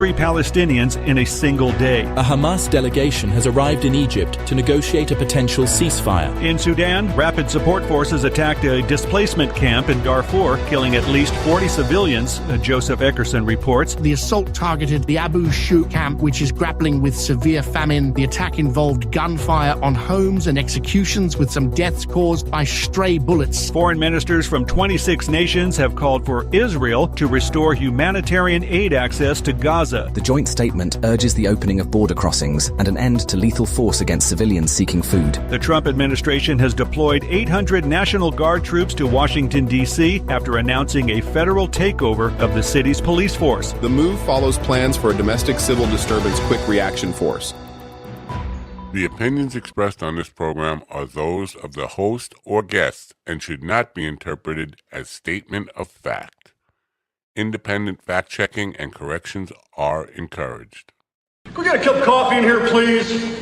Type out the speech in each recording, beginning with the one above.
Palestinians in a single day. A Hamas delegation has arrived in Egypt to negotiate a potential ceasefire. In Sudan, rapid support forces attacked a displacement camp in Darfur, killing at least 40 civilians, Joseph Eckerson reports. The assault targeted the Abu Shuk camp, which is grappling with severe famine. The attack involved gunfire on homes and executions, with some deaths caused by stray bullets. Foreign ministers from 26 nations have called for Israel to restore humanitarian aid access to Gaza. The joint statement urges the opening of border crossings and an end to lethal force against civilians seeking food. The Trump administration has deployed 800 National Guard troops to Washington, D.C. after announcing a federal takeover of the city's police force. The move follows plans for a domestic civil disturbance quick reaction force. The opinions expressed on this program are those of the host or guest and should not be interpreted as statement of fact. Independent fact-checking and corrections are encouraged. Can we get a cup of coffee in here, please?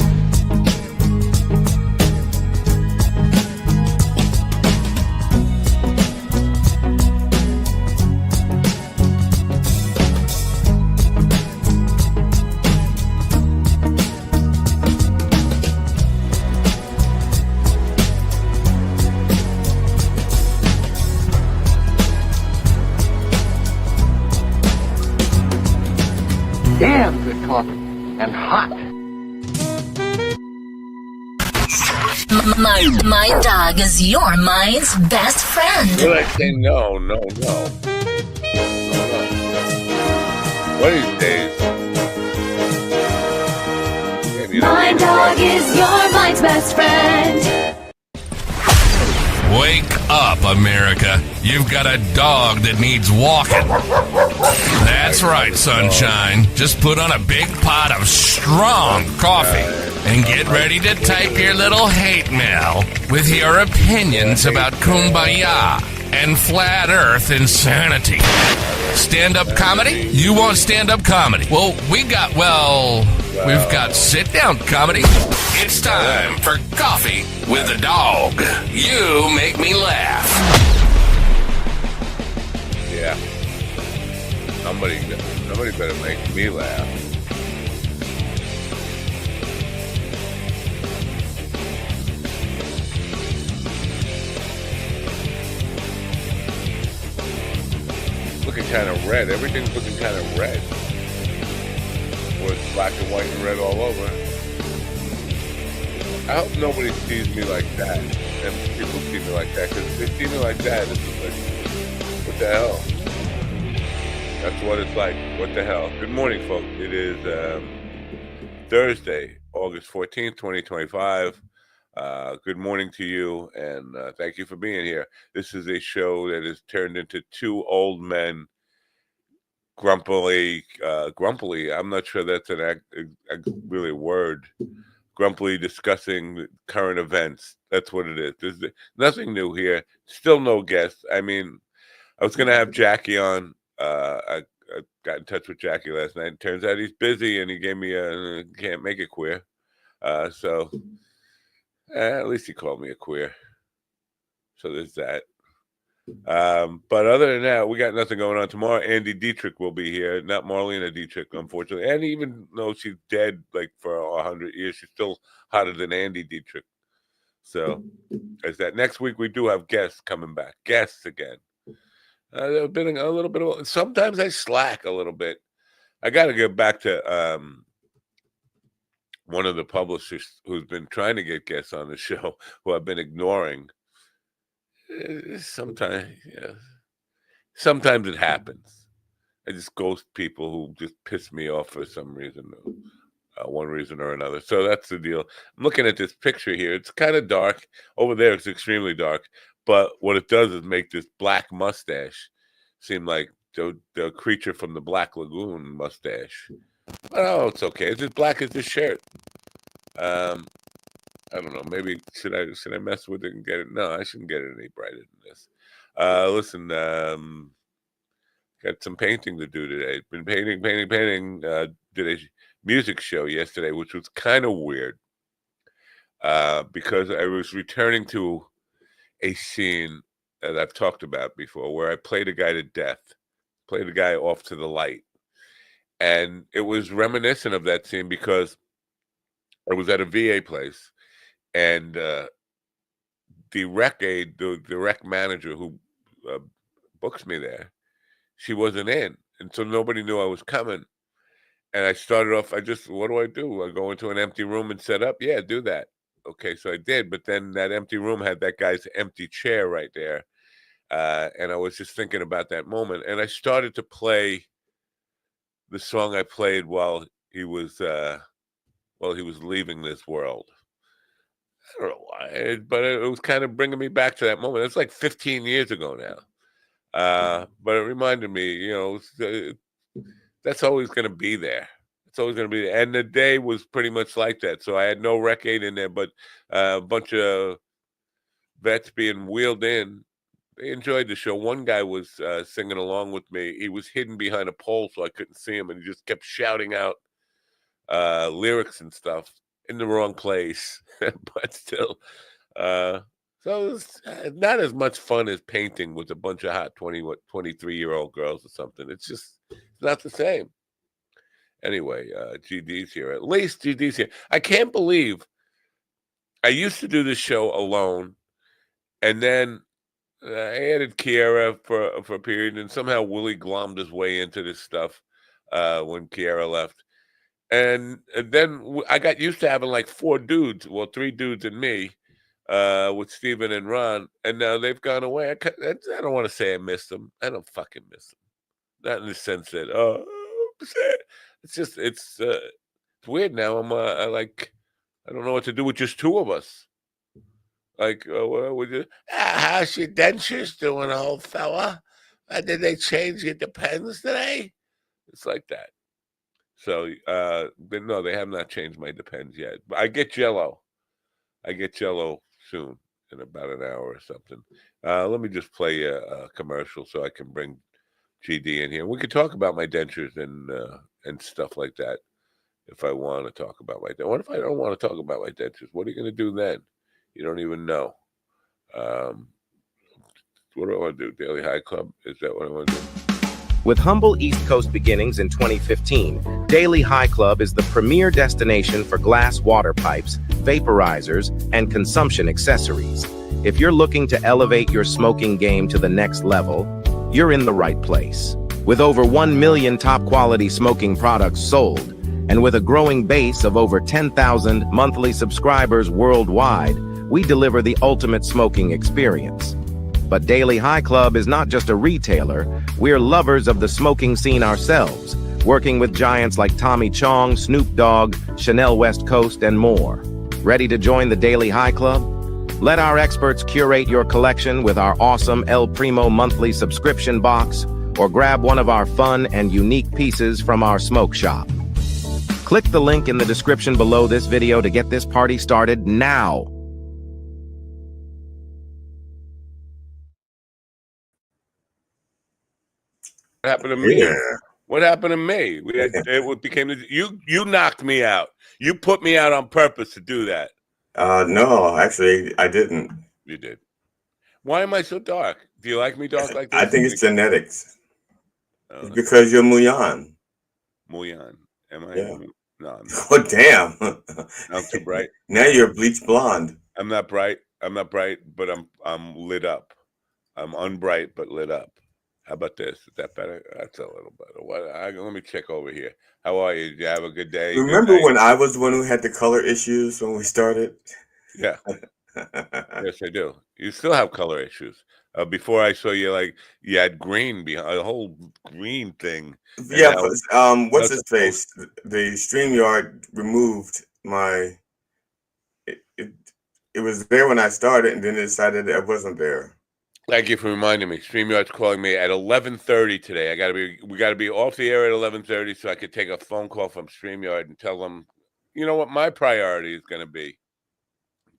Damn good coffee and hot. My dog is your mind's best friend. Will I say no? One of these days. My dog is your mind's best friend. Wake up, America. You've got a dog that needs walking. That's right, sunshine. Just put on a big pot of strong coffee and get ready to type your little hate mail with your opinions about kumbaya and flat earth insanity. Stand-up comedy? You want stand-up comedy? Well, we've got sit-down comedy. It's time for Coffee with a Dog. You make me laugh. Yeah. Somebody better make me laugh. Looking kind of red. Everything's looking kind of red. Or it's black and white and red all over. I hope nobody sees me like that. And people see me like that. Because if they see me like that, it's just like, what the hell? That's what it's like. What the hell? Good morning, folks. It is Thursday, August 14th, 2025. Good morning to you, and thank you for being here. This is a show that has turned into two old men grumpily. I'm not sure that's really a word. Grumpily discussing current events. That's what it is. There's nothing new here. Still no guests. I mean, I was going to have Jackie on. I got in touch with Jackie last night. It turns out he's busy, and he gave me a can't make it queer. So at least he called me a queer. So there's that. But other than that, we got nothing going on tomorrow. Andy Dietrich will be here, not Marlena Dietrich, unfortunately. And even though she's dead like for 100 years, she's still hotter than Andy Dietrich. So as that next week, we do have guests coming back. Guests again. There's been a little bit of, sometimes I slack a little bit. I got to get back to one of the publishers who's been trying to get guests on the show who I've been ignoring. Sometimes it happens. I just ghost people who just piss me off for some reason, one reason or another. So that's the deal. I'm looking at this picture here. It's kind of dark. Over there, it's extremely dark. But what it does is make this black mustache seem like the creature from the Black Lagoon mustache. Oh, it's okay. It's as black as this shirt. I don't know. Maybe should I mess with it and get it? No, I shouldn't get it any brighter than this. Listen, got some painting to do today. Been painting. Did a music show yesterday, which was kind of weird because I was returning to a scene that I've talked about before, where I played a guy to death, played a guy off to the light, And it was reminiscent of that scene because I was at a VA place, and the rec aide, the rec manager who books me there, she wasn't in, and so nobody knew I was coming. And I started off, what do I do? I go into an empty room and set up? Yeah, do that. Okay, so I did, but then that empty room had that guy's empty chair right there. And I was just thinking about that moment. And I started to play the song I played while he was leaving this world. I don't know why, but it was kind of bringing me back to that moment. It's like 15 years ago now. But it reminded me, that's always going to be there. It's always going to be there. And the day was pretty much like that. So I had no rec aid in there, but a bunch of vets being wheeled in. They enjoyed the show. One guy was singing along with me. He was hidden behind a pole, so I couldn't see him, and he just kept shouting out lyrics and stuff in the wrong place. But still, so it was not as much fun as painting with a bunch of hot 23-year-old girls or something. It's not the same. Anyway, GD's here. At least GD's here. I can't believe I used to do this show alone, and then I added Kiara for a period, and somehow Willie glommed his way into this stuff when Kiara left. And then I got used to having like 4 dudes, 3 dudes and me, with Steven and Ron, and now they've gone away. I don't want to say I miss them. I don't fucking miss them. Not in the sense that, it's just, it's weird now. I don't know what to do with just 2 of us. Like, what would you? How's your dentures doing, old fella? Did they change your Depends today? It's like that. So, no, they have not changed my Depends yet. But I get Jello. Soon, in about an hour or something. Let me just play a commercial so I can bring GD in here. We could talk about my dentures and stuff like that if I want to talk about my dentures. What if I don't want to talk about my dentures? What are you going to do then? You don't even know. What do I want to do? Daily High Club? Is that what I want to do? With humble East Coast beginnings in 2015, Daily High Club is the premier destination for glass water pipes, vaporizers, and consumption accessories. If you're looking to elevate your smoking game to the next level, you're in the right place. With over 1 million top-quality smoking products sold, and with a growing base of over 10,000 monthly subscribers worldwide, we deliver the ultimate smoking experience. But Daily High Club is not just a retailer, we're lovers of the smoking scene ourselves, working with giants like Tommy Chong, Snoop Dogg, Chanel West Coast, and more. Ready to join the Daily High Club? Let our experts curate your collection with our awesome El Primo monthly subscription box, or grab one of our fun and unique pieces from our smoke shop. Click the link in the description below this video to get this party started now. What happened to me? What happened to me? You knocked me out. You put me out on purpose to do that. No, actually, I didn't. You did. Why am I so dark? Do you like me dark like this? I think it's genetics. It's because you're Muyan. Muyan. Am I? Yeah. No, I'm not. Oh, damn. I'm too bright. Now you're bleach blonde. I'm not bright, but I'm lit up. I'm unbright, but lit up. How about this? Is that better? That's a little better. Let me check over here. How are you? Did you have a good day? Remember when I was the one who had the color issues when we started? Yeah. Yes, I do. You still have color issues. Before I saw you, you had green behind a whole green thing. Yeah, but what's his face? The StreamYard removed my. It was there when I started, and then it decided it wasn't there. Thank you for reminding me. StreamYard's calling me at 11:30 today. We got to be off the air at 11:30 so I could take a phone call from StreamYard and tell them, you know what my priority is going to be.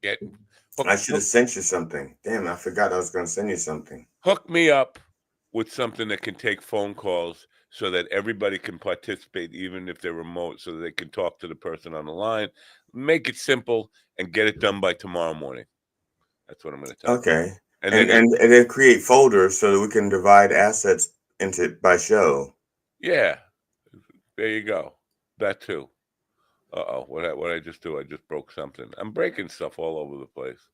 I should have sent you something. Damn, I forgot I was going to send you something. Hook me up with something that can take phone calls so that everybody can participate, even if they're remote, so that they can talk to the person on the line. Make it simple and get it done by tomorrow morning. That's what I'm going to tell you. Okay. And then create folders so that we can divide assets by show. Yeah. There you go. That too. Uh-oh. What I just do? I just broke something. I'm breaking stuff all over the place.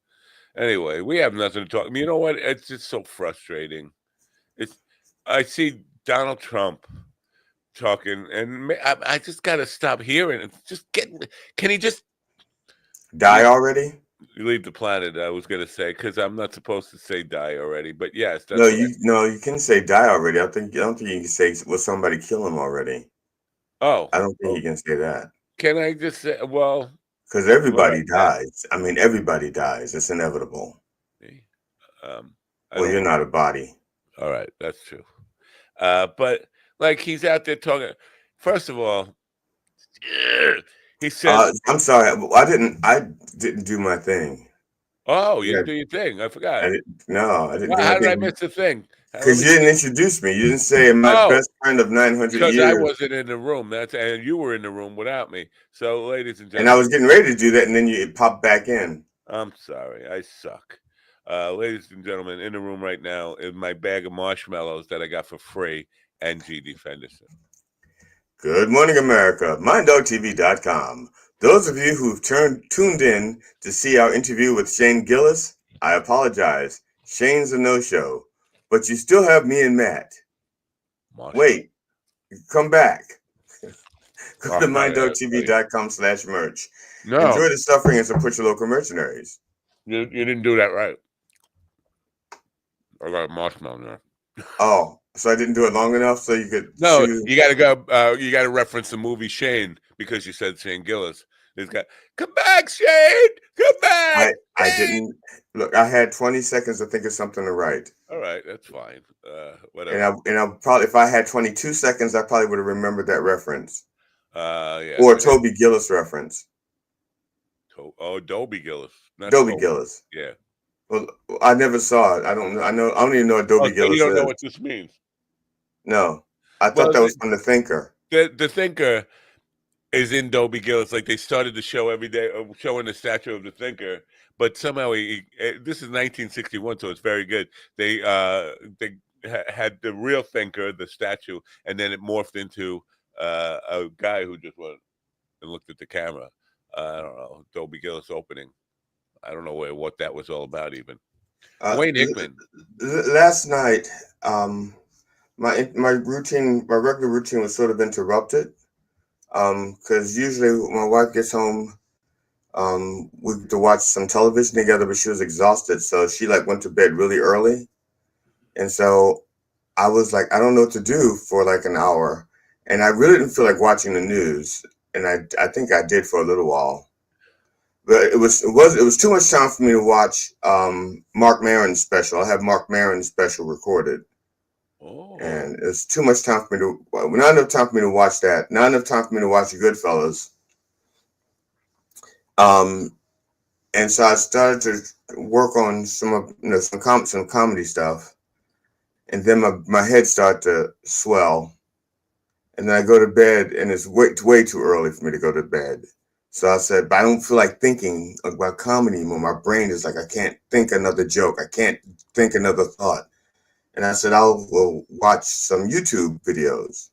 Anyway, we have nothing to talk. You know what? It's just so frustrating. I see Donald Trump talking, and I just got to stop hearing it. Can he just die already? Leave the planet, I was going to say, because I'm not supposed to say die already. But yes, that's you can say die already. I don't think you can say will somebody kill him already. Oh, I don't think you can say that. Can I just say, well, because everybody dies. I mean, everybody dies. It's inevitable. Well, you're not a body. All right, that's true. But like he's out there talking. First of all, he said, "I'm sorry, I didn't do my thing." Oh, you didn't do your thing. I forgot. I didn't do my thing. How did I miss the thing? Because you didn't introduce me. You didn't say my best friend of 900 years. Because I wasn't in the room. And you were in the room without me. So, ladies and gentlemen. And I was getting ready to do that, and then you popped back in. I'm sorry. I suck. Ladies and gentlemen, in the room right now is my bag of marshmallows that I got for free and GD Fenderson. Good morning, America. MindDogTV.com. Those of you who've tuned in to see our interview with Shane Gillis, I apologize. Shane's a no-show. But you still have me and Matt. Wait, come back. Go to MindDogTV.com/merch. No. Enjoy the suffering and support your local mercenaries. You didn't do that right. I got a marshmallow there. Oh, so I didn't do it long enough so you could. No, you got to go. You got to reference the movie Shane because you said Shane Gillis. He's got come back, Shane. Come back. I didn't look. I had 20 seconds to think of something to write. All right, that's fine. Whatever. And I probably, if I had 22 seconds, I probably would have remembered that reference. Yeah. Or Toby Gillis reference. Dobie Gillis. Dobie Gillis. Yeah. Well, I never saw it. I don't even know what Dobie Gillis is. You don't know what this means? No. I thought that was from The Thinker. The Thinker is in Dobie Gillis. Like they started the show every day, showing the statue of the Thinker. But somehow this is 1961, so it's very good. They had the real Thinker, the statue, and then it morphed into a guy who just went and looked at the camera. I don't know, Dobie Gillis opening. I don't know what that was all about even. Wayne Hickman. Last night, my regular routine was sort of interrupted because usually when my wife gets home, we get to watch some television together, but she was exhausted, so she went to bed really early, and so I was like, I don't know what to do for an hour, and I really didn't feel like watching the news, and I think I did for a little while. But it was too much time for me to watch Mark Maron's special. I have Mark Maron's special recorded. Oh. And it's too much time for me to not enough time for me to watch that. Not enough time for me to watch the Goodfellas. And so I started to work on some comedy stuff. And then my head started to swell. And then I go to bed and it's way too early for me to go to bed. So I said, but I don't feel like thinking about comedy anymore. My brain is like, I can't think another joke. I can't think another thought. And I said, I'll watch some YouTube videos.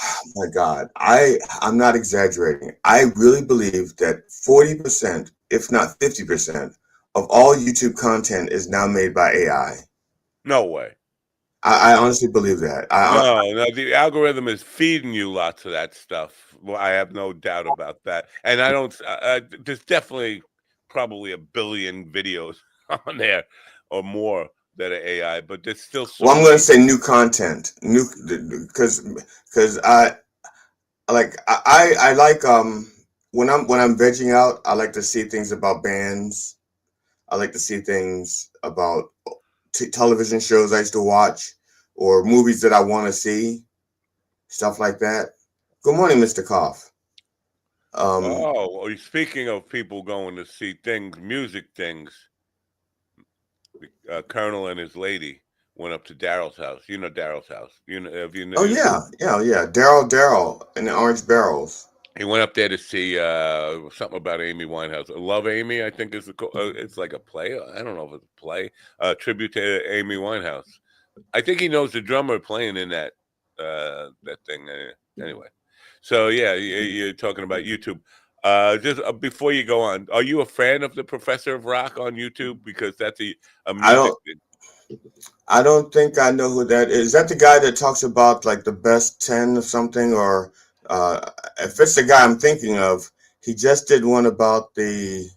Oh my God, I'm not exaggerating. I really believe that 40%, if not 50%, of all YouTube content is now made by AI. No way. I honestly believe that. No, the algorithm is feeding you lots of that stuff. Well, I have no doubt about that. And I don't. There's definitely probably a billion videos on there or more that are AI, but there's still. I'm going to say new content, because I like when I'm vegging out, I like to see things about bands. I like to see things about television shows I used to watch or movies that I want to see, stuff like that. Good morning, Mr. Koff. Speaking of people going to see things, music things, Colonel and his lady went up to Daryl's house. You know Daryl's house. Oh yeah. Daryl and the Orange Barrels. He went up there to see something about Amy Winehouse. Love Amy, I think is it's like a play. I don't know if it's a play. Tribute to Amy Winehouse. I think he knows the drummer playing in that that thing. Anyway, so yeah, you're talking about YouTube. Just before you go on, are you a fan of the Professor of Rock on YouTube? Because that's a music thing. I don't think I know who that is. Is that the guy that talks about like the best 10 or something? Or if it's the guy I'm thinking of, he just did one about the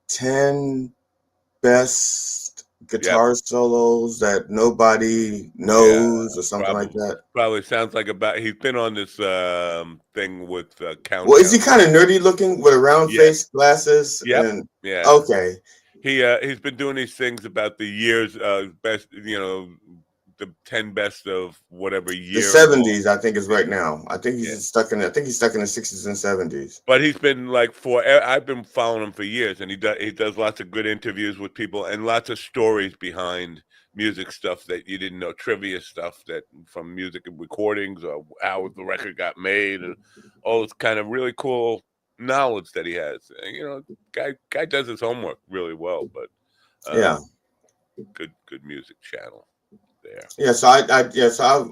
10 best guitar solos that nobody knows or something like that. Probably sounds like he's been on this thing with Countdown. Well, is he kind of nerdy looking with a round face, glasses? Yep. And yeah. Okay. He's been doing these things about the years best, the 10 best of whatever year. The 70s, I think, is right now. I think he's stuck in the 60s and 70s. But he's been like I've been following him for years, and he does lots of good interviews with people and lots of stories behind music stuff that you didn't know, trivia stuff that from music and recordings or how the record got made, and all this kind of really cool knowledge that he has. Guy does his homework really well, but good music channel there. Yeah, so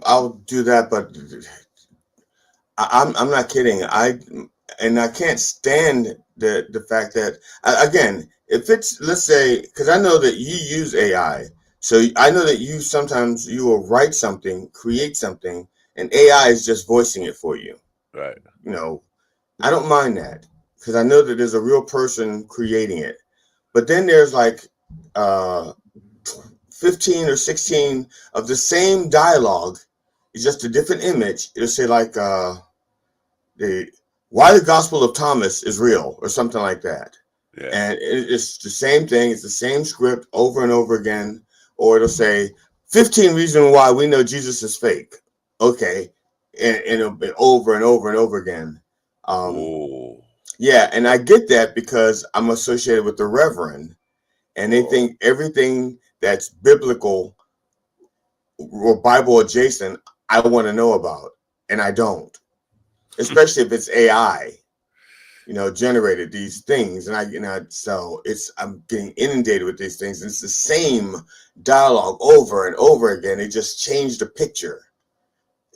I'll do that, but I'm not kidding. I can't stand the fact that again, if it's, let's say, because I know that you use AI, so I know that sometimes you will write something, create something, and AI is just voicing it for you. Right. I don't mind that because I know that there's a real person creating it. But then there's like 15 or 16 of the same dialogue. It's just a different image. It'll say like why the Gospel of Thomas is real or something like that. Yeah. And it's the same thing. It's the same script over and over again. Or it'll say 15 reasons why we know Jesus is fake. Okay. And it'll be over and over and over again. Yeah, and I get that because I'm associated with the Reverend, and they think everything that's biblical or Bible adjacent, I want to know about, and I don't. Especially if it's AI, generated these things, and so I'm getting inundated with these things, and it's the same dialogue over and over again. They just change the picture.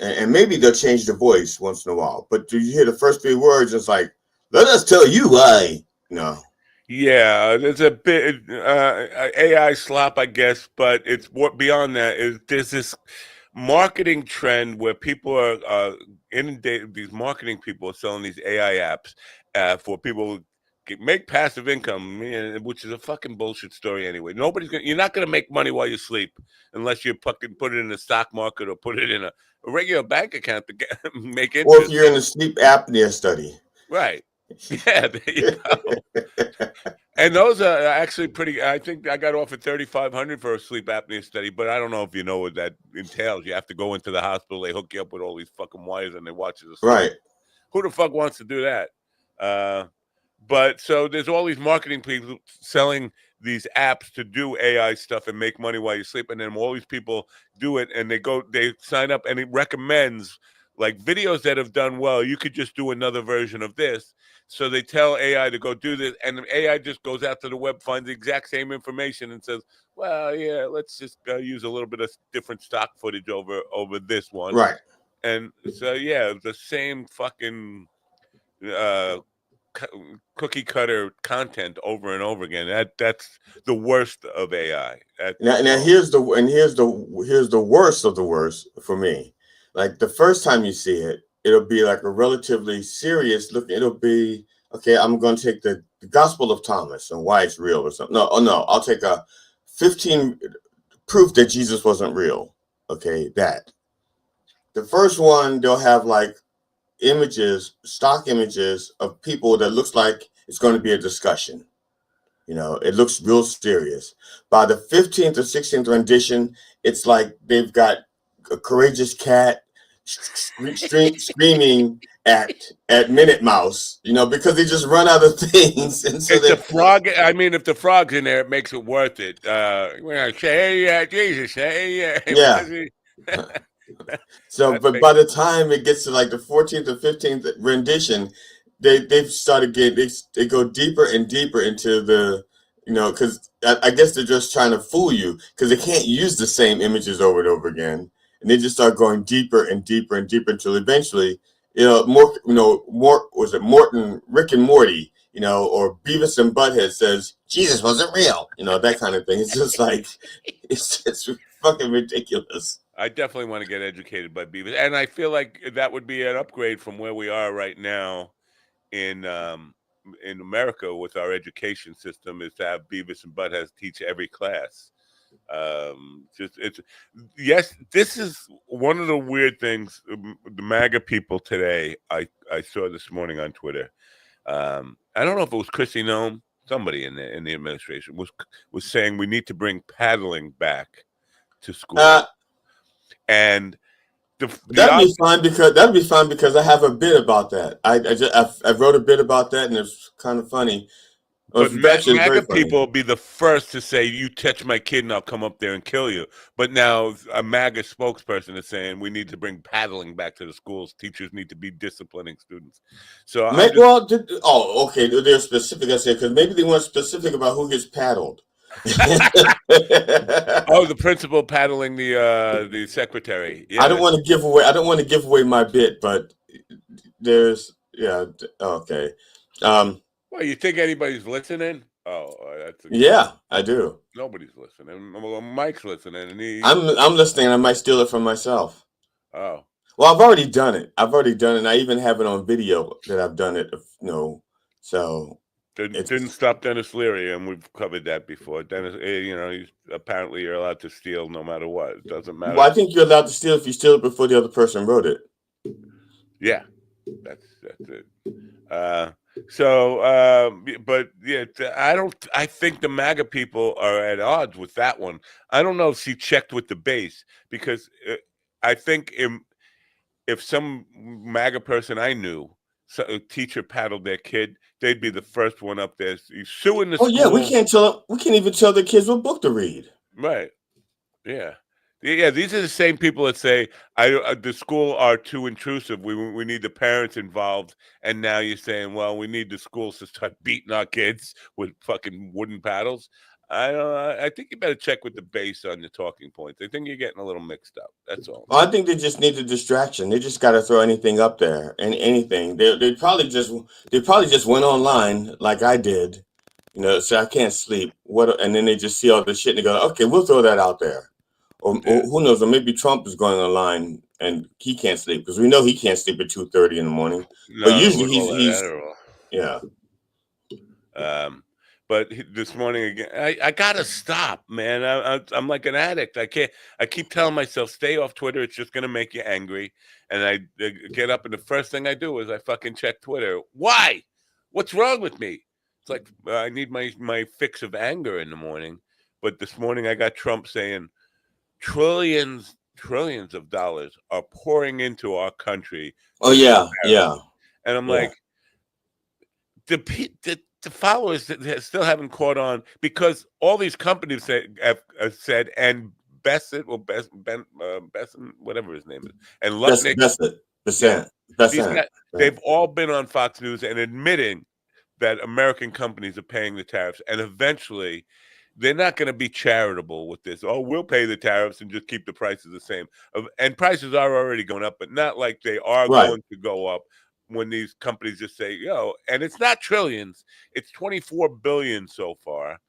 And maybe they'll change the voice once in a while. But do you hear the first 3 words? It's like, let us tell you why. No. Yeah, there's a bit AI slop, I guess, but it's what beyond that is there's this marketing trend where people are inundated. These marketing people are selling these AI apps for people who make passive income, which is a fucking bullshit story anyway. You're not gonna make money while you sleep unless you fucking put it in the stock market or put it in a regular bank account to make it. Or if you're in a sleep apnea study. Right. Yeah, there you go. And those are actually pretty. I think I got off at $3,500 for a sleep apnea study, but I don't know if you know what that entails. You have to go into the hospital. They hook you up with all these fucking wires, and they watch you. Right. Who the fuck wants to do that? But so there's all these marketing people selling these apps to do AI stuff and make money while you sleep, and then all these people do it, and they sign up, and it recommends like videos that have done well. You could just do another version of this. So they tell AI to go do this, and the AI just goes out to the web, finds the exact same information, and says, "Well, yeah, let's just use a little bit of different stock footage over this one." Right. And so, yeah, the same fucking cookie cutter content over and over again. That's the worst of AI. Now here's the worst of the worst for me. Like the first time you see it, it'll be like a relatively serious look. It'll be, okay, I'm going to take the Gospel of Thomas and why it's real or something. No, I'll take a 15 proof that Jesus wasn't real. Okay, that. The first one, they'll have like images, stock images of people that looks like it's going to be a discussion. It looks real serious. By the 15th or 16th rendition, it's like they've got a courageous cat screaming at Minute Mouse, because they just run out of things. And so it's a frog. I mean, if the frog's in there, it makes it worth it. Say, Jesus, say, yeah. So, but by the time it gets to like the 14th or 15th rendition, they've started they go deeper and deeper into the, because I guess they're just trying to fool you because they can't use the same images over and over again. and they just start going deeper and deeper and deeper until eventually, more was it Rick and Morty, or Beavis and Butthead says Jesus wasn't real, that kind of thing. It's just like it's just fucking ridiculous. I definitely want to get educated by Beavis, and I feel like that would be an upgrade from where we are right now in America with our education system, is to have Beavis and Butthead teach every class. This is one of the weird things. The MAGA people today, I saw this morning on Twitter. I don't know if it was Chrissy Nome, somebody in the administration was saying we need to bring paddling back to school. And that'd be fine because I have a bit about that. I wrote a bit about that, and it's kind of funny. But MAGA people will be the first to say, "You touch my kid, and I'll come up there and kill you." But now a MAGA spokesperson is saying we need to bring paddling back to the schools. Teachers need to be disciplining students. So okay, they're specific. I said because maybe they weren't specific about who gets paddled. The principal paddling the secretary. Yeah. I don't want to give away my bit, but there's okay. Well, you think anybody's listening? Oh, I do. Nobody's listening. Well, Mike's listening, and I'm listening. I might steal it from myself. Oh. Well, I've already done it. And I even have it on video that I've done it. So. It didn't stop Dennis Leary, and we've covered that before. Dennis, apparently you're allowed to steal no matter what. It doesn't matter. Well, I think you're allowed to steal if you steal it before the other person wrote it. Yeah, that's it. But yeah, I think the MAGA people are at odds with that one. I don't know if she checked with the base, because I think if some MAGA person I knew, a teacher paddled their kid, they'd be the first one up there suing the school. Yeah, we can't even tell the kids what book to read. Right. Yeah. Yeah, these are the same people that say the school are too intrusive. We need the parents involved, and now you're saying, well, we need the schools to start beating our kids with fucking wooden paddles. I think you better check with the base on your talking points. I think you're getting a little mixed up. That's all. Well, I think they just need a distraction. They just got to throw anything up there and anything. They probably just went online like I did, so I can't sleep. And then they just see all the shit and they go, okay, we'll throw that out there. Or who knows? Or maybe Trump is going online and he can't sleep, because we know he can't sleep at 2:30 in the morning. No, but usually he's yeah. But this morning again, I gotta stop, man. I'm like an addict. I can't. I keep telling myself, stay off Twitter. It's just gonna make you angry. And I get up, and the first thing I do is I fucking check Twitter. Why? What's wrong with me? It's like I need my fix of anger in the morning. But this morning I got Trump saying trillions of dollars are pouring into our country. Oh yeah, yeah. And I'm like, the followers that still haven't caught on, because all these companies have said, and Bassett, or Besson, whatever his name is, and Lutnick, Bassett. They've all been on Fox News and admitting that American companies are paying the tariffs, and eventually they're not going to be charitable with this. Oh, we'll pay the tariffs and just keep the prices the same. And prices are already going up, but not like they are going to go up when these companies just say, and it's not trillions, it's 24 billion so far.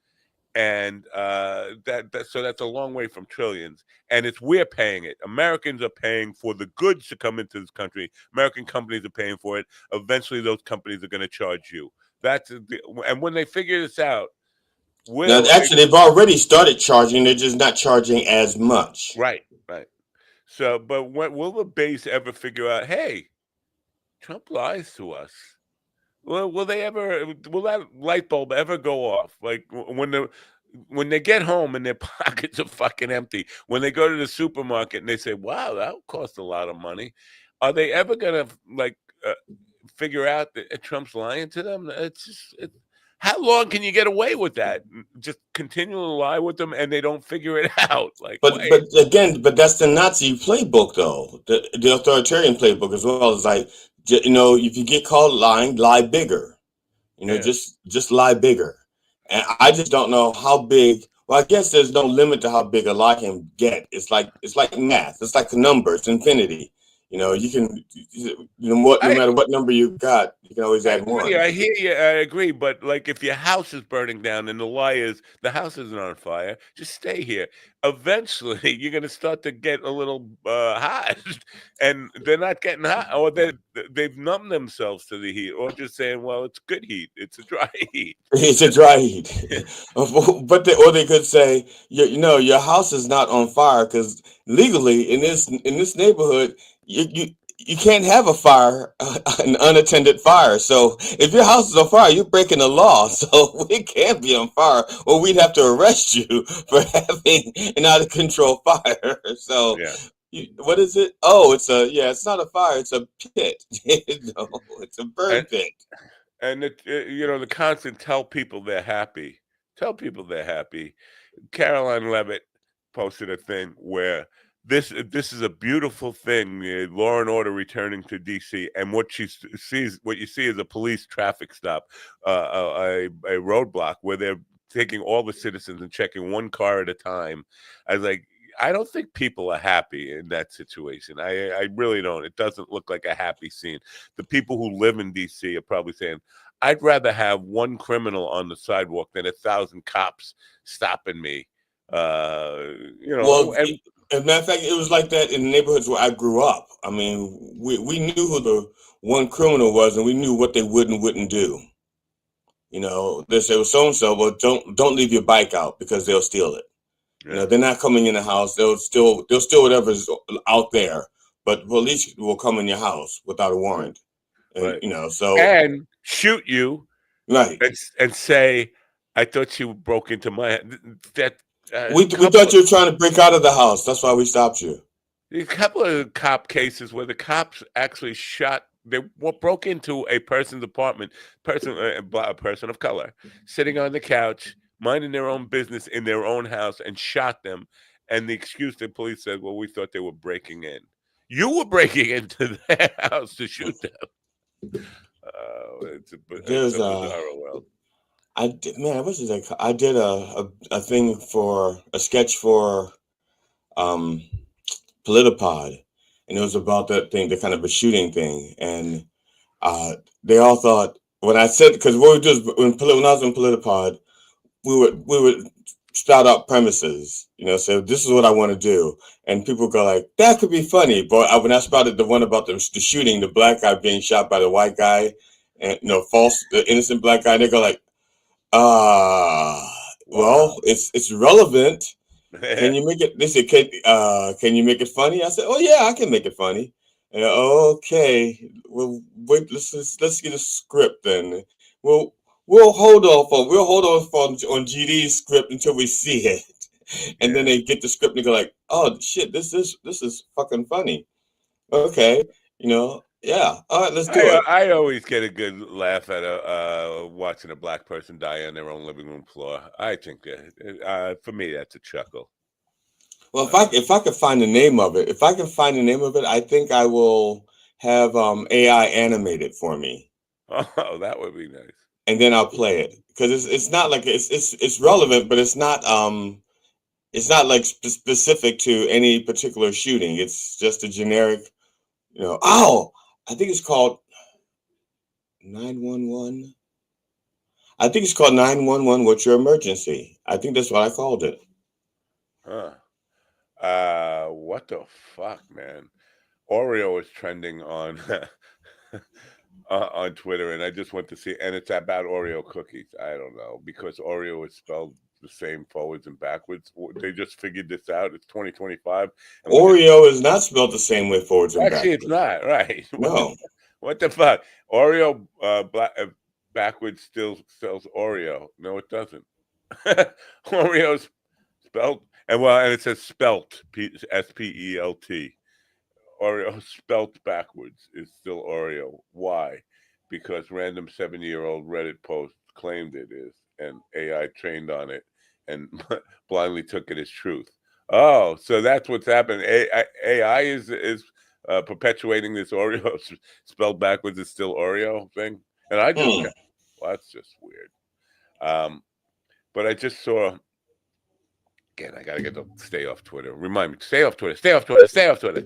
And so that's a long way from trillions. And we're paying it. Americans are paying for the goods to come into this country. American companies are paying for it. Eventually those companies are going to charge you. And when they figure this out, they've already started charging. They're just not charging as much. Right. So, but will the base ever figure out, hey, Trump lies to us? Will that light bulb ever go off? Like when they get home and their pockets are fucking empty, when they go to the supermarket and they say, wow, that cost a lot of money. Are they ever going to figure out that Trump's lying to them? How long can you get away with that? Just continually lie with them and they don't figure it out. But that's the Nazi playbook, though. The authoritarian playbook as well. Is like, if you get caught lying, lie bigger. Just lie bigger. And I just don't know how big Well, I guess there's no limit to how big a lie can get. It's like math. It's like a number. It's infinity. You can, no I matter what number you got, you can always I add agree. one. I hear you. I agree. But like, if your house is burning down and the lie is the house isn't on fire, just stay here. Eventually, you're going to start to get a little hot, and they're not getting hot, or they've numbed themselves to the heat, or just saying, "Well, it's good heat. It's a dry heat." It's a dry heat, or they could say, your house is not on fire because legally in this neighborhood, you can't have a fire, an unattended fire. So if your house is on fire, you're breaking the law. So it can't be on fire, or we'd have to arrest you for having an out of control fire. So Yeah. what is it? Oh, it's not a fire, it's a pit. It's a burn And pit. the constant tell people they're happy. Tell people they're happy. Caroline Levitt posted a thing where this is a beautiful thing, law and order returning to DC, and what you see is a police traffic stop, a roadblock where they're taking all the citizens and checking one car at a time. I was like, I don't think people are happy in that situation. I really don't. It doesn't look like a happy scene. The people who live in DC are probably saying, I'd rather have one criminal on the sidewalk than 1,000 cops stopping me. Well, And as a matter of fact, it was like that in the neighborhoods where I grew up. I mean, we knew who the one criminal was, and we knew what they would and wouldn't do. They say, well, so and so, well, don't leave your bike out because they'll steal it. They're not coming in the house. They'll steal whatever's out there, but police will come in your house without a warrant. And right. so And shoot you right. and say, I thought you broke into my that We couple thought you were trying to break out of the house. That's why we stopped you. a couple of cop cases where the cops actually broke into a person's apartment, a person of color, sitting on the couch, minding their own business in their own house, and shot them. And the excuse the police said, "Well, we thought they were breaking in. You were breaking into their house to shoot them." It's a There's bizarre world. I did, man, what's it? I did a thing for a sketch for um Politipod, and it was about that thing, the kind of a shooting thing, and they all thought when I said because what we do is when I was in Politipod, we would spout out premises, so this is what I want to do, and people go like that could be funny, but when I spouted the one about the shooting, the black guy being shot by the white guy, and the innocent black guy, they go like, well, it's relevant. Can you make it? They said, can you make it funny? I said, oh yeah, I can make it funny. Okay, well, wait, let's get a script then. Well, we'll hold off on GD's script until we see it, and then they get the script and go like, oh shit, this is fucking funny. Okay, yeah, all right, let's do it. I always get a good laugh at watching a black person die on their own living room floor. I think for me that's a chuckle. Well, if I could find the name of it, I think I will have AI animate it for me, Oh, that would be nice. and then I'll play it because it's not like it's relevant, but it's not like specific to any particular shooting. It's just a generic, Oh, I think it's called 911. I think it's called 911. What's your emergency? I think that's what I called it. Huh. What the fuck, man? Oreo is trending on on Twitter, and I just went to see, and it's about Oreo cookies. I don't know because Oreo is spelled the same forwards and backwards. They just figured this out. It's 2025. Oreo is not spelled the same way forwards and Actually, backwards. it's not right. No. What the fuck? Oreo backwards still spells Oreo. No, it doesn't. Oreo's spelled and it says spelt spelt. Oreo spelt backwards is still Oreo. Why? Because random 70-year-old Reddit post claimed it is, and AI trained on it and blindly took it as truth. Oh, so that's what's happening. AI is perpetuating this Oreo spelled backwards is still Oreo thing, and I just well, that's just weird. But I just saw Again, I gotta get to stay off Twitter. Remind me, stay off Twitter, stay off Twitter, stay off Twitter.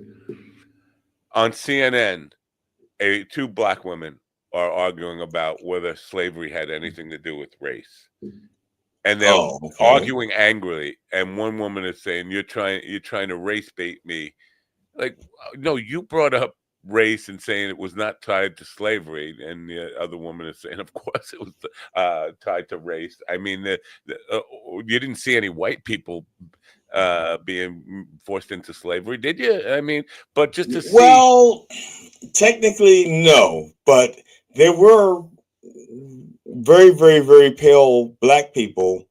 On CNN, two black women are arguing about whether slavery had anything to do with race. And they're arguing angrily, and one woman is saying, you're trying to race bait me. Like, no, you brought up race and saying it was not tied to slavery, and the other woman is saying, of course it was tied to race. I mean, you didn't see any white people being forced into slavery, did you? I mean, but just to see. Well, technically, no, but there were very, very, very pale black people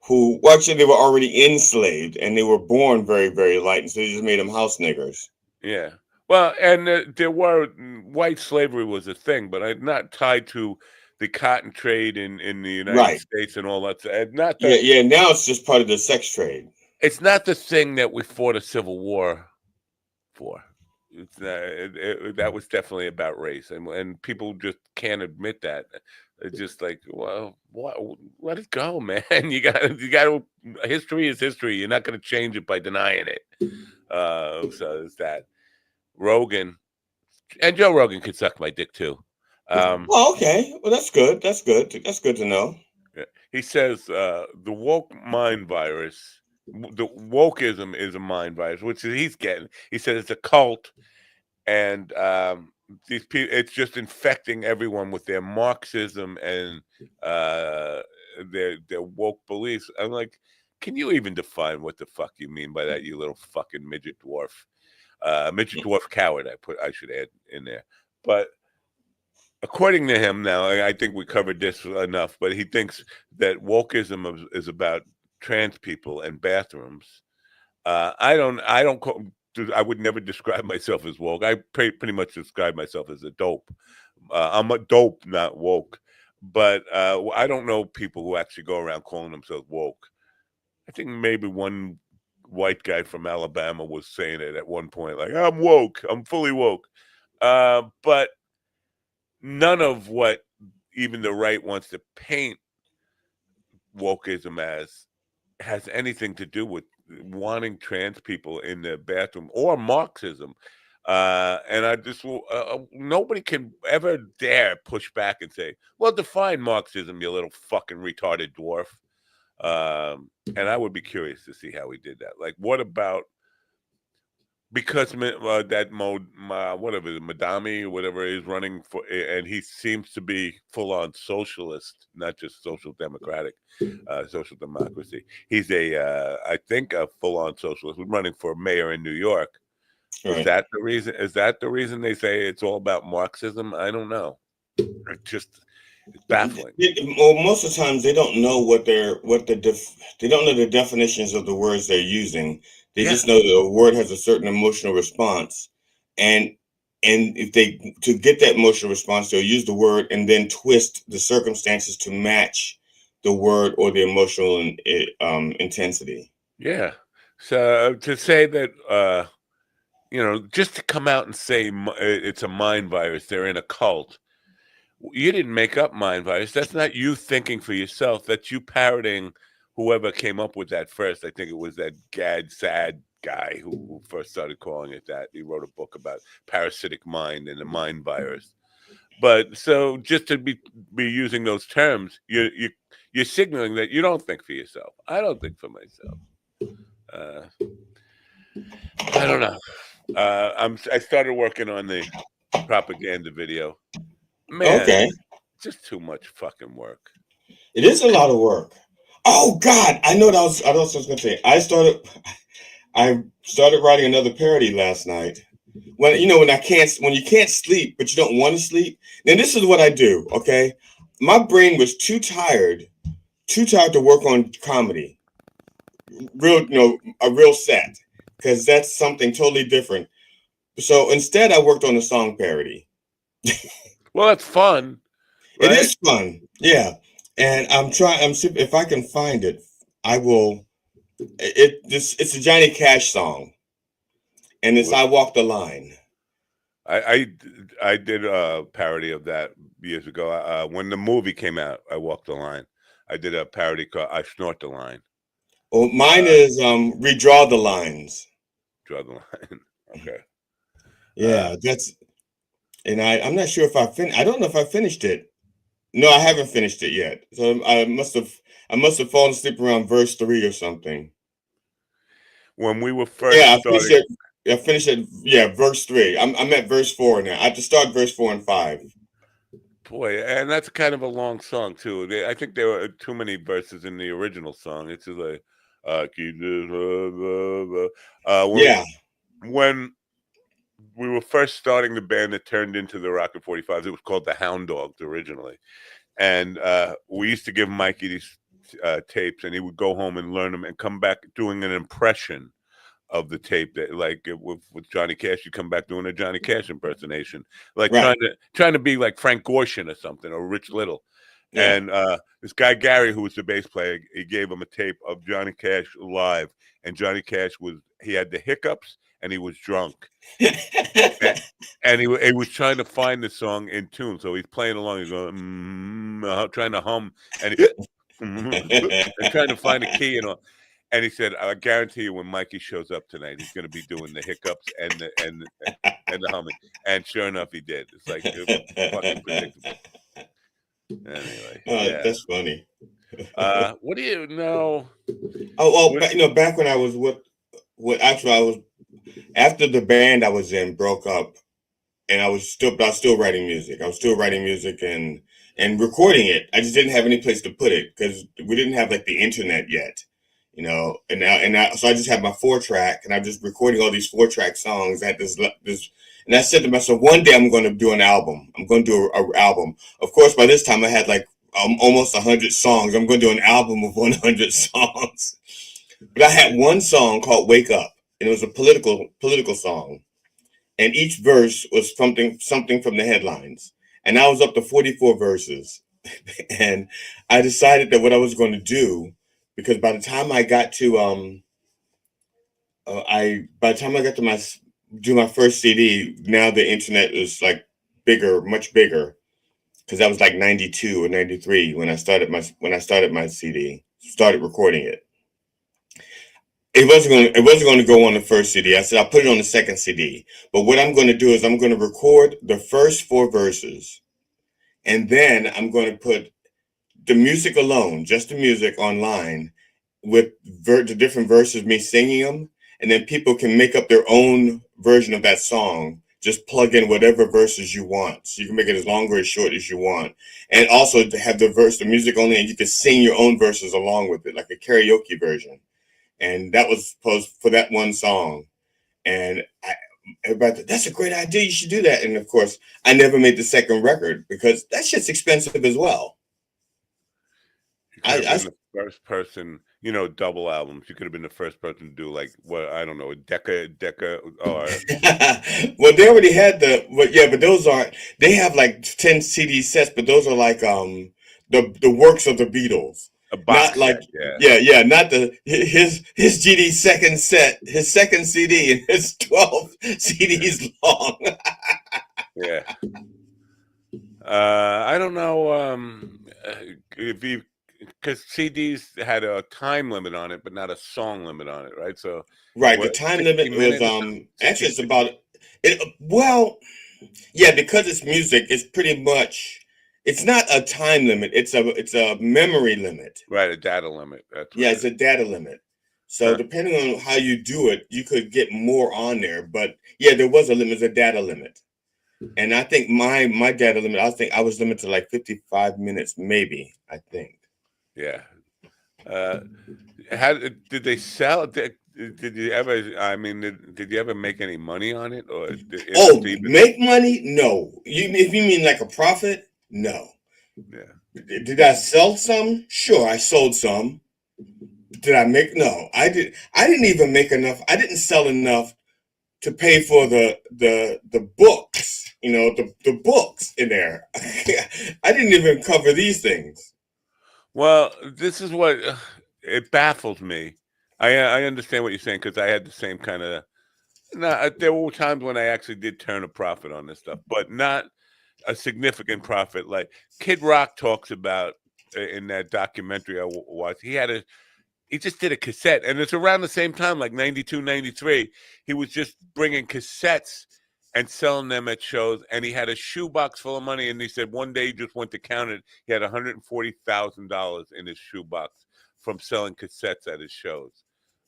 who, well, actually, they were already enslaved and they were born very, very light, and so they just made them house niggers. Yeah. Well, and there were white slavery was a thing, but not tied to the cotton trade in the United States and all that. Not the, yeah. Now it's just part of the sex trade. It's not the thing that we fought a civil war for. It's that was definitely about race, and people just can't admit that. It's just like, well, let it go, man. You got history is history. You're not going to change it by denying it. So it's that. Rogan, and Joe Rogan could suck my dick too. Oh, okay. Well, that's good. That's good. That's good to know. He says the woke mind virus, the wokeism is a mind virus, which he's getting. He said it's a cult, and these people, it's just infecting everyone with their Marxism and their woke beliefs. I'm like, can you even define what the fuck you mean by that, you little fucking midget dwarf? Midget dwarf coward, I should add in there. But according to him, now I think we covered this enough, but he thinks that wokeism is about trans people and bathrooms. I would never describe myself as woke. I pretty much describe myself as a dope. I'm a dope, not woke. But I don't know people who actually go around calling themselves woke. I think maybe one white guy from Alabama was saying it at one point, like, I'm woke, I'm fully woke. But none of what even the right wants to paint wokeism as has anything to do with wanting trans people in the bathroom or Marxism. And I just nobody can ever dare push back and say, well, define Marxism, you little fucking retarded dwarf. And I would be curious to see how he did that. Like, what about, because that whatever, Madami, whatever is running for, and he seems to be full on socialist, not just social democratic, social democracy. He's I think a full on socialist, running for mayor in New York. Right. Is that the reason? Is that the reason they say it's all about Marxism? I don't know. It's baffling. Well, most of the times they don't know they don't know the definitions of the words they're using. They just know that a word has a certain emotional response, and if to get that emotional response, they'll use the word and then twist the circumstances to match the word or the emotional intensity. Yeah. So to say that, just to come out and say it's a mind virus, they're in a cult. You didn't make up mind virus. That's not you thinking for yourself. That's you parroting whoever came up with that first. I think it was that Gad Sad guy who first started calling it that. He wrote a book about parasitic mind and the mind virus. But so just to be using those terms, you're signaling that you don't think for yourself. I don't think for myself. I don't know. I started working on the propaganda video. Man, okay. Just too much fucking work. It is a lot of work. Oh God, I know what I was going to say. I started writing another parody last night. When you can't sleep, but you don't want to sleep. Now this is what I do. Okay, my brain was too tired to work on comedy, a real set, because that's something totally different. So instead, I worked on a song parody. Well, that's fun. Right? It is fun, yeah. And I'm if I can find it, I will. It's a Johnny Cash song, and it's "I Walk the Line." I did a parody of that years ago. When the movie came out, "I Walked the Line," I did a parody called "I Snort the Line." Well, mine is redraw the lines. Draw the line. Okay. Yeah, and I'm not sure if I don't know if I finished it. No, I haven't finished it yet. So I must have fallen asleep around verse 3 or something. When we were first Yeah, starting, I finished it. Yeah, verse 3. I'm at verse 4 now. I have to start verse 4 and 5. boy, and that's kind of a long song too. I think there were too many verses in the original song. It's just like, keep this, Yeah. when we were first starting the band that turned into the Rocket 45s, it was called the Hound Dogs originally. And we used to give Mikey these tapes, and he would go home and learn them and come back doing an impression of the tape, that like with Johnny Cash, you come back doing a Johnny Cash impersonation, like Right. trying to be like Frank Gorshin or something, or Rich Little. Yeah. And this guy Gary, who was the bass player, he gave him a tape of Johnny Cash live, and Johnny Cash he had the hiccups and he was drunk. And he was trying to find the song in tune, so he's playing along. He's going, trying to hum, and and trying to find a key and all. And he said, "I guarantee you, when Mikey shows up tonight, he's going to be doing the hiccups and the humming." And sure enough, he did. It's like it was fucking predictable. Anyway, yeah. That's funny. What do you know? Oh, well, back when I was actually I was after the band I was in broke up, and I was still writing music. I was still writing music and recording it. I just didn't have any place to put it because we didn't have like the internet yet, And now so I just had my 4-track, and I'm just recording all these 4-track songs. I had this, and I said to myself, one day I'm going to do an album. I'm going to do an album. Of course, by this time I had like almost 100 songs. I'm going to do an album of 100 songs. But I had one song called "Wake Up," and it was a political song. And each verse was something from the headlines. And I was up to 44 verses. And I decided that what I was going to do, because by the time I got to do my first CD, now the internet was like bigger, much bigger, because that was like 92 or 93 when I started my CD, started recording it. It wasn't going to go on the first CD. I said I'll put it on the second CD. But what I'm going to do is I'm going to record the first 4 verses, and then I'm going to put the music alone, just the music online, with the different verses, me singing them, and then people can make up their own version of that song. Just plug in whatever verses you want. So you can make it as long or as short as you want. And also to have the music only, and you can sing your own verses along with it, like a karaoke version. And that was supposed for that one song. And everybody thought, that's a great idea. You should do that. And of course, I never made the second record because that shit's expensive as well. You could have been the first person, double albums. You could have been the first person to do like, I don't know, a Decca, or. Well, they already had but those aren't. They have like 10 CD sets, but those are like the works of the Beatles. A box not like set, not his GD second set, his second CD, and his 12 CDs long. Yeah. I don't know because CDs had a time limit on it, but not a song limit on it, right? So the time limit was actually it's about it. Well, yeah, because it's music, it's pretty much. It's not a time limit. It's a memory limit. Right, a data limit. It's a data limit. So depending on how you do it, you could get more on there. But yeah, there was a limit, it's a data limit. And I think my data limit, I was limited to like 55 minutes, maybe, I think. Yeah. How did they sell it? Did you ever? I mean, did you ever make any money on it, or? Make money? No. If you mean like a profit? No. Yeah. Did I sell some? Sure, I sold some. Did I make? No, I did. I didn't even make enough. I didn't sell enough to pay for the books. The books in there. I didn't even cover these things. Well, this is what it baffles me. I understand what you're saying because I had the same kind of. There were times when I actually did turn a profit on this stuff, but not a significant profit. Like Kid Rock talks about in that documentary I watched. He had he just did a cassette, and it's around the same time, like 92, 93. He was just bringing cassettes and selling them at shows, and he had a shoebox full of money, and he said one day he just went to count it. He had $140,000 in his shoebox from selling cassettes at his shows.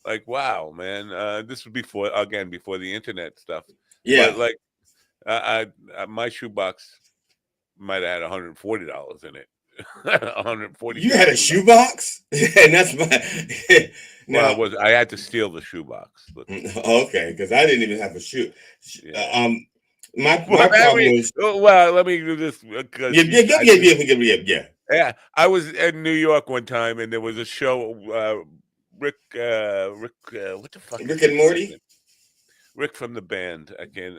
Like, wow, man. This was before the internet stuff. Yeah. But, like, my shoebox might have had $140 in it. 140. You had a shoebox, and that's my. Now, I had to steal the shoebox. Okay, because I didn't even have a shoe. Yeah. My problem was. Well, let me do this. Yeah. Yeah, I was in New York one time, and there was a show. Rick, what the fuck? Rick and Morty. Rick from the band. I can't.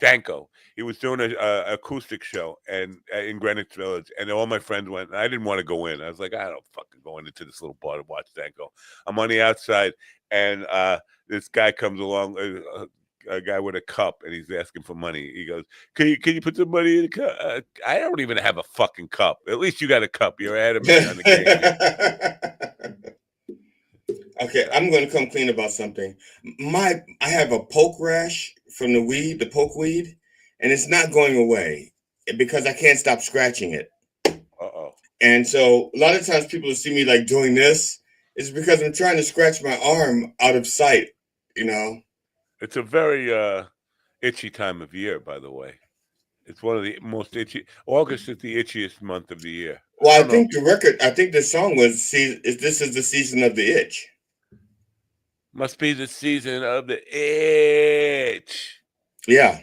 Danko. He was doing a acoustic show and in Greenwich Village, and all my friends went. And I didn't want to go in. I was like, I don't fucking go into this little bar to watch Danko. I'm on the outside, and this guy comes along, a guy with a cup, and he's asking for money. He goes, "Can you put some money in the cup?" I don't even have a fucking cup. At least you got a cup. You're adamant on the game. Okay, I'm going to come clean about something. I have a poke rash from the poke weed, and it's not going away because I can't stop scratching it. Uh-oh. And so a lot of times people see me like doing this is because I'm trying to scratch my arm out of sight, you know. It's a very itchy time of year, by the way. It's one of the most itchy. August is the itchiest month of the year. Well, I think the song was "This is the season of the itch." Must be the season of the itch. Yeah.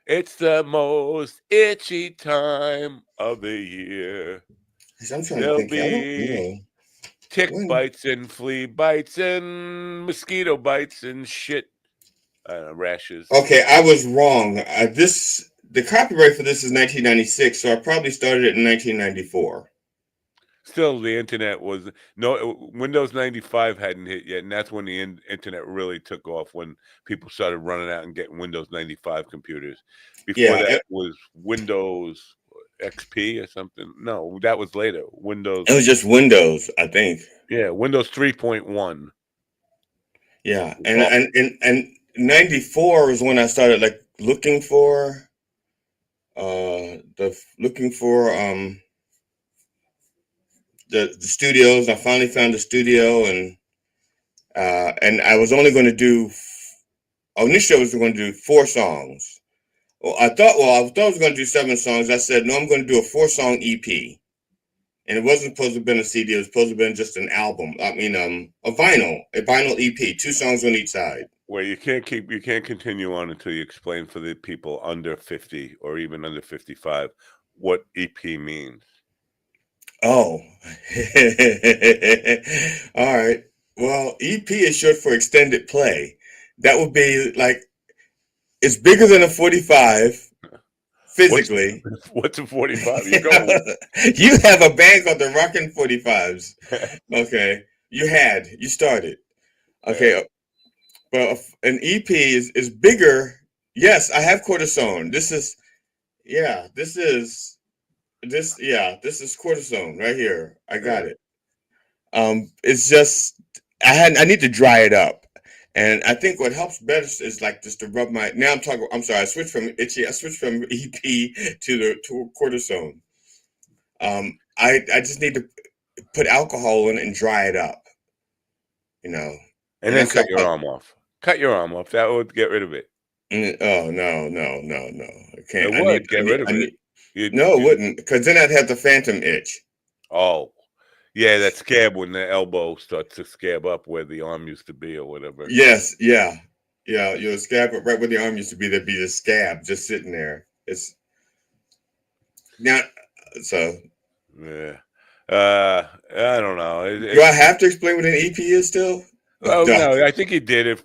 It's the most itchy time of the year. I'm trying to think. Be tick bites and flea bites and mosquito bites and shit. Rashes. Okay, I was wrong. The copyright for this is 1996, so I probably started it in 1994. Still, the internet was Windows 95 hadn't hit yet, and that's when the internet really took off. When people started running out and getting Windows 95 computers. Before that was Windows XP or something. No, that was later. Windows. It was just Windows, I think. Yeah, Windows 3.1. Yeah, and 94 was when I started like looking for the studios. I finally found a studio, and I was only going to do. Initially, I was going to do 4 songs. Well, I thought I was going to do 7 songs. I said, no, I'm going to do a 4-song EP, and it wasn't supposed to have been a CD. It was supposed to have been just an album. I mean, a vinyl EP, 2 songs on each side. Well, you can't continue on until you explain for the people under 50 or even under 55 what EP means. Oh, all right. Well, EP is short for extended play. That would be like, it's bigger than a 45 physically. What's a 45? You go. You have a band called the Rockin' 45s. Okay. You started. Okay. But an EP is bigger. Yes, I have cortisone. This is cortisone right here. I got it. It's just I need to dry it up, and I think what helps best is like just to rub my. Now I'm sorry. I switched from EP to cortisone. I just need to put alcohol in it and dry it up. You know, and then cut your arm off. Cut your arm off. That would get rid of it. Oh no! I can't. It would get rid of it. No, it wouldn't, because then I'd have the phantom itch. Oh, yeah, that scab when the elbow starts to scab up where the arm used to be or whatever. Yes, yeah. You'll scab right where the arm used to be. There'd be the scab just sitting there. It's not so. Yeah, I don't know. Do I have to explain what an EP is still? Oh no, I think he did.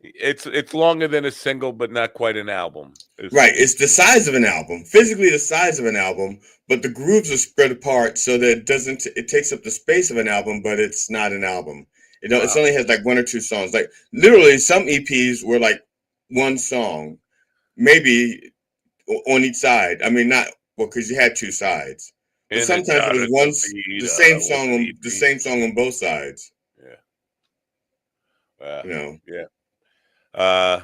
It's longer than a single, but not quite an album. Right, it's the size of an album, physically the size of an album, but the grooves are spread apart so that it takes up the space of an album, but it's not an album. It only has like 1 or 2 songs. Like literally, some EPs were like 1 song, maybe on each side. I mean, not because you had 2 sides, But In a sometimes it was the same song on both sides. Yeah. You know. Yeah.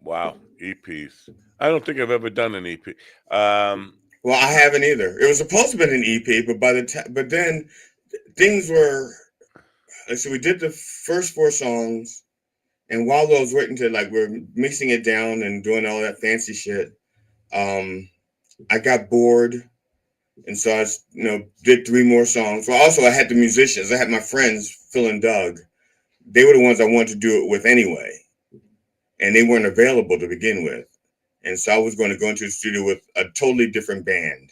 Wow. EPs. I don't think I've ever done an EP. Well, I haven't either. It was supposed to be an EP, but then things were. So we did the first 4 songs, and while I was waiting to we're mixing it down and doing all that fancy shit, I got bored, and so I did 3 more songs. Well, also I had the musicians. I had my friends Phil and Doug. They were the ones I wanted to do it with anyway, and they weren't available to begin with, and so I was going to go into the studio with a totally different band.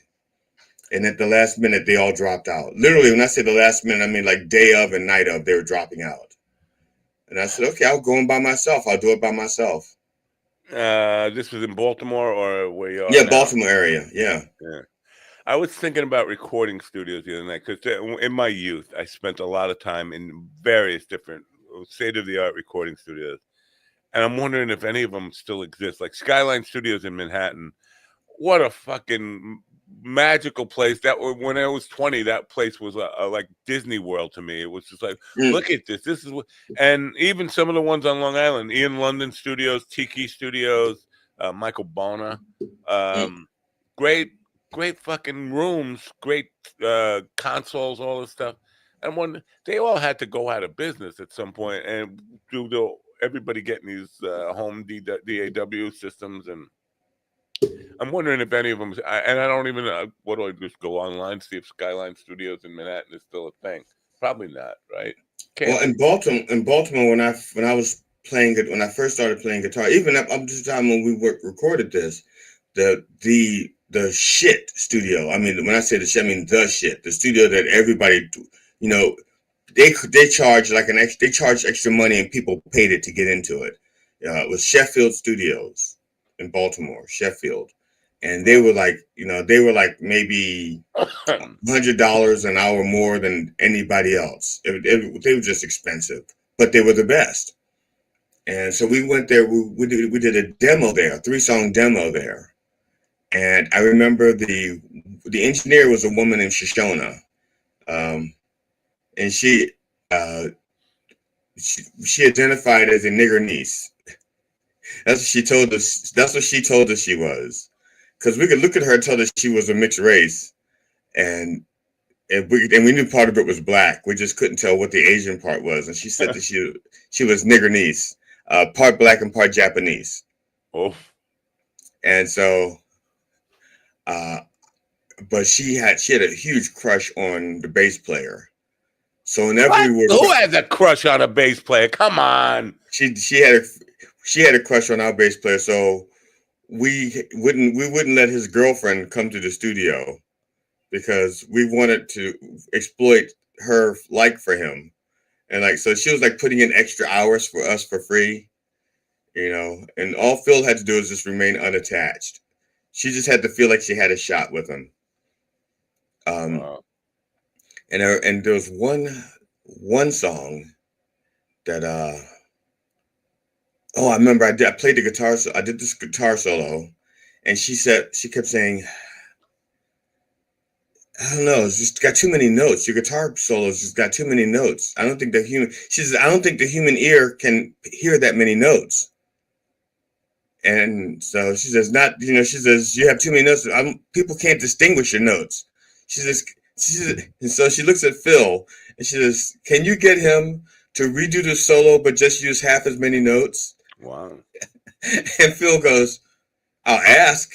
And at the last minute, they all dropped out. Literally, when I say the last minute, I mean like day of and night of, they were dropping out. And I said, okay, I'll go in by myself. I'll do it by myself. This was in Baltimore or where you are? Yeah, now? Baltimore area. Yeah. I was thinking about recording studios the other night because in my youth, I spent a lot of time in various different state-of-the-art recording studios. And I'm wondering if any of them still exist. Like Skyline Studios in Manhattan. What a fucking magical place. When I was 20, that place was a like Disney World to me. It was just like, look at this. This is what, and even some of the ones on Long Island, Ian London Studios, Tiki Studios, Michael Bona, great fucking rooms, great consoles, all this stuff. And when they all had to go out of business at some point, and everybody getting these home DAW systems, and I'm wondering if any of them, and I don't even know, what do I just go online, see if Skyline Studios in Manhattan is still a thing? Probably not, right? Well, in Baltimore, when I was playing it, when I first started playing guitar, even up to the time when we recorded this, the shit studio. I mean, when I say the shit, I mean the shit. The studio that everybody, they charge they charged extra money and people paid it to get into it. It was Sheffield Studios in Baltimore, Sheffield. And they were like maybe $100 an hour more than anybody else. They were just expensive, but they were the best. And so we went there. We did a demo there, a 3-song demo there. And I remember the engineer was a woman named Shoshona, and she identified as a nigger niece. That's what she told us. That's what she told us she was. Because we could look at her and tell that she was a mixed race, and we knew part of it was black. We just couldn't tell what the Asian part was. And she said that she was nigger niece, part black and part Japanese. Oh, and so, but she had a huge crush on the bass player. So whenever who has a crush on a bass player? Come on, she had a crush on our bass player. So we wouldn't let his girlfriend come to the studio because we wanted to exploit her like for him. And so she was putting in extra hours for us for free, and all Phil had to do was just remain unattached. She just had to feel like she had a shot with him. Wow. And there was one song that I remember I played the guitar. I did this guitar solo, and she kept saying, I don't know, it's just got too many notes. Your guitar solo's just got too many notes. I don't think the human ear can hear that many notes. And so she says, she says, you have too many notes. People can't distinguish your notes. She says, and so she looks at Phil and she says, can you get him to redo the solo, but just use half as many notes? Wow. And Phil goes, I'll ask.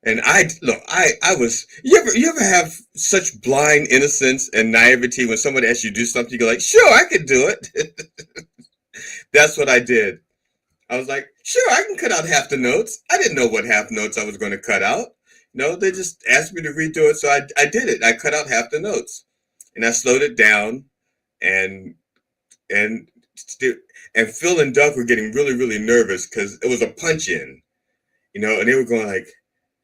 And I was, you ever have such blind innocence and naivety when somebody asks you to do something, you go like, sure, I can do it. That's what I did. I was like, sure, I can cut out half the notes. I didn't know what half notes I was going to cut out. They just asked me to redo it. So I did it. I cut out half the notes and I slowed it down, and Phil and Doug were getting really, really nervous because it was a punch in, and they were going like,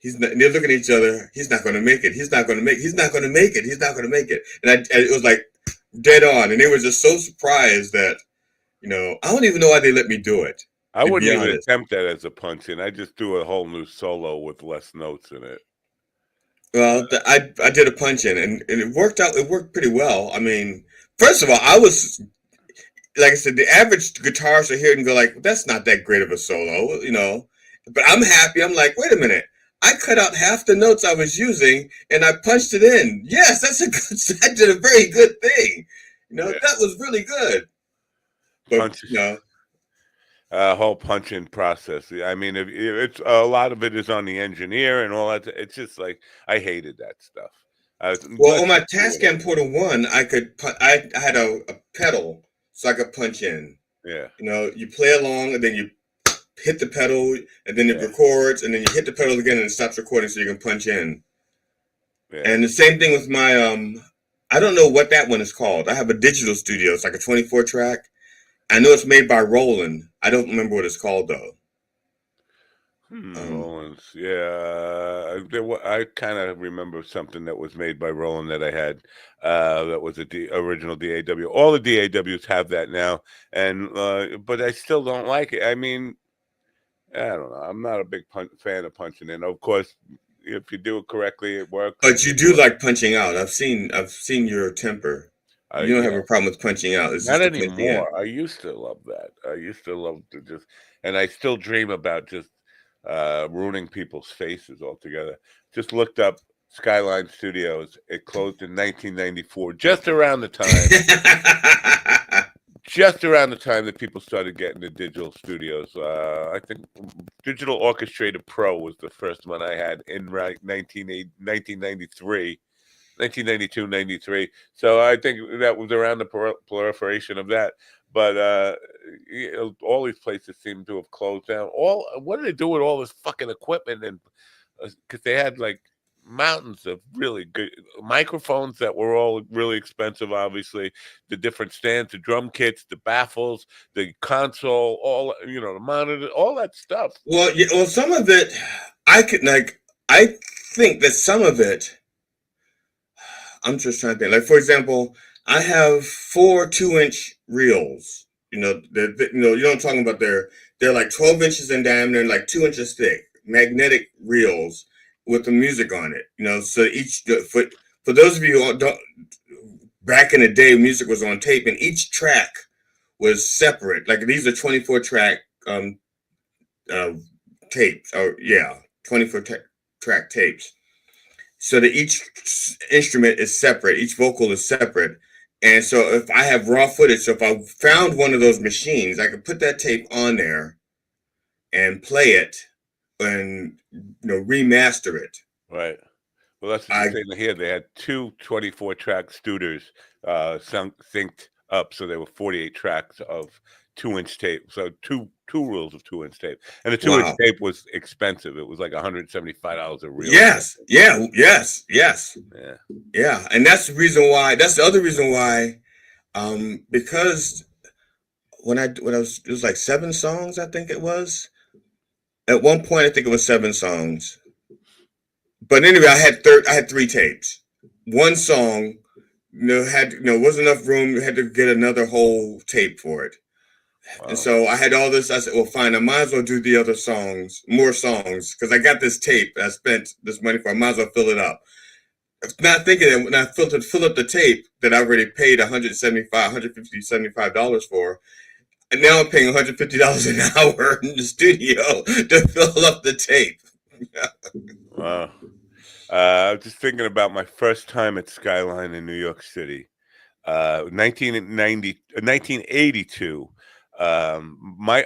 they're looking at each other. He's not going to make it. He's not going to make it. He's not going to make it. He's not going to make it. And it was like dead on. And they were just so surprised that, I don't even know why they let me do it. I wouldn't even attempt that as a punch in. I just do a whole new solo with less notes in it. Well, I did a punch in, and it worked out. It worked pretty well. I mean, first of all, I was like I said, the average guitarist will hear it and go like, "That's not that great of a solo," you know. But I'm happy. I'm like, wait a minute. I cut out half the notes I was using, and I punched it in. Yes, that's a good. I did a very good thing. You know, that was really good. But Punches. you know, Whole punching process. I mean, if it's a lot of it is on the engineer and all that. It's just like I hated that stuff. well, Let's on my just do whatever. Tascam Portal One, I could. I had a pedal, so I could punch in. Yeah, You know, you play along, and then you hit the pedal, and then it yeah, records, and then you hit the pedal again, and it stops recording, so you can punch in. yeah. And the same thing with my I don't know what that one is called. I have a digital studio. It's like a 24 track. I know it's made by Roland. I don't remember what it's called though. Roland's. Yeah, I kind of remember something that was made by Roland that I had. That was original DAW. All the DAWs have that now, and but I still don't like it. I mean, I don't know. I'm not a big fan of punching in. Of course, if you do it correctly, it works. But you do like punching out. I've seen your temper. You don't have Yeah. a problem with punching out. It's Not just the punching in. anymore. I used to love that. I used to love to just, and I still dream about just ruining people's faces altogether. Just looked up Skyline Studios. It closed in 1994, just around the time that people started getting the digital studios. I think Digital Orchestrator Pro was the first one I had in 1993. 1992, 93. So I think that was around the proliferation of that. But all these places seem to have closed down. What do they do with all this fucking equipment? And because they had like mountains of really good microphones that were all really expensive. Obviously, the different stands, the drum kits, the baffles, the console, all the monitor, all that stuff. Well, yeah, well, some of it, I could like. I think that some of it. I'm just trying to think. Like for example, I have 4 2-inch reels. You know what I'm talking about. They're like 12 inches in diameter and like 2 inches thick, magnetic reels with the music on it. You know, so for those of you who don't, back in the day, music was on tape, and each track was separate. Like these are 24 track uh, tapes, or yeah, 24 track tapes. So that each instrument is separate, each vocal is separate. And so if I have raw footage, so if I found one of those machines, I could put that tape on there and play it and remaster it. Right. Well, that's what you're saying here. They had two 24-track studios synced up, so there were 48 tracks of 2-inch tape. So two reels of 2-inch tape, and the 2-inch tape was expensive. It was like $175 a reel. Yes. Yes. Yeah. Yeah. And that's the reason why. That's the other reason why. Because when I was, it was like 7 songs. I think it was. At one point, I think it was 7 songs. But anyway, I had 3 tapes. One song, wasn't enough room. You had to get another whole tape for it. Wow. And so I had all this. I said, well, fine. I might as well do the other songs, more songs, because I got this tape. I spent this money for. I might as well fill it up. Not thinking that when I fill up the tape that I already paid $175 for, and now I'm paying $150 an hour in the studio to fill up the tape. Wow. I was just thinking about my first time at Skyline in New York City, 1982. We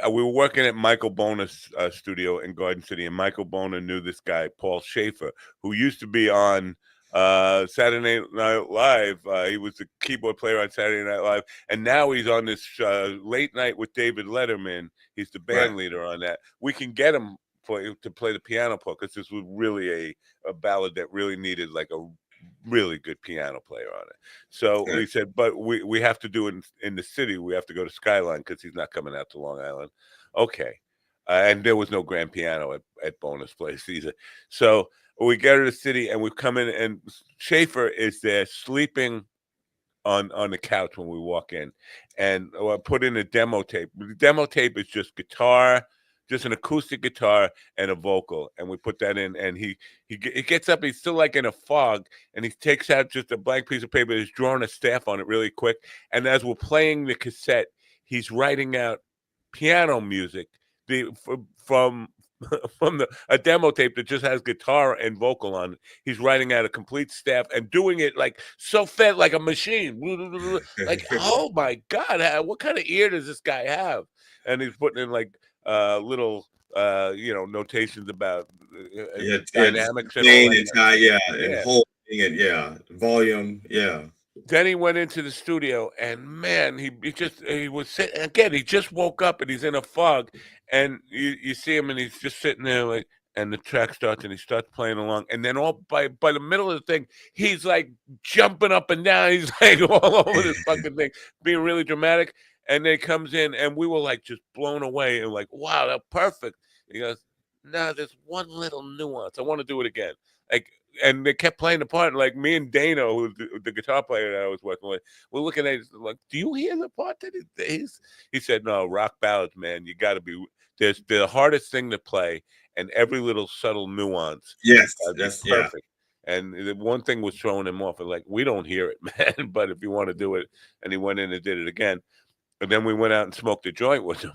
were working at Michael Bona's studio in Garden City, and Michael Bona knew this guy, Paul Schaefer, who used to be on Saturday Night Live. He was the keyboard player on Saturday Night Live, and now he's on this Late Night with David Letterman. He's the band leader on that. We can get him to play the piano part, because this was really a ballad that really needed like a really good piano player on it. So we said, but we have to do it in the city. We have to go to Skyline because he's not coming out to Long Island. Okay. And there was no grand piano at Bonus Place either. So we get to the city, and we come in, and Schaefer is there sleeping on the couch when we walk in, and I put in a demo tape. The demo tape is just guitar, just an acoustic guitar and a vocal, and we put that in, and he gets up, he's still like in a fog, and he takes out just a blank piece of paper, he's drawing a staff on it really quick, and as we're playing the cassette, he's writing out piano music from a demo tape that just has guitar and vocal on it. He's writing out a complete staff and doing it like so fast, like a machine. Like, oh my God, what kind of ear does this guy have? And he's putting in like little notations about dynamics and all that. And holding it, volume, Then he went into the studio, and man, he was sitting again. He just woke up, and he's in a fog, and you see him, and he's just sitting there, like, and the track starts, and he starts playing along, and then all by the middle of the thing, he's like jumping up and down. He's like all over this fucking thing, being really dramatic. And then he comes in, and we were like just blown away, and like, wow, that's perfect. He goes, no, there's one little nuance. I want to do it again, like. And they kept playing the part. Like me and Dana, who's the guitar player that I was working with, we're looking at it like, do you hear the part that he said, no, rock ballads, man, you got to be, there's the hardest thing to play, and every little subtle nuance. Yes, that's perfect. And the one thing was throwing him off, and like, we don't hear it, man, but if you want to do it, and he went in and did it again. And then we went out and smoked a joint with him.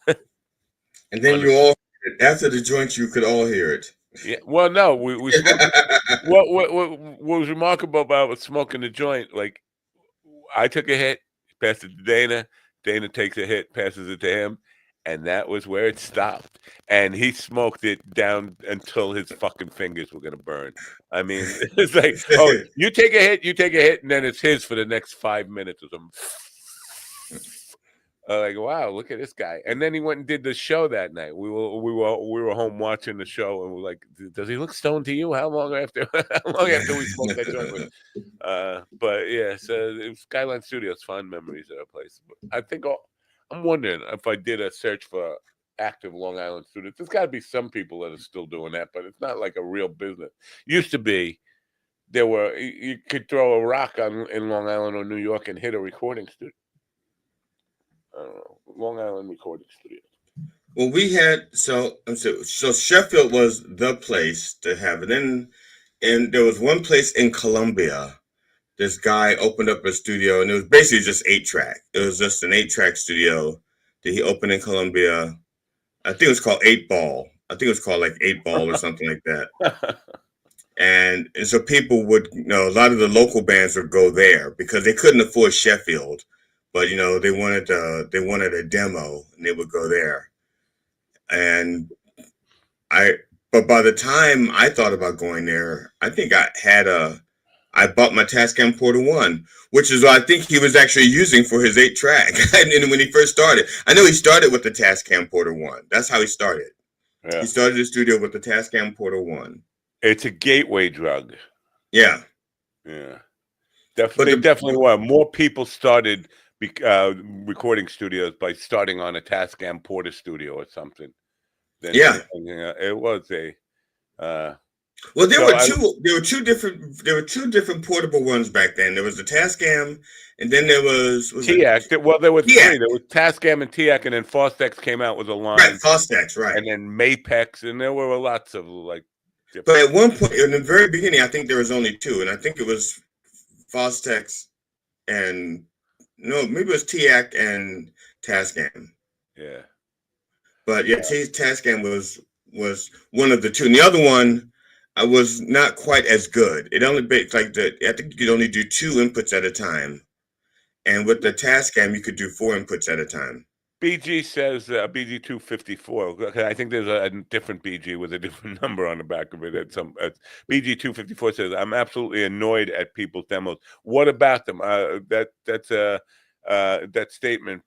And then you all, after the joint, you could all hear it. Yeah, well, no, we smoked. What was remarkable about smoking the joint? Like, I took a hit, passed it to Dana. Dana takes a hit, passes it to him, and that was where it stopped. And he smoked it down until his fucking fingers were gonna burn. I mean, it's like, oh, you take a hit, and then it's his for the next 5 minutes or something. Like, wow, look at this guy. And then he went and did the show that night. We were home watching the show, and we're like, does he look stoned to you? How long after we smoked that joint with him? But yeah, so Skyline Studios, fond memories of that place. But I think I'm wondering if I did a search for active Long Island students. There's got to be some people that are still doing that, but it's not like a real business. Used to be, you could throw a rock in Long Island or New York and hit a recording studio. I don't know, Long Island recording studio. Well, we had so Sheffield was the place to have it. And there was one place in Columbia. This guy opened up a studio, and it was basically just 8-track. It was just an 8-track studio that he opened in Columbia. I think it was called 8 Ball. I think it was called like 8 Ball or something like that. And so people would, a lot of the local bands would go there because they couldn't afford Sheffield. But they wanted a demo, and they would go there. And but by the time I thought about going there, I think I bought my Tascam Porter 1, which is what I think he was actually using for his 8-track. And when he first started, I know he started with the Tascam Porter 1. That's how he started. Yeah. He started the studio with the Tascam Porter 1. It's a gateway drug. Yeah. Yeah. Definitely were. More people started recording studios by starting on a Tascam Porter studio or something. It was a. Well, there were two different portable ones back then. There was the Tascam, and then there was TAC. Well, there were three. There was Tascam and TAC, and then Fostex came out with a line. Right, Fostex, right. And then Mapex, and there were lots of like. But at one point, in the very beginning, I think there was only two, and I think it was Fostex and. No, maybe it was TAC and Tascam. Yeah. But yeah, Tascam was one of the two. And the other one was not quite as good. It only I think you could only do 2 inputs at a time. And with the Tascam, you could do 4 inputs at a time. BG says BG 254. I think there's a different BG with a different number on the back of it. BG 254 says, "I'm absolutely annoyed at people's demos. What about them?" That statement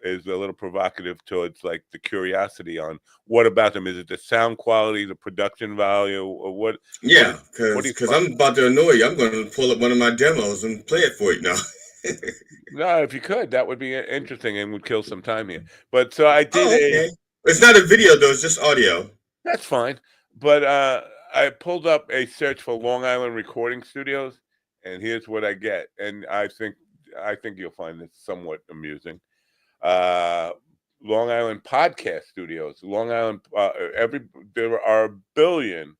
is a little provocative towards like the curiosity on what about them. Is it the sound quality, the production value, or what? Yeah, because I'm about to annoy you. I'm going to pull up one of my demos and play it for you now. No, if you could, that would be interesting and would kill some time here. But so I did It's not a video though; it's just audio. That's fine. But I pulled up a search for Long Island recording studios, and here's what I get. And I think you'll find this somewhat amusing. Long Island podcast studios. Long Island, there are a billion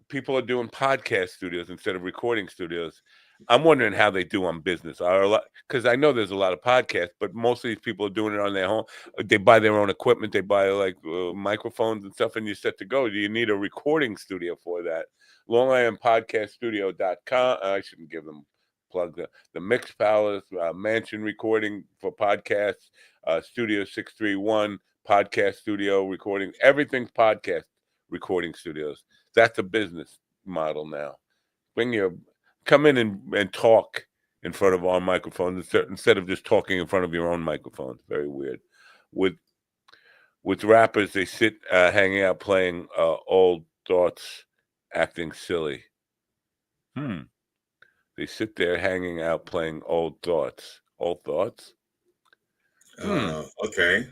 people are doing podcast studios instead of recording studios. I'm wondering how they do on business. Because I know there's a lot of podcasts, but most of these people are doing it on their home. They buy their own equipment. They buy like microphones and stuff, and you're set to go. Do you need a recording studio for that? Long Island Podcast Studio.com. I shouldn't give them plug the Mix Palace Mansion recording for podcasts. Studio 631 podcast studio recording. Everything's podcast recording studios. That's a business model now. Come in and talk in front of our microphones instead of just talking in front of your own microphones. Very weird. With rappers, they sit hanging out playing old thoughts, acting silly. They sit there hanging out playing old thoughts. Old thoughts? Okay.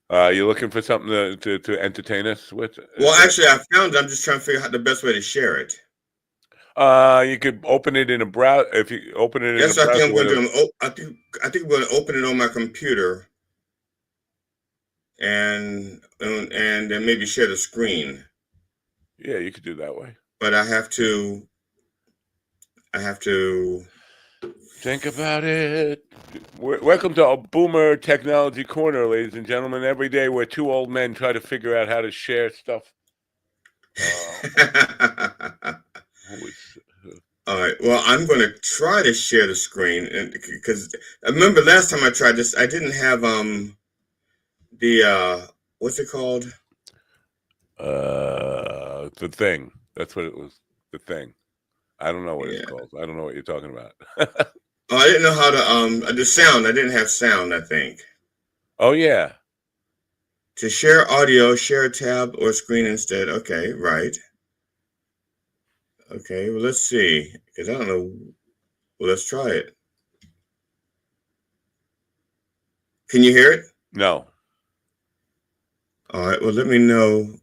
You looking for something to entertain us with? Well, actually, I found it. I'm just trying to figure out the best way to share it. You could open it in a browser. If you open it in a browser. Yes, I think I'm going to. I think I'm going to open it on my computer, and then maybe share the screen. Yeah, you could do that way. But I have to think about it. Welcome to Boomer Technology Corner, ladies and gentlemen. Every day, where two old men try to figure out how to share stuff. All right. Well, I'm going to try to share the screen, because I remember last time I tried this, I didn't have the what's it called? The thing. That's what it was. The thing. I don't know what it's called. I don't know what you're talking about. Oh, I didn't know how to the sound. I didn't have sound, I think. Oh yeah. To share audio, share a tab or screen instead. Okay, right. Okay, well, let's see, because I don't know. Well, let's try it. Can you hear it? No. All right, well, let me know.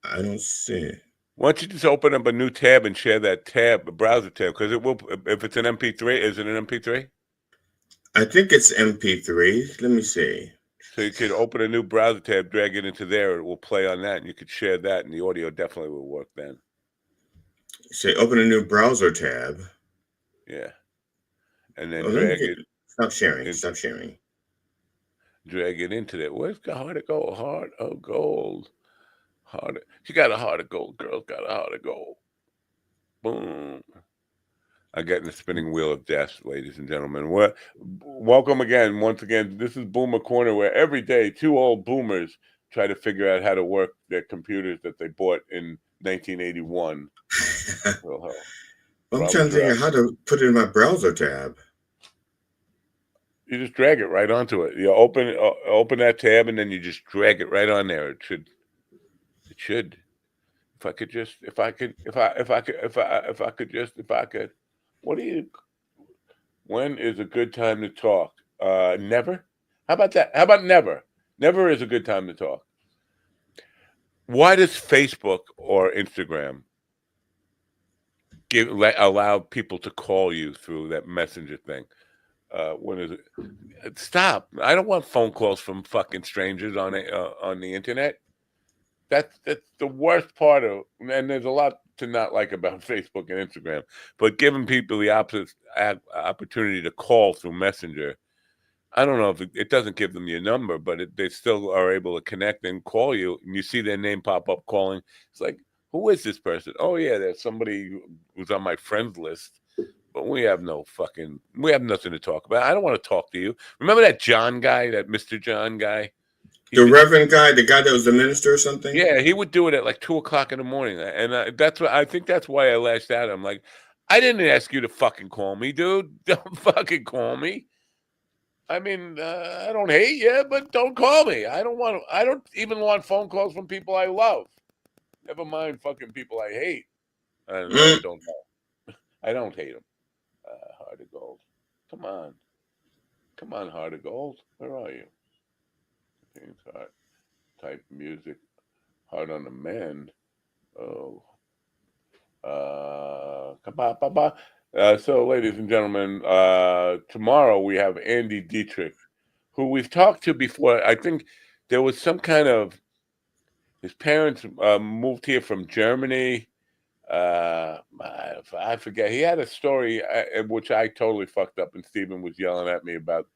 I don't see it. Why don't you just open up a new tab and share that tab, a browser tab, because it will, if it's an MP3, is it an MP3? I think it's MP3. Let me see. So you could open a new browser tab, drag it into there, it will play on that, and you could share that, and the audio definitely will work then. Say open a new browser tab. Yeah. And then drag it. Stop sharing. Stop sharing. Drag it into there. Where's the heart of gold? Heart of gold. Heart. She got a heart of gold. Girl's got a heart of gold. Boom. I get in the spinning wheel of death, ladies and gentlemen. Welcome again. Once again, this is Boomer Corner, where every day two old boomers try to figure out how to work their computers that they bought in 1981. I'm trying to think of how to put it in my browser tab. You just drag it right onto it. You open that tab, and then you just drag it right on there. It should. If I could. When is a good time to talk? Never. How about that? How about never? Never is a good time to talk. Why does Facebook or Instagram allow people to call you through that messenger thing? When is it? Stop! I don't want phone calls from fucking strangers on the internet. That's the worst part of, and there's a lot to not like about Facebook and Instagram, but giving people the opportunity to call through Messenger. I don't know if it doesn't give them your number, but they still are able to connect and call you, and you see their name pop up calling. It's like, who is this person? Oh yeah, there's somebody who's on my friends list, but we have nothing to talk about. I don't want to talk to you. Remember that John guy, that Mr. John guy? The Reverend guy, the guy that was the minister or something? Yeah, he would do it at like 2:00 in the morning. And that's what I think that's why I lashed out. I'm like, I didn't ask you to fucking call me, dude. Don't fucking call me. I mean, I don't hate you, but don't call me. I don't even want phone calls from people I love. Never mind fucking people I hate. I don't know. I don't hate them. Heart of gold. Come on, Heart of gold. Where are you? Heart. Type music. Heart on the mend. Oh. So, ladies and gentlemen, tomorrow we have Andy Dietrich, who we've talked to before. I think there was some kind of, his parents moved here from Germany. I forget. He had a story which I totally fucked up, and Stephen was yelling at me about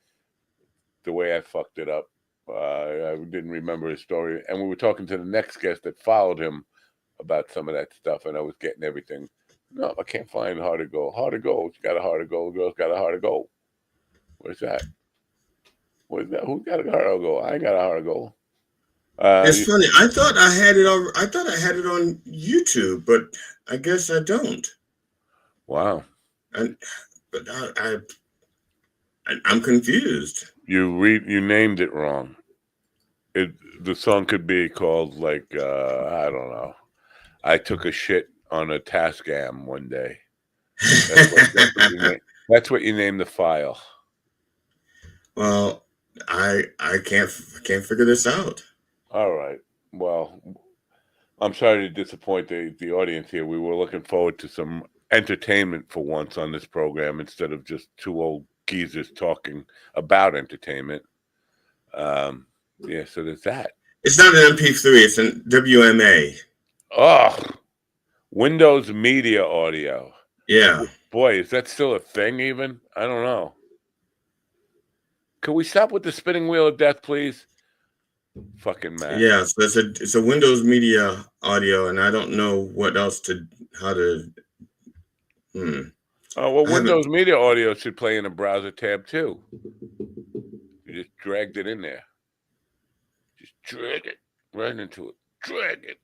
the way I fucked it up. I didn't remember his story, and we were talking to the next guest that followed him about some of that stuff, and I was getting everything. No, I can't find Heart of Gold. Heart of Gold. She got a heart of gold. Girl's got a heart of gold. Where's that? Where's that? Who got a heart of gold? I ain't got a heart of gold. It's funny. I thought I had it over. I thought I had it on YouTube, but I guess I don't. Wow. But I'm confused. You named it wrong. The song could be called like I don't know. I took a shit on a Tascam one day. That's what you named the file. Well, I can't figure this out. All right. Well, I'm sorry to disappoint the audience here. We were looking forward to some entertainment for once on this program instead of just two old geezers talking about entertainment. Yeah, so there's that. It's not an MP3, it's an WMA. Oh, Windows Media Audio. Yeah. Boy, is that still a thing even? I don't know. Can we stop with the spinning wheel of death, please? Fucking man. Yeah, so it's a Windows Media Audio, and I don't know what else how to. Oh, well, Windows Media Audio should play in a browser tab too. You just dragged it in there. Just drag it right into it. Drag it.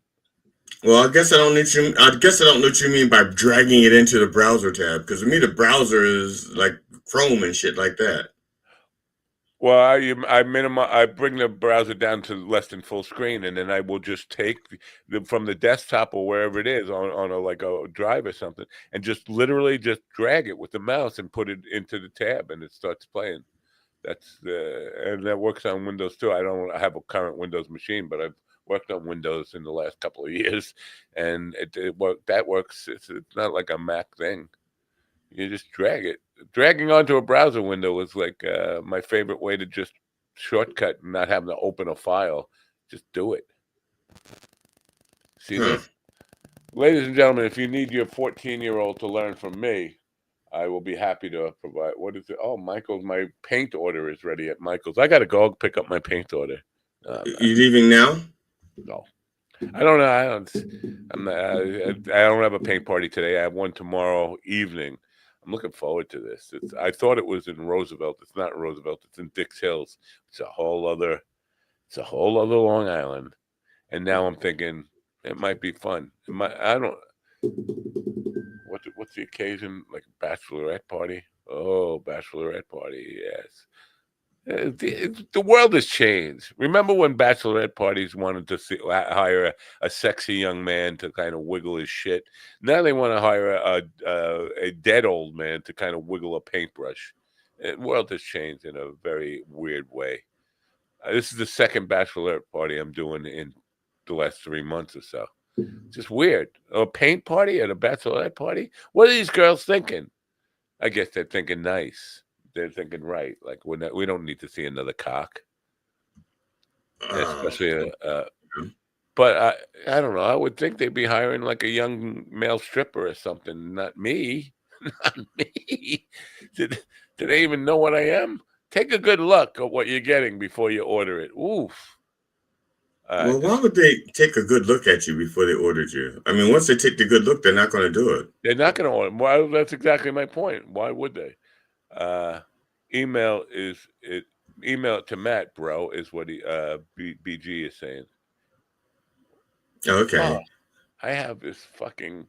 Well, I guess I don't know what you mean by dragging it into the browser tab, because to me the browser is like Chrome and shit like that. Well, I bring the browser down to less than full screen, and then I will just take from the desktop or wherever it is on a drive or something, and just literally just drag it with the mouse and put it into the tab, and it starts playing. And that works on Windows too. I don't have a current Windows machine, but I've worked on Windows in the last couple of years, and that works. It's not like a Mac thing. You just drag it. Dragging onto a browser window is like my favorite way to just shortcut and not having to open a file. Just do it. See this? Ladies and gentlemen, if you need your 14-year-old to learn from me, I will be happy to provide. What is it? Oh, Michael's, my paint order is ready at Michael's. I got to go pick up my paint order. You leaving now? No. I don't know. I don't have a paint party today. I have one tomorrow evening. I'm looking forward to this. I thought it was in Roosevelt. It's not Roosevelt. It's in Dix Hills. It's a whole other Long Island. And now I'm thinking it might be fun. What's the occasion? Like a bachelorette party? Oh, bachelorette party. Yes. The world has changed. Remember when bachelorette parties wanted to hire a sexy young man to kind of wiggle his shit? Now they want to hire a dead old man to kind of wiggle a paintbrush. The world has changed in a very weird way. This is the second bachelorette party I'm doing in the last 3 months or so. Just weird. A paint party at a bachelorette party? What are these girls thinking? I guess they're thinking nice. They're thinking right. Like we don't need to see another cock, especially. But I don't know. I would think they'd be hiring like a young male stripper or something. Not me. Not me. Do they even know what I am? Take a good look at what you're getting before you order it. Oof. Well, why would they take a good look at you before they ordered you? I mean, once they take the good look, they're not going to do it. They're not going to order. Well, that's exactly my point. Why would they? Email it to Matt, bro, is what BG is saying. Okay. Oh, I have this fucking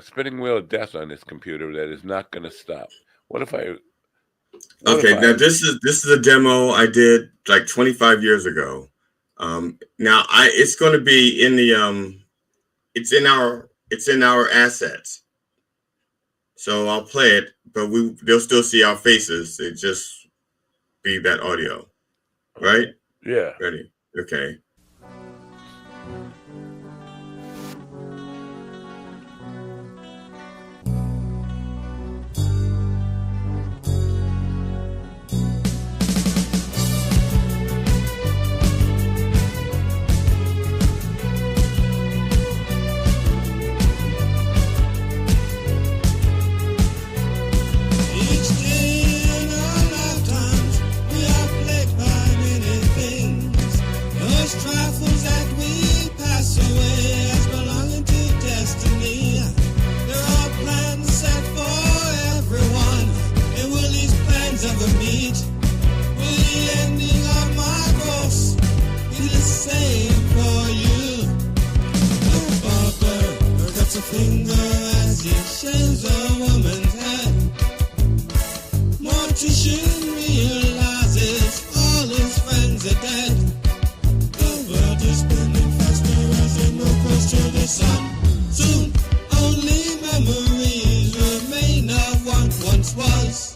spinning wheel of death on this computer that is not going to stop. What if I? Now this is a demo I did like 25 years ago. Now it's going to be in the it's in our assets. So I'll play it, but they'll still see our faces. It just be that audio, right? Yeah. Ready? Okay. lifts a finger as he shaves a woman's head. Mortician realizes all his friends are dead. The world is spinning faster as they move close to the sun. Soon, only memories remain of what once was.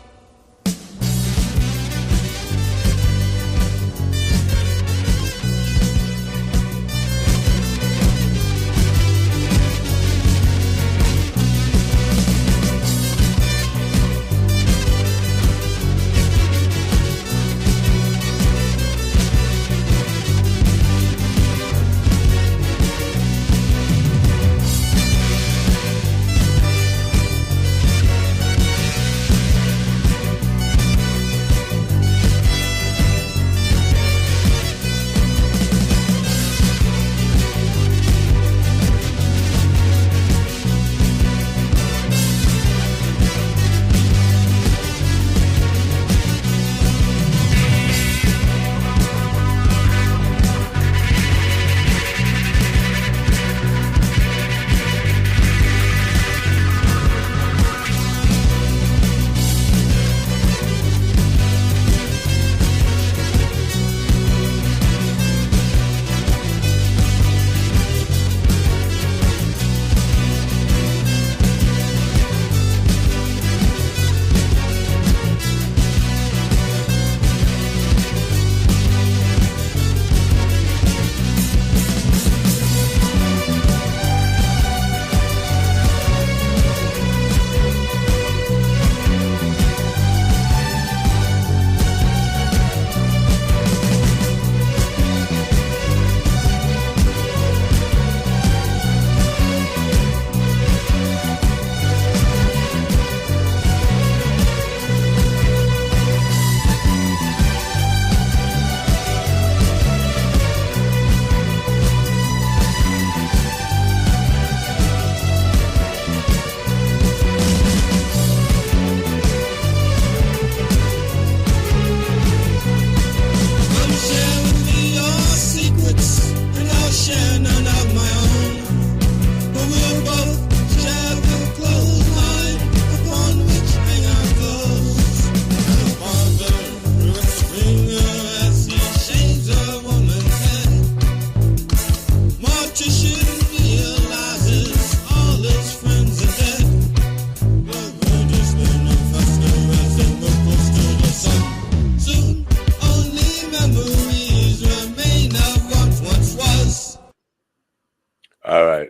All right.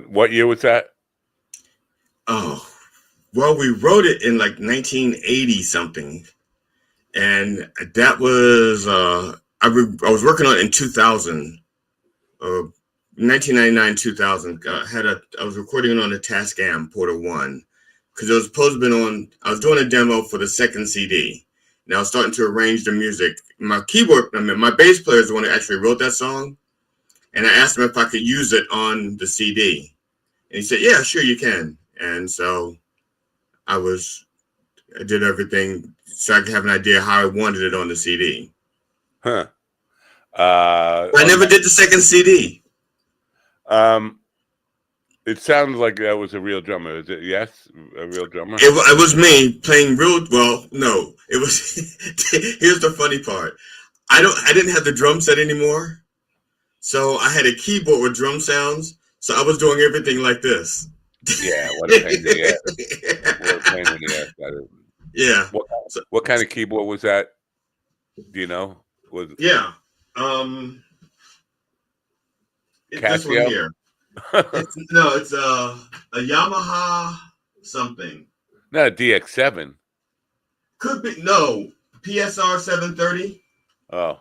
What year was that? Oh, well, we wrote it in like 1980 something, and that was I was working on it in 2000, 1999 2000. I was recording it on the Tascam Porta 1 because it was supposed to be on. I was doing a demo for the second CD. Now I was starting to arrange the music. My bass player is the one who actually wrote that song, and I asked him if I could use it on the CD, and he said, "Yeah, sure, you can." And so I did everything so I could have an idea how I wanted it on the CD. Huh. I never did the second CD. It sounds like that was a real drummer. Is it? Yes, a real drummer. It was me playing real. Well, no, it was. Here's the funny part. I didn't have the drum set anymore, so I had a keyboard with drum sounds. So I was doing everything like this. Yeah, what a pain in the ass. What a pain in the ass that is. Yeah. What kind of keyboard was that? Do you know? Yeah. This one here. It's a Yamaha something. Not a DX7. Could be PSR 730. Oh,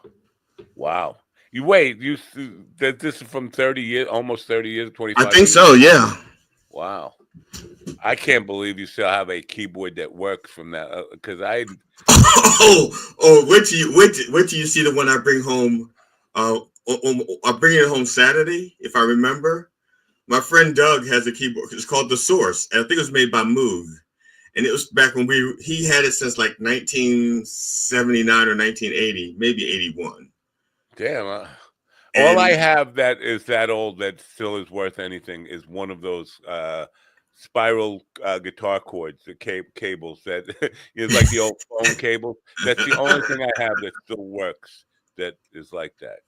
wow. This is from 30 years, almost 30 years, 25 I think years? so, yeah. Wow. I can't believe you still have a keyboard that works from that, because I... wait till you see the one I bring home. I bring it home Saturday, if I remember. My friend Doug has a keyboard. It's called The Source, and I think it was made by Moog. And it was back when he had it since like 1979 or 1980, maybe 81. Damn. All I have that is that old that still is worth anything is one of those spiral guitar cords, the cables that is like the old phone cables. That's the only thing I have that still works. That is like that.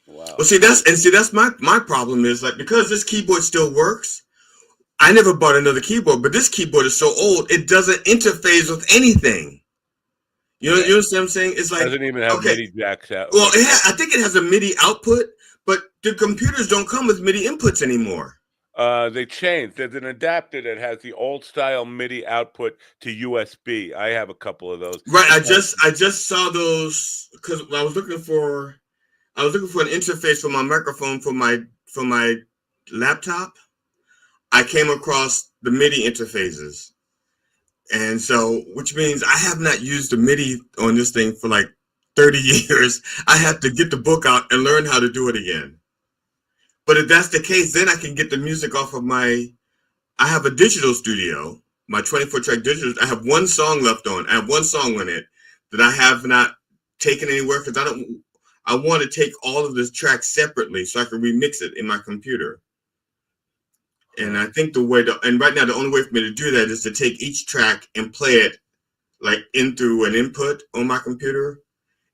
Wow. Well, that's my problem is like, because this keyboard still works. I never bought another keyboard, but this keyboard is so old it doesn't interface with anything. You know what I'm saying? It's like, doesn't even have MIDI jacks out. Well, I think it has a MIDI output, but the computers don't come with MIDI inputs anymore. They changed. There's an adapter that has the old style MIDI output to USB. I have a couple of those. Right. I just saw those because I was looking for an interface for my microphone for my laptop. I came across the MIDI interfaces. And so, which means I have not used the MIDI on this thing for like 30 years. I have to get the book out and learn how to do it again. But if that's the case, then I can get the music off of I have a digital studio, my 24-track digital. I have one song left on. I have one song on it that I have not taken anywhere because I want to take all of the tracks separately so I can remix it in my computer. And I think and right now the only way for me to do that is to take each track and play it like in through an input on my computer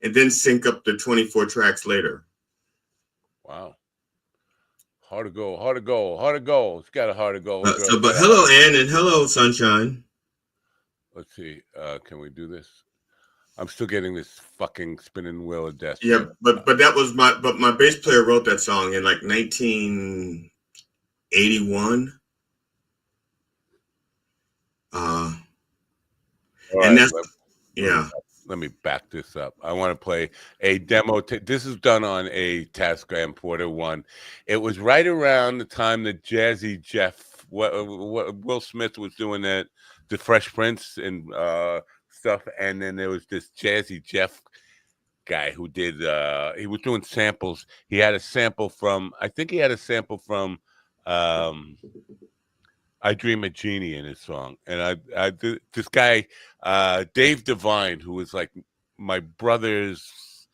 and then sync up the 24 tracks later. Wow. Hard to go. It's got a hard to go. But hello, Ann, and hello, Sunshine. Let's see. Can we do this? I'm still getting this fucking spinning wheel of death. Yeah, but that was my bass player wrote that song in like 1981. And that's Let me back this up. I want to play a demo. This is done on a Tascam Porter 1. It was right around the time that Jazzy Jeff, Will Smith was doing that, the Fresh Prince and stuff. And then there was this Jazzy Jeff guy who did, he was doing samples. He had a sample from, I Dream a Genie in his song. And this guy, Dave Devine, who was like my brother's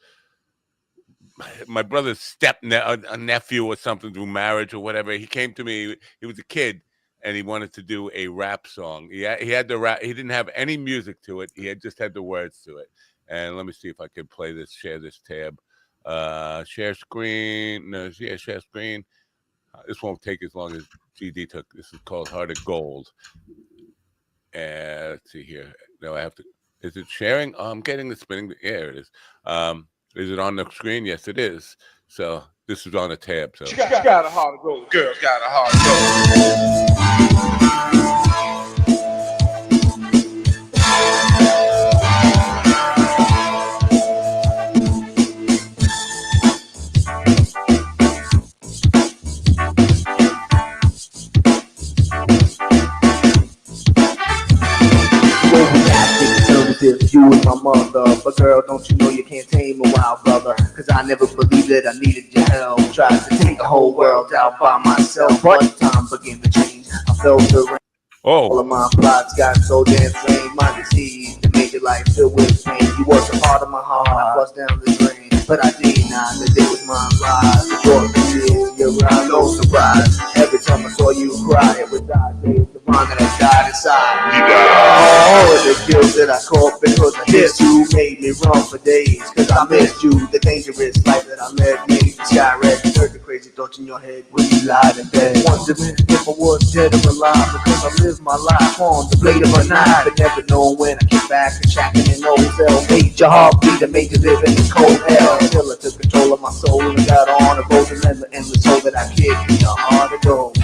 nephew or something through marriage or whatever. He came to me, he was a kid and he wanted to do a rap song. He had the rap, he didn't have any music to it. He just had the words to it. And let me see if I can play this, share this tab. Share screen. Share screen. This won't take as long as GD took. This is called Heart of Gold. And let's see here. No, I have to. Is it sharing? Oh, I'm getting the spinning. Yeah, it is. Is it on the screen? Yes, it is. So this is on a tab. So she got a heart of gold. Girl's got a heart of gold. You and my mother, but girl, don't you know you can't tame a wild brother? Cause I never believed that I needed your help. Tried to take the whole world out by myself, but time began to change. I felt the rain. All of my plots got so damn strange. My disease that made your life filled with pain. You was a part of my heart, I flushed down the drain. But I denied that it was my rise. The door for years, you're around, no surprise. Every time I saw you cry, it was that day, the one that I died inside. All of the guilt that I caught because I missed you made me run for days. Cause I missed you, the dangerous life that I led made the sky red. You heard the crazy thoughts in your head when you lied in bed. Wondering if I was dead or alive, because I lived my life on the blade of a knife. But never knowing when I came back and shacking in old cell. Made your heart beat and made you live in this cold hell. Until I took control of my soul and got on a road to never endless soul that I kicked in the heart of gold.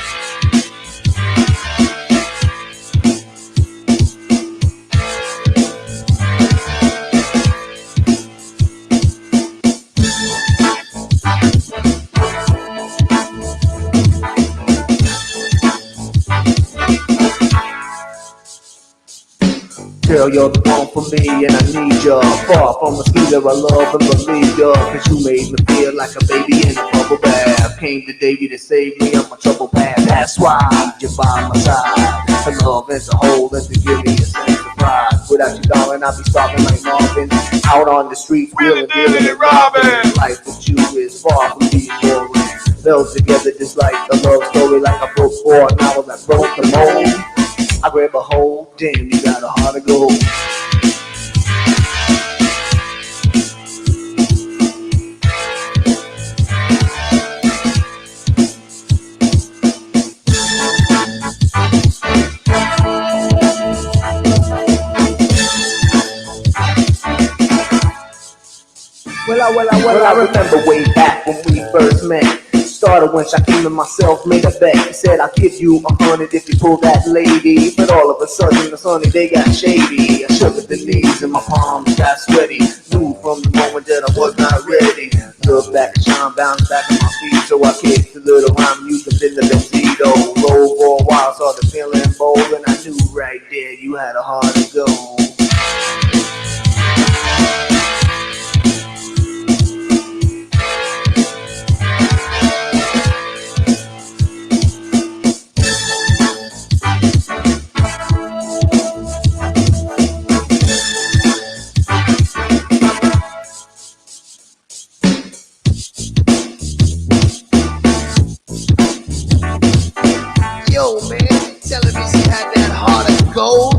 Girl, you're the one for me and I need you. Far from a sweeter I love and believe you. Cause you made me feel like a baby in a bubble bath. Came to Davy to save me on my trouble path. That's why I need you by my side. To love as a whole and to give me a sense of pride. Without you, darling, I'll be starving like Marvin. Out on the streets, wheeling, dealing, and robbing. Life with you is far from being boring. Meld together just like a love story, like a book or a novel that broke the mold. I grab a hold, damn, you got a heart of gold. Well, I remember way back when we first met. Started when I came to myself, made a bet. He said, I'll give you 100 if you pull that lady. But all of a sudden, the sunny day got shady. I shook at the knees and my palms got sweaty. Knew from the moment that I was not ready. Look back and shine, bounce back on my feet. So I kicked a little rhyme, used to bend the benzito. Rolled for a while, started feeling bold. And I knew right there you had a heart of gold. Yo, man, telling me she had that heart of gold.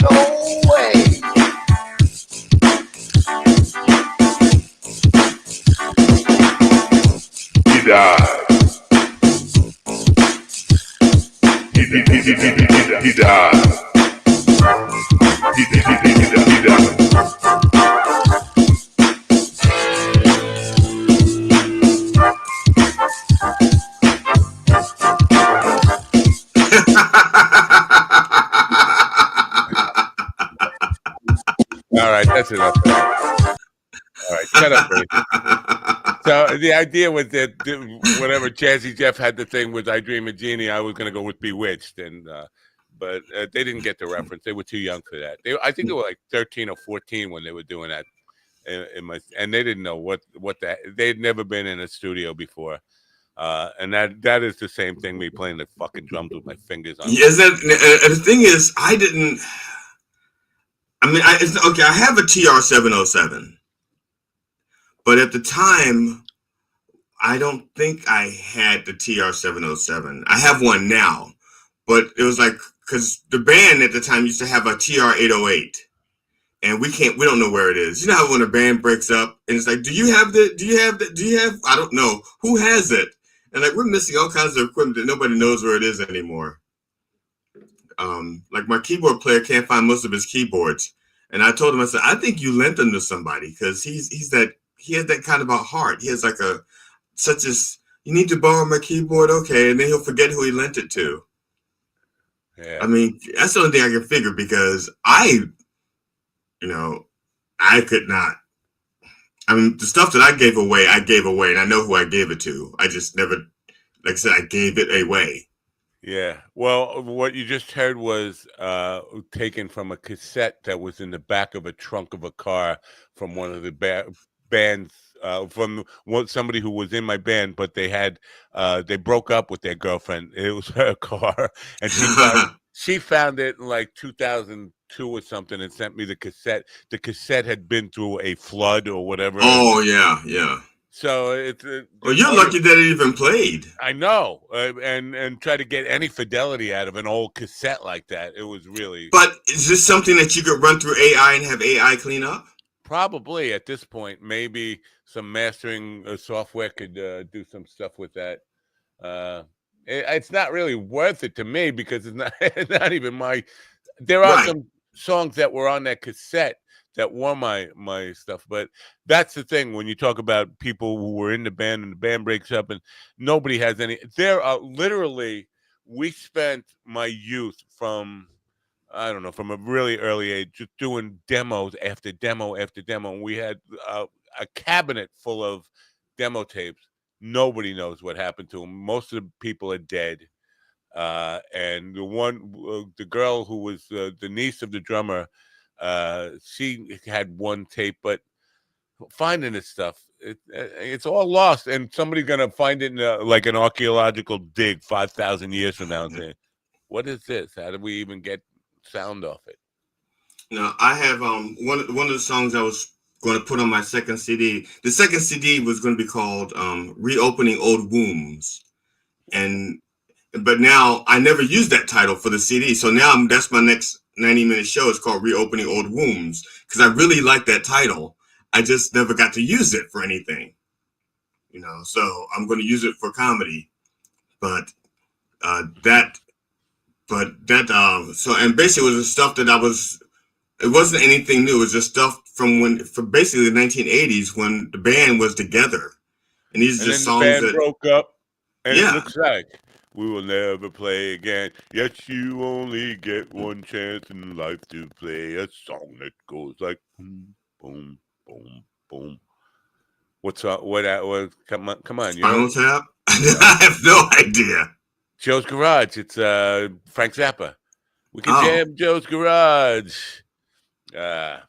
No way. He died. He died. He died. All right, that's enough. All right, shut up, Ray. So the idea was that whatever Jazzy Jeff had the thing with "I Dream of Jeannie," I was going to go with "Bewitched," and but they didn't get the reference. They were too young for that. I think they were like 13 or 14 when they were doing that. And they didn't know what that. They'd never been in a studio before. And that is the same thing, me playing the fucking drums with my fingers on. Yes, the thing is, I didn't. I mean, okay. I have a TR-707, but at the time, I don't think I had the TR-707. I have one now, but it was like because the band at the time used to have a TR-808, and we don't know where it is. You know how when a band breaks up, and it's like, do you have? I don't know who has it, and like we're missing all kinds of equipment that nobody knows where it is anymore. Like my keyboard player can't find most of his keyboards, and I told him, I said, I think you lent them to somebody because he has that kind of a heart. He has like you need to borrow my keyboard, okay, and then he'll forget who he lent it to. Yeah. I mean, that's the only thing I can figure because I could not. I mean, the stuff that I gave away, and I know who I gave it to. I just never, like I said, I gave it away. Yeah. Well, what you just heard was taken from a cassette that was in the back of a trunk of a car from one of the bands, from somebody who was in my band, but they broke up with their girlfriend. It was her car, and she found it in like 2002 or something and sent me the cassette. The cassette had been through a flood or whatever. Oh, yeah. So it's well, you're lucky that it even played. I know, and try to get any fidelity out of an old cassette like that. It was really. But is this something that you could run through AI and have AI clean up? Probably at this point, maybe some mastering software could do some stuff with that. It's not really worth it to me because it's not even my. There are some songs that were on that cassette that were my stuff, but that's the thing when you talk about people who were in the band and the band breaks up and nobody has any. There are literally, we spent my youth from a really early age just doing demos after demo after demo, and we had a cabinet full of demo tapes. Nobody knows what happened to them. Most of the people are dead. And the girl who was the niece of the drummer, she had one tape, but finding this stuff, it's all lost, and somebody's gonna find it in like an archaeological dig 5,000 years from now and say, What is this? How did we even get sound off it? No, I have one of the songs I was going to put on my second CD. The second CD was going to be called "Reopening Old Wounds," but now I never used that title for the CD. So now that's my next 90-minute show. It's called "Reopening Old Wounds" because I really like that title. I just never got to use it for anything, So I'm going to use it for comedy, but and basically it was the stuff that it wasn't anything new. It was just stuff from basically the 1980s when the band was together. And these are just songs the band that broke up. And yeah. It looks like we will never play again. Yet you only get one chance in life to play a song that goes like boom, boom, boom, boom. What's up? What? Come on. Spinal Tap? I have no idea. Joe's Garage. It's Frank Zappa. We can jam Joe's Garage. Now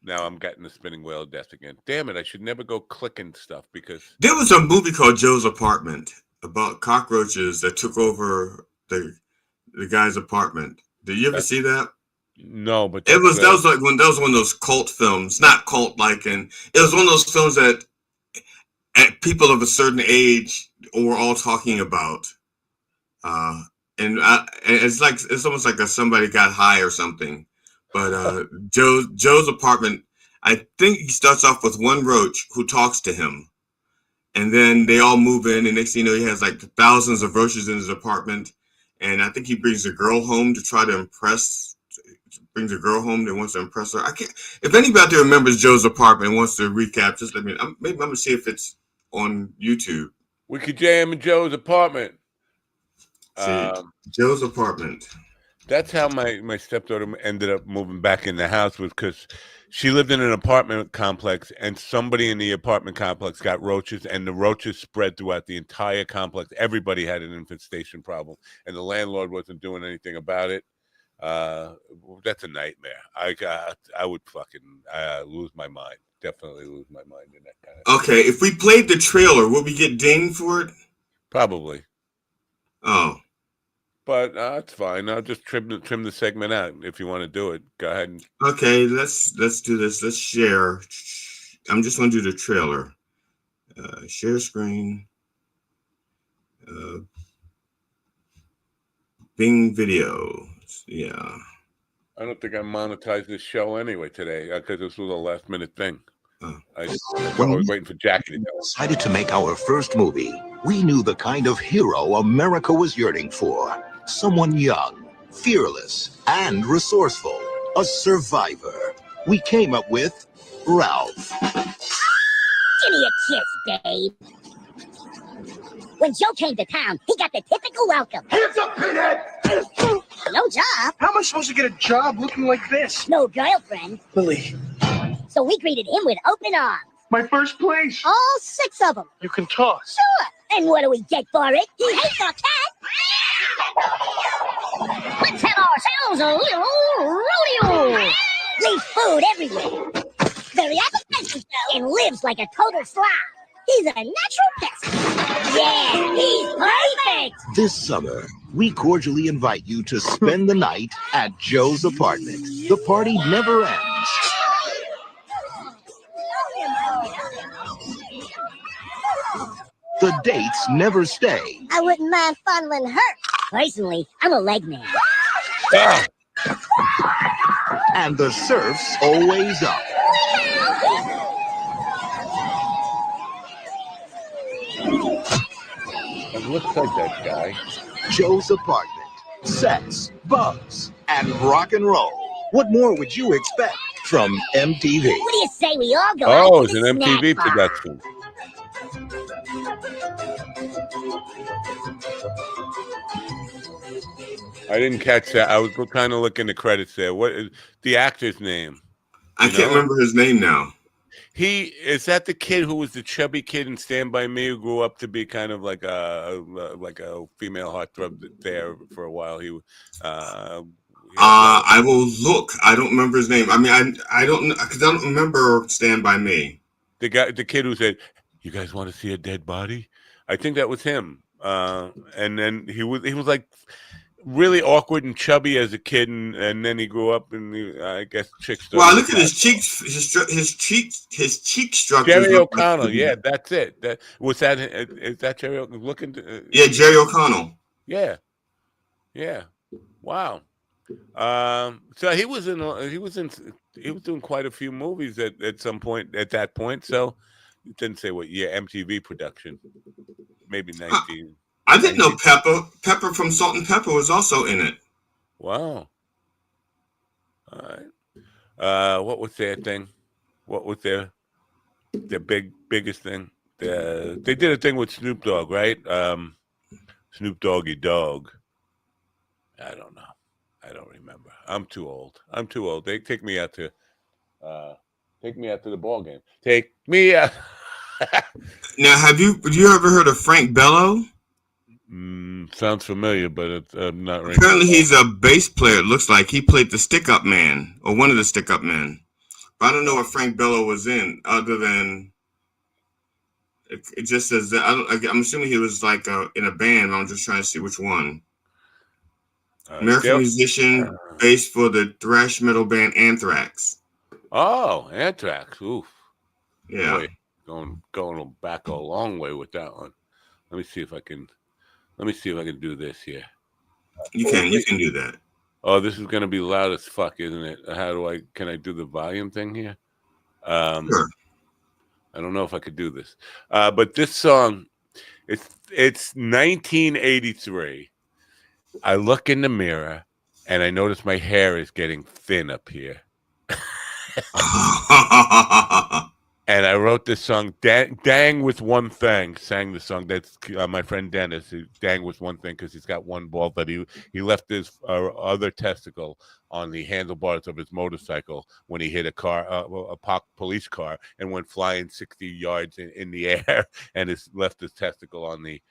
I'm getting the spinning wheel of death again. Damn it! I should never go clicking stuff because there was a movie called Joe's Apartment about cockroaches that took over the guy's apartment. Did you ever see that? No, but that was one of those cult films. Not cult like, and it was one of those films that people of a certain age were all talking about. And it's almost like somebody got high or something. But Joe's Apartment, I think he starts off with one roach who talks to him, and then they all move in, and next thing you know, he has like thousands of roaches in his apartment, and I think he brings a girl home to try to impress. Brings a girl home that wants to impress her. I can't. If anybody out there remembers Joe's Apartment and wants to recap, just let me. Maybe I'm gonna see if it's on YouTube. We could jam in Joe's Apartment. Joe's Apartment. That's how my stepdaughter ended up moving back in the house, was because she lived in an apartment complex and somebody in the apartment complex got roaches, and the roaches spread throughout the entire complex. Everybody had an infestation problem, and the landlord wasn't doing anything about it. That's a nightmare. I would fucking lose my mind. Definitely lose my mind in that kind of Okay, if we played the trailer, would we get dinged for it? Probably. Oh. But it's fine. I'll just trim the segment out. If you want to do it, go ahead. Okay, let's do this. Let's share. I'm just going to do the trailer. Share screen. Bing video. Yeah. I don't think I monetized this show anyway today because this was a last minute thing. I was waiting for Jackie to know. Decided to make our first movie. We knew the kind of hero America was yearning for. Someone young, fearless, and resourceful. A survivor. We came up with Ralph. Give me a kiss, babe. When Joe came to town, he got the typical welcome. Hands up, pinhead! No job. How am I supposed to get a job looking like this? No girlfriend. Lily. So we greeted him with open arms. My first place. All 6 of them. You can toss. Sure. And what do we get for it? He hates our cat. Let's have ourselves a little rodeo. Leaves food everywhere. Very appetizing and lives like a total slob. He's a natural pest. Yeah, he's perfect. This summer, we cordially invite you to spend the night at Joe's Apartment. The party never ends. The dates never stay. I wouldn't mind fondling her. Personally, I'm a leg man. And the surf's always up. It looks like that guy. Joe's Apartment. Sex, bugs, and rock and roll. What more would you expect from MTV? What do you say we all go Oh, out it's to an the MTV snack bar? production. I didn't catch that. I was trying to look in the credits there. What is the actor's name? I can't remember his name now. Is that the kid who was the chubby kid in Stand By Me, who grew up to be kind of like a female heartthrob there for a while. I will look. I don't remember his name. I mean, I don't, because I don't remember Stand By Me. The kid who said, "You guys want to see a dead body?" I think that was him. And then he was like really awkward and chubby as a kid, and then he grew up, and I guess chicks. Well, I look at his cheeks, his cheek structures. Jerry O'Connell, yeah, that's it. Is that Jerry O'Connell? Yeah, Jerry O'Connell. Yeah, yeah. Wow. So he was doing quite a few movies at some point at that point. So it didn't say what year. MTV production, maybe 19. I didn't know Pepper from Salt and Pepper was also in it. Wow. All right. What was their thing? What was their biggest thing? They did a thing with Snoop Dogg, right? Snoop Doggy Dogg. I don't know. I don't remember. I'm too old. They take me out to the ball game. Take me out. Now, have you ever heard of Frank Bello? Sounds familiar, but I'm not. Apparently, he's a bass player. It looks like he played the Stick Up Man or one of the Stick Up Men. But I don't know what Frank Bello was in, other than it just says that. I'm assuming he was like in a band. I'm just trying to see which one. American musician, bass for the thrash metal band Anthrax. Oh, Anthrax! Oof. Yeah. Boy, going back a long way with that one. Let me see if I can do this here. You can do that. Oh, this is gonna be loud as fuck, isn't it? Can I do the volume thing here? Sure. I don't know if I could do this. But this song, it's 1983. I look in the mirror and I notice my hair is getting thin up here. And I wrote this song, Dang with One Thing, sang the song. That's my friend Dennis, who Dang with One Thing, because he's got one ball that he left his other testicle on the handlebars of his motorcycle when he hit a police car, and went flying 60 yards in the air, and left his testicle on the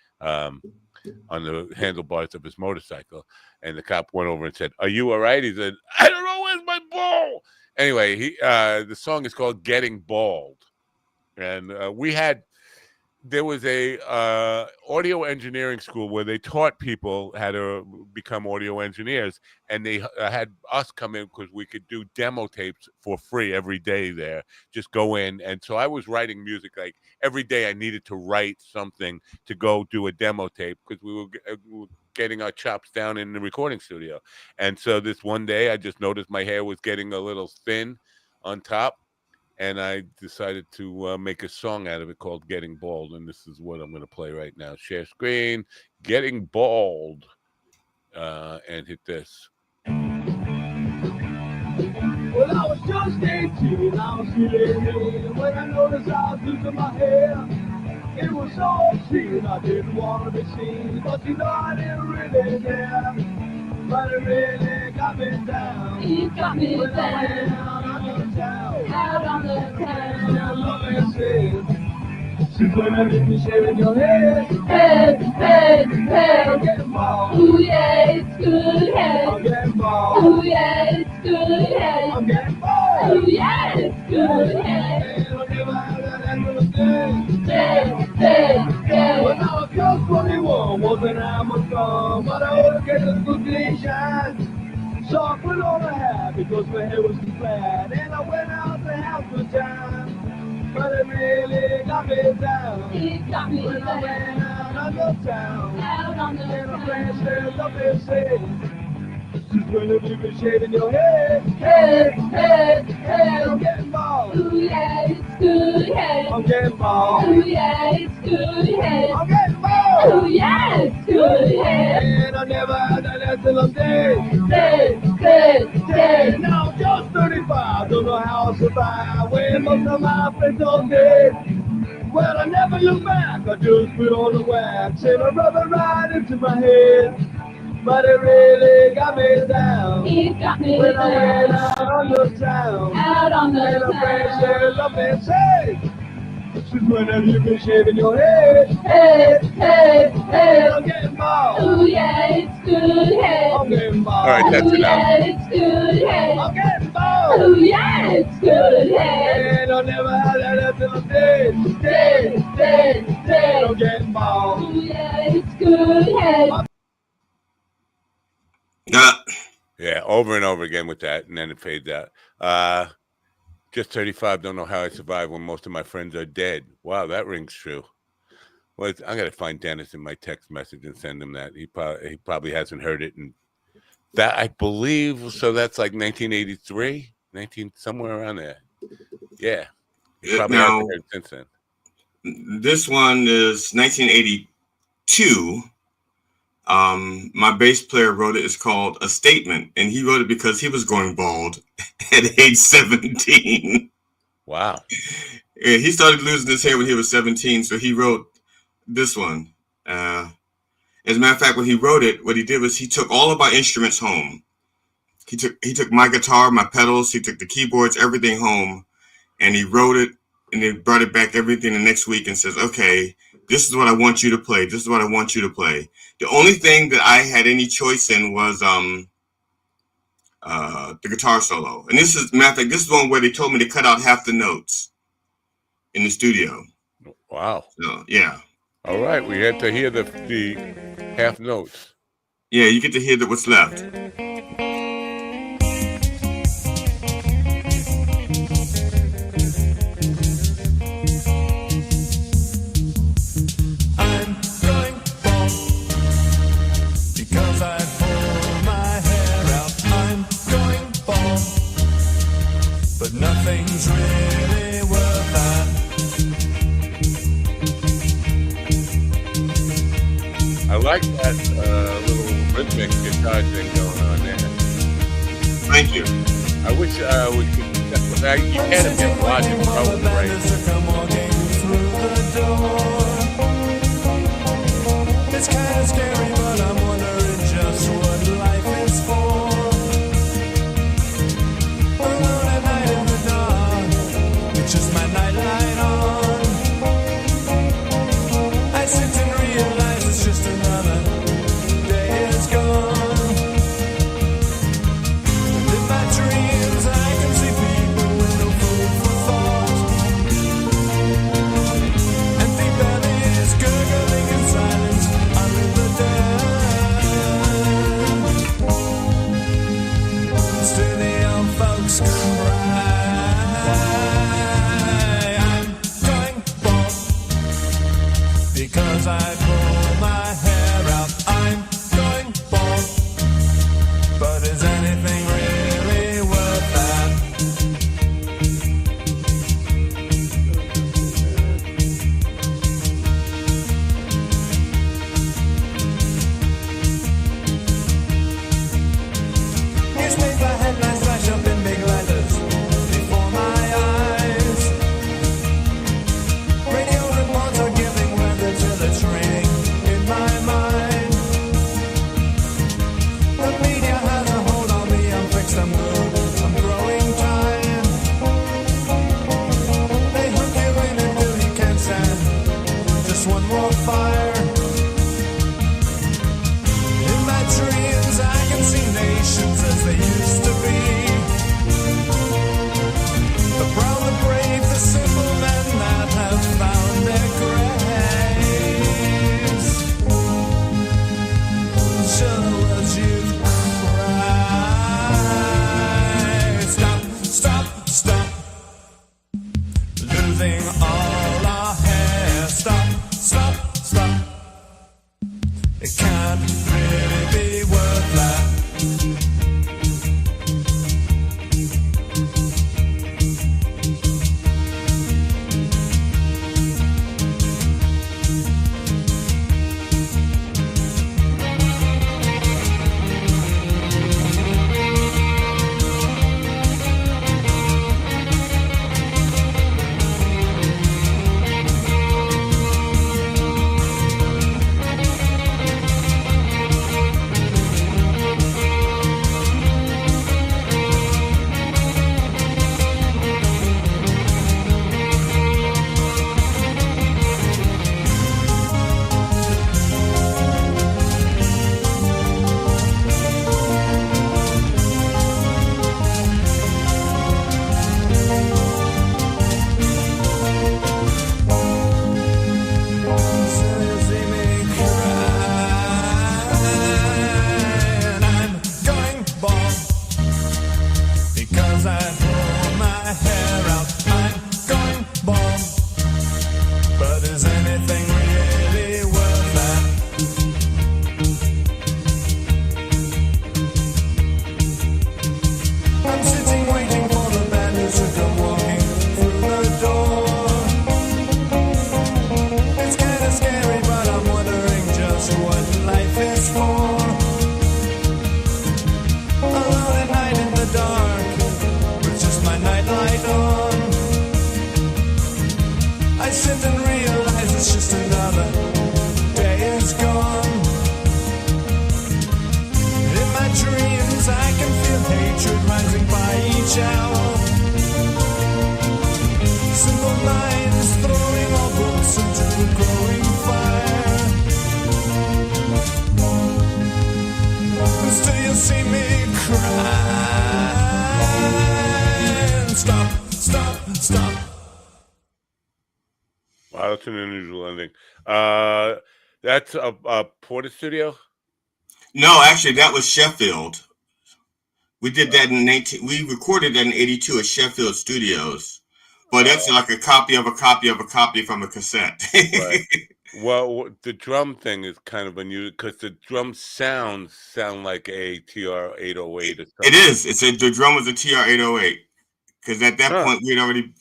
handlebars of his motorcycle. And the cop went over and said, "Are you all right?" He said, "I don't know, where's my ball?" Anyway, the song is called Getting Bald. And there was a audio engineering school where they taught people how to become audio engineers, and they had us come in because we could do demo tapes for free every day there. Just go in, and so I was writing music like every day. I needed to write something to go do a demo tape because we were getting our chops down in the recording studio. And so this one day, I just noticed my hair was getting a little thin on top. And I decided to make a song out of it called Getting Bald. And this is what I'm going to play right now. Share screen, Getting Bald. And hit this. Well, I was just 18, I was feeling mean. When I noticed I was losing my hair, it was so obscene, I didn't want to be seen. But you know I didn't really care. But it really got me down. It got me when down. I went out on the town. Out on the town. I love and said, she's gonna leave me shaving your head. Head, head, head. I'm getting bald. Ooh yeah, it's good head. I'm getting bald. Ooh yeah, it's good head. I'm getting bald. Ooh yeah, it's good head. And I'll never have that little thing. Dead, dead, dead. When I was just 21, wasn't I much fun, but I ought to get a good clean shine. So I put on a hat because my hair was too flat, and I went out to have a good time. But it really got me down. It got me when I went out on the town. Out on the and town. a friend stood up and said, she's gonna be shaving your head. Head, head, head. I'm getting bald. Ooh yeah, it's good head. I'm getting bald. Ooh yeah, it's good head. I'm getting bald. Ooh yeah, it's good head. And I never had that till I'm dead. Dead, dead, dead. Now I'm just 35, don't know how I survive when most of my friends are dead. Well, I never look back, I just put on the wax and I rub it right into my head. But it really got me down. It got me when down. I went out on the town. Out on the and a friend town. stood up and said, since when have you been shaving your head? Head, head, head. I'm getting bald. Ooh yeah, it's good head. I'm getting bald. All right, that's Ooh enough. yeah, it's good head. I'm getting bald. Ooh yeah, it's good head. And I'll never have that until I'm dead. Dead, dead, dead. I'm getting bald. Ooh yeah, it's good head. over and over again with that, and then it fades out. Just 35. Don't know how I survive when most of my friends are dead. Wow, that rings true. Well, I'm gonna find Dennis in my text message and send him that. He probably hasn't heard it, and that I believe. So that's like 1983, somewhere around there. Yeah, he probably hasn't heard it since then. This one is 1982. My bass player wrote it. It's called A Statement, and he wrote it because he was going bald at age 17. Wow. And he started losing his hair when he was 17, so he wrote this one. As a matter of fact, when he wrote it, what he did was he took all of our instruments home. He took my guitar, my pedals, he took the keyboards, everything home, and he wrote it, and then brought it back everything the next week and says, okay, this is what I want you to play. This is what I want you to play. The only thing that I had any choice in was the guitar solo. And this is, matter of fact, this is one where they told me to cut out half the notes in the studio. Wow. So, yeah. All right, we had to hear the half notes. Yeah, you get to hear what's left. Nothing's really worth that. I like that little rhythmic guitar thing going on there. Thank you. I wish we could. You had to get Logic probably right. It's kind of scary, but I'm wondering just what life is for. Just my nightlight on. I sit and realize it's just another day is gone. And in my dreams I can see people with no food for thought. Empty bellies gurgling in silence under the dead. Still the young folks cry. Because I pull my hair out, I'm going bald. But is anything really worth that? Newspaper headlines flash up in big letters before my eyes. Radio reports are giving weather to the training in my mind. The media has a hold on me, I'm fixed, I'm good, I'm growing tired. They hook you in until you can't stand just one more fire. In my dreams I can see nations as they used to be. The proud, the brave, the simple men that have found their graves. Shall the words you've cried. Stop, stop, stop. Losing all our hair. Stop, stop, stop. It can't really be worth that. it's an unusual ending. That's a Porter studio. No, actually, that was Sheffield. We did that in 19. We recorded that in '82 at Sheffield Studios, but that's like a copy of a copy of a copy from a cassette. Right. Well, the drum thing is kind of unusual because the drum sound like a TR-808 or something. It is. The drum was a TR-808 because at that point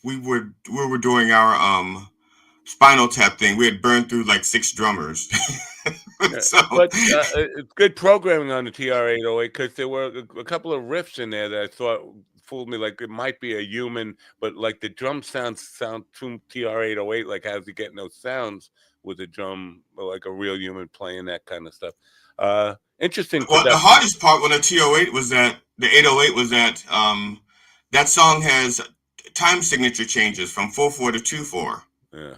we were doing our Spinal Tap thing. We had burned through like 6 drummers. So, but it's good programming on the TR-808 because there were a couple of riffs in there that I thought fooled me. Like it might be a human, but like the drum sound to TR-808. Like how's he getting those sounds with a drum, like a real human playing that kind of stuff? Interesting. Well, the hardest part when the TR-808 was that the 808 was that that song has time signature changes from 4/4 to 2/4. Yeah.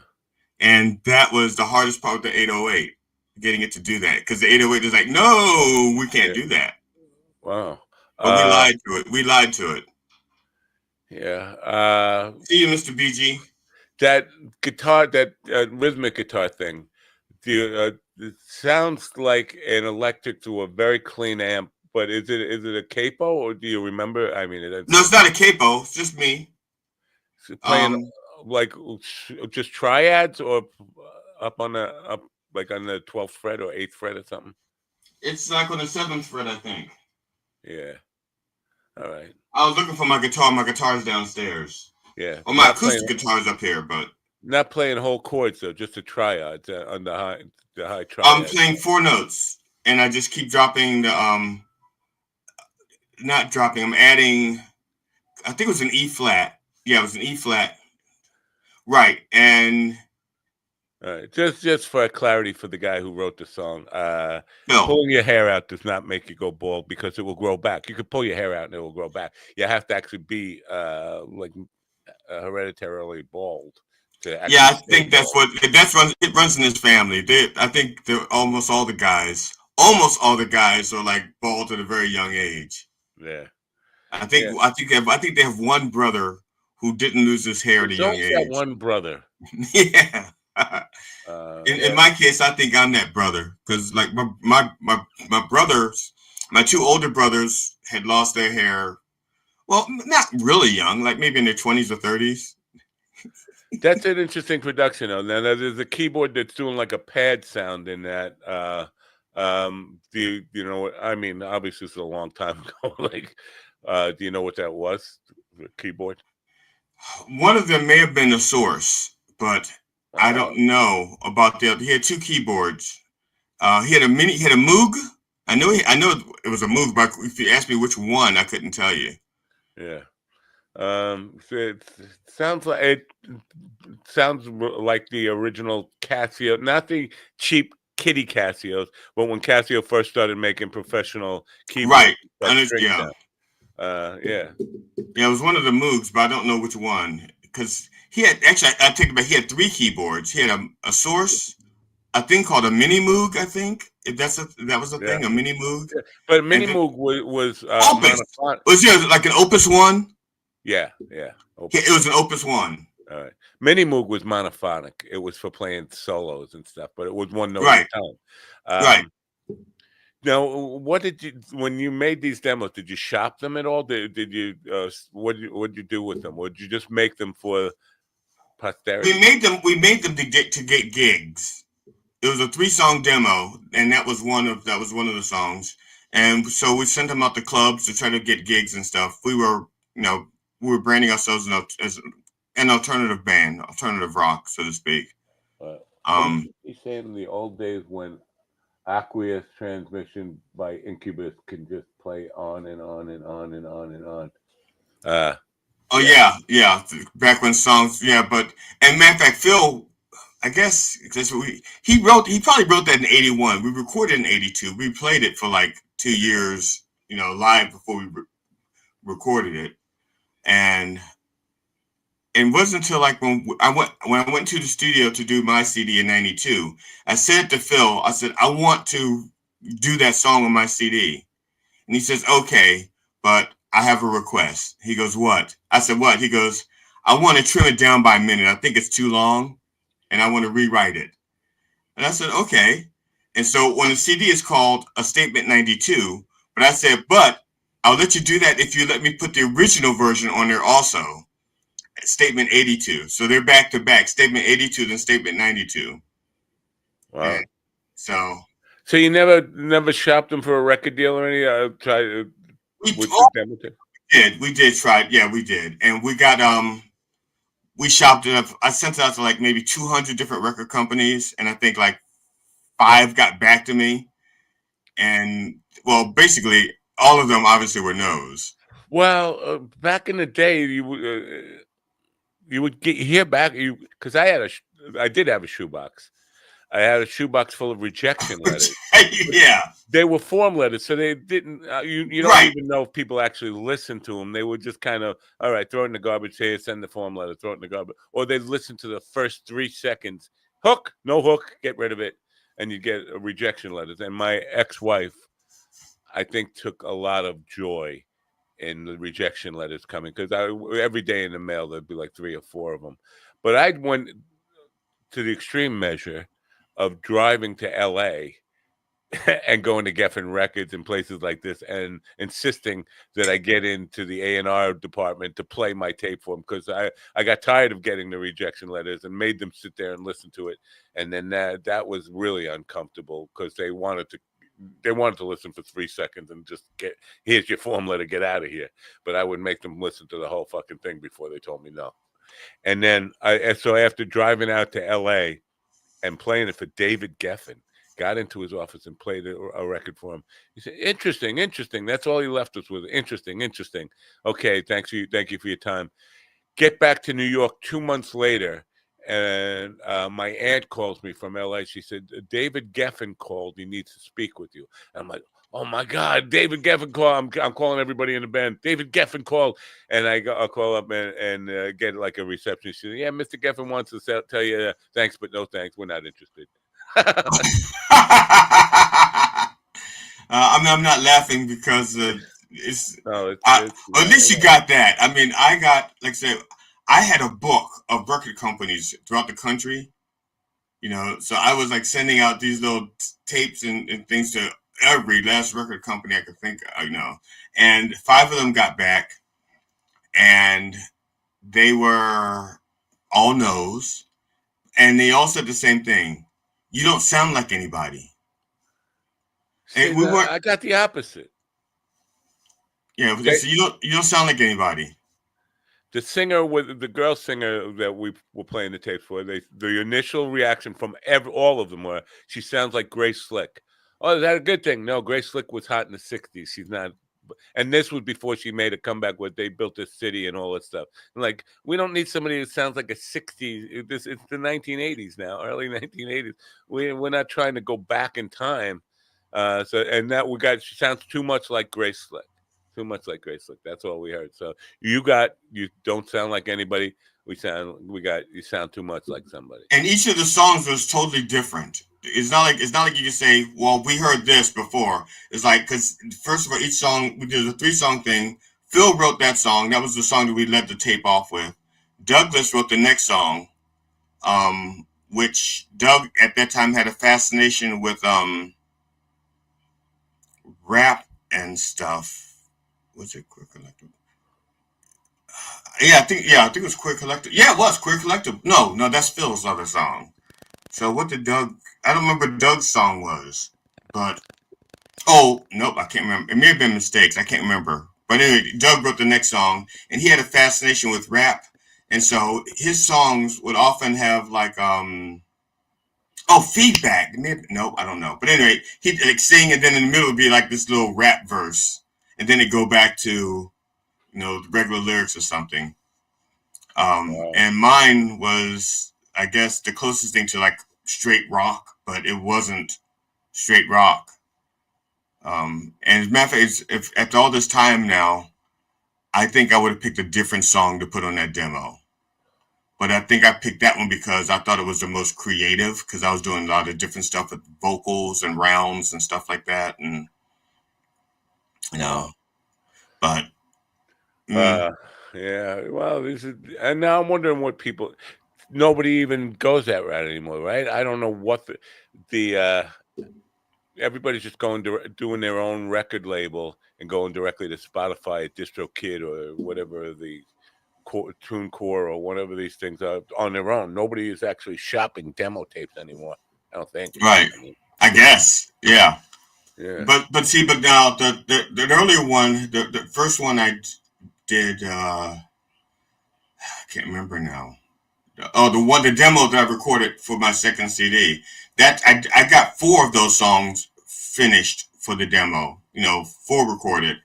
And that was the hardest part with the 808, getting it to do that. Because the 808 is like, no, we can't do that. Wow. But we lied to it. We lied to it. Yeah. See you, Mr. BG. That guitar, that rhythmic guitar thing, it sounds like an electric to a very clean amp. But is it a capo or do you remember? I mean, no, it's not a capo. It's just me playing like just triads or up like on the 12th fret or 8th fret or something. It's like on the 7th fret, I think. Yeah. All right. I was looking for my guitar. My guitar's downstairs. Yeah. Well, my acoustic guitar's up here, but not playing whole chords though. Just the triads on the high triads. I'm playing 4 notes, and I just keep dropping the not dropping. I'm adding. I think it was an E flat. Yeah, it was an E flat. Right, and all right, just for clarity for the guy who wrote the song, pulling your hair out does not make you go bald because it will grow back. You could pull your hair out and it will grow back. You have to actually be like hereditarily bald. Yeah, I think that's what it runs in his family. I think almost all the guys are like bald at a very young age. Yeah, I think they have one brother who didn't lose his hair at a young age. One brother. Yeah. In my case, I think I'm that brother because like my brothers, my 2 older brothers had lost their hair. Well, not really young, like maybe in their 20s or 30s. That's an interesting production. Though. Now there's a keyboard that's doing like a pad sound in that. Do you know what I mean? Obviously, it's a long time ago. Like, do you know what that was? The keyboard. One of them may have been a Source, but I don't know about the other. He had 2 keyboards. He had a Moog. I know it was a Moog, but if you asked me which one, I couldn't tell you. Yeah. It sounds like the original Casio, not the cheap kitty Casios, but when Casio first started making professional keyboards. Right. Yeah. Yeah, it was one of the Moogs, but I don't know which one because he had actually. I take it back. He had 3 keyboards. He had a Source, a thing called a Mini Moog. I think if that was a thing, a Mini Moog. Yeah. But a Mini Moog was Opus. Was it like an Opus 1? Yeah. It was an Opus 1. All right. Mini Moog was monophonic. It was for playing solos and stuff, but it was one note at a time. Right. Now, when you made these demos? Did you shop them at all? Did you? What did you do with them? Or did you just make them for posterity? We made them to get gigs. It was a 3-song demo, and that was one of the songs. And so we sent them out to clubs to try to get gigs and stuff. We were branding ourselves as an alternative band, alternative rock, so to speak. He's saying in the old days when Aqueous Transmission by Incubus can just play on and on and on and on and on. Yeah. Back when songs, but and matter of fact, Phil, I guess he probably wrote that in '81. We recorded in '82. We played it for like 2 years, live before we recorded it, and it wasn't until like when I went to the studio to do my CD in '92. I said to Phil, I said, I want to do that song on my CD, and he says, okay, but I have a request. He goes, what? I said, what? He goes, I want to trim it down by a minute. I think it's too long. and I want to rewrite it. And I said, okay. And so when the CD is called A Statement 92, but I said, but I'll let you do that if you let me put the original version on there also, Statement 82. So they're back to back, Statement 82 then Statement 92. Wow. And so you never shopped them for a record deal or any? Try with the demo tape? We did try. Yeah, we did, and we got we shopped it up. I sent it out to like maybe 200 different record companies, and I think like 5 got back to me. And well, basically, all of them obviously were no's. Well, back in the day, you would hear back because I did have a shoebox. I had a shoebox full of rejection letters. Yeah, they were form letters, so they didn't. You don't even know if people actually listened to them. They were just kind of, all right, throw it in the garbage. Here, send the form letter, throw it in the garbage, or they'd listen to the first 3 seconds. Hook, no hook, get rid of it, and you get rejection letters. And my ex-wife, I think, took a lot of joy in the rejection letters coming because every day in the mail there'd be like 3 or 4 of them. But I went to the extreme measure of driving to LA and going to Geffen Records and places like this and insisting that I get into the A&R department to play my tape for them because I got tired of getting the rejection letters and made them sit there and listen to it. And then that was really uncomfortable because they wanted to listen for 3 seconds and just here's your form letter, get out of here. But I would make them listen to the whole fucking thing before they told me no. And then so after driving out to LA and playing it for David Geffen, got into his office and played a record for him. He said, interesting. That's all he left us with. Interesting. Okay, thank you for your time. Get back to New York 2 months later, and my aunt calls me from LA. She said, David Geffen called. He needs to speak with you. And I'm like, oh my God, David Geffen called. I'm calling everybody in the band. David Geffen called. And I'll call up and get like a reception. She said, yeah, Mr. Geffen wants to tell you thanks, but no thanks. We're not interested. I'm not laughing because at least you got that. I mean, I got, like I said, I had a book of record companies throughout the country, so I was like sending out these little tapes and things to every last record company I could think of, and 5 of them got back and they were all no's, and they all said the same thing. You don't sound like anybody. See, I got the opposite. Yeah, so you don't sound like anybody. The girl singer that we were playing the tapes for, the initial reaction from all of them were, she sounds like Grace Slick. Oh, is that a good thing? No, Grace Slick was hot in the 60s. She's not. And this was before she made a comeback where they built this city and all that stuff. And like, we don't need somebody who sounds like a 60s. It's the 1980s now, early 1980s. We're not trying to go back in time. She sounds too much like Grace Slick. Too much like Grace Slick. That's all we heard. So you don't sound like anybody. You sound too much like somebody. And each of the songs was totally different. It's not like you can say, well, we heard this before. It's like, because first of all, each song, we did a 3-song thing. Phil wrote that song. That was the song that we led the tape off with. Douglas wrote the next song, which Doug at that time had a fascination with rap and stuff. Was it Queer Collective? I think it was Queer Collective. Yeah, it was Queer Collective. No, that's Phil's other song. So what did Doug? I don't remember what Doug's song was, but nope, I can't remember. It may have been mistakes. I can't remember. But anyway, Doug wrote the next song, and he had a fascination with rap, and so his songs would often have like feedback. Maybe, nope, I don't know. But anyway, he'd like sing, and then in the middle would be like this little rap verse, and then it'd go back to the regular lyrics or something. And mine was, I guess, the closest thing to like straight rock, but it wasn't straight rock. And as a matter of fact, if after all this time now, I think I would have picked a different song to put on that demo. But I think I picked that one because I thought it was the most creative, because I was doing a lot of different stuff with vocals and rounds and stuff like that. And, but. Yeah, well, and now I'm wondering what people. nobody even goes that route anymore, right? I don't know what the everybody's just doing their own record label and going directly to Spotify, DistroKid, or whatever the TuneCore or whatever these things are on their own. Nobody is actually shopping demo tapes anymore. I don't think. Right. I guess. Yeah. Yeah. But see, but now the earlier one, the first one I did, I can't remember now. Oh, the demo that I recorded for my second CD. That I got 4 of those songs finished for the demo. 4 recorded,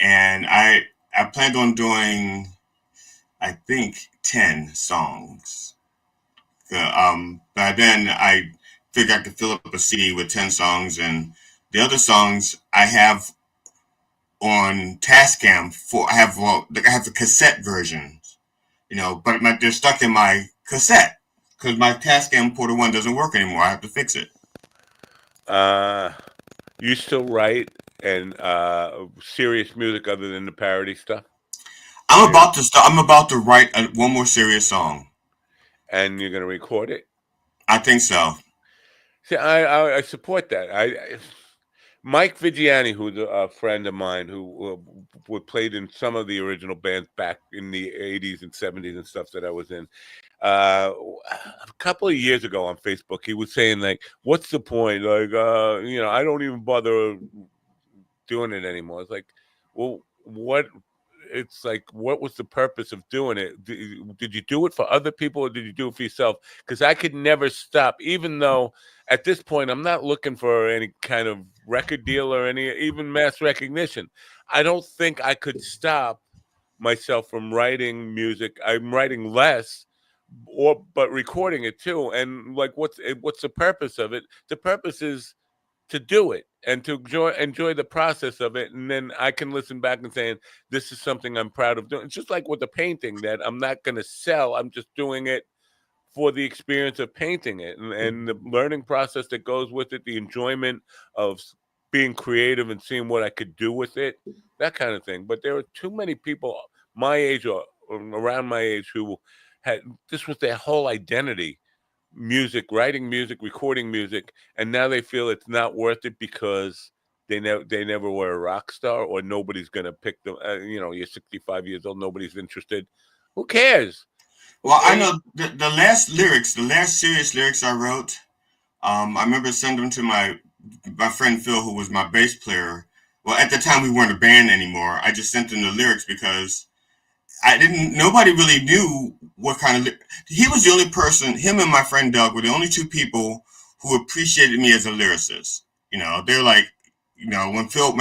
and I planned on doing, I think, 10 songs. By then I figured I could fill up a CD with 10 songs, and the other songs I have on Tascam I have the cassette versions, but they're stuck in my cassette because my Tascam Porter 1 doesn't work anymore. I have to fix it. You still write and serious music other than the parody stuff? I'm about to write one more serious song. And you're going to record it? I think so. See, I support that. Mike Vigiani, who's a friend of mine who played in some of the original bands back in the 80s and 70s and stuff that I was in, a couple of years ago on Facebook, he was saying, like, what's the point? Like, I don't even bother doing it anymore. It's like, well, what? It's like, what was the purpose of doing it? Did you do it for other people, or did you do it for yourself? Because I could never stop, even though at this point I'm not looking for any kind of record deal or even mass recognition. I don't think I could stop myself from writing music. I'm writing less, but recording it too. And like, what's the purpose of it? The purpose is to do it and to enjoy the process of it, and then I can listen back and saying, this is something I'm proud of doing. It's just like with the painting that I'm not going to sell. I'm just doing it for the experience of painting it and the learning process that goes with it, the enjoyment of being creative and seeing what I could do with it, that kind of thing. But there are too many people my age or around my age who had this was their whole identity. Music, writing music, recording music, and now they feel it's not worth it because they never were a rock star, or nobody's gonna pick them. You're 65 years old, nobody's interested. Who cares? Well, I know the last serious lyrics I wrote. I remember sending them to my friend Phil, who was my bass player. Well, at the time we weren't a band anymore. I just sent him the lyrics because nobody really knew what kind of, he was the only person, him and my friend Doug were the only 2 people who appreciated me as a lyricist. They're like, when Phil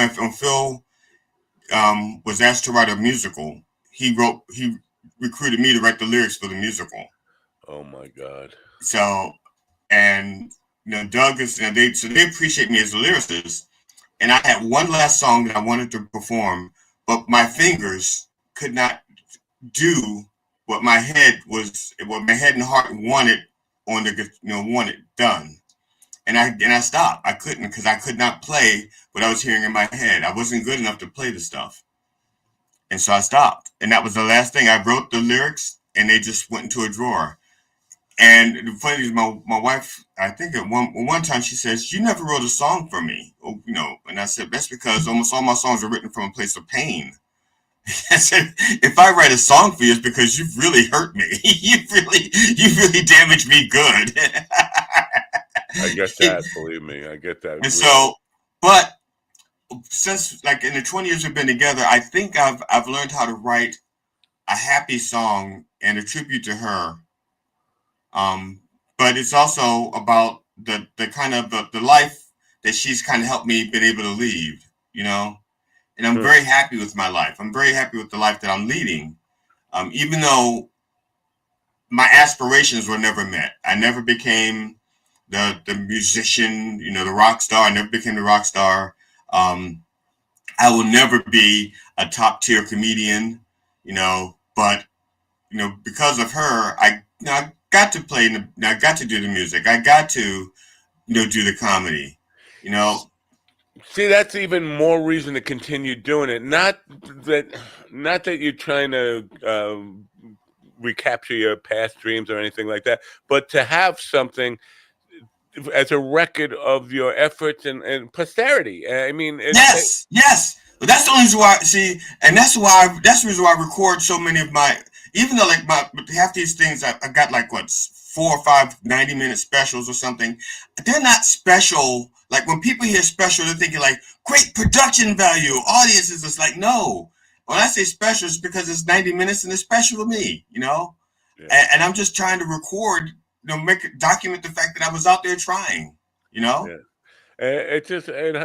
was asked to write a musical, he recruited me to write the lyrics for the musical. Oh my God. So, and, Doug they appreciate me as a lyricist. And I had one last song that I wanted to perform, but my fingers could not do what my head and heart wanted wanted done, and I stopped. I couldn't, because I could not play what I was hearing in my head. I wasn't good enough to play the stuff, and so I stopped. And that was the last thing. I wrote the lyrics, and they just went into a drawer. And the funny thing is, my wife, I think at one time she says, "You never wrote a song for me," and I said, "That's because almost all my songs are written from a place of pain." I said, if I write a song for you, it's because you've really hurt me. you really damaged me good. I get that, believe me. I get that. And so, but since, like, in the 20 years we've been together, I think I've learned how to write a happy song and a tribute to her. But it's also about the kind of the life that she's kind of helped me been able to lead, And I'm very happy with my life. I'm very happy with the life that I'm leading. Even though my aspirations were never met. I never became the musician, the rock star. I never became the rock star. I will never be a top tier comedian, but, because of her, I got to play, I got to do the music. I got to, do the comedy, See, that's even more reason to continue doing it. Not that you're trying to recapture your past dreams or anything like that, but to have something as a record of your efforts and posterity. I mean, yes. But that's the only reason why. See, and that's the reason why I record so many of my. Even though like half these things I got like what 4 or 5 90-minute specials or something. They're not special. Like when people hear special, they're thinking like great production value. Audiences is like no. When I say special, it's because it's 90 minutes and it's special to me. And I'm just trying to record. Document the fact that I was out there trying. Yeah. It just, and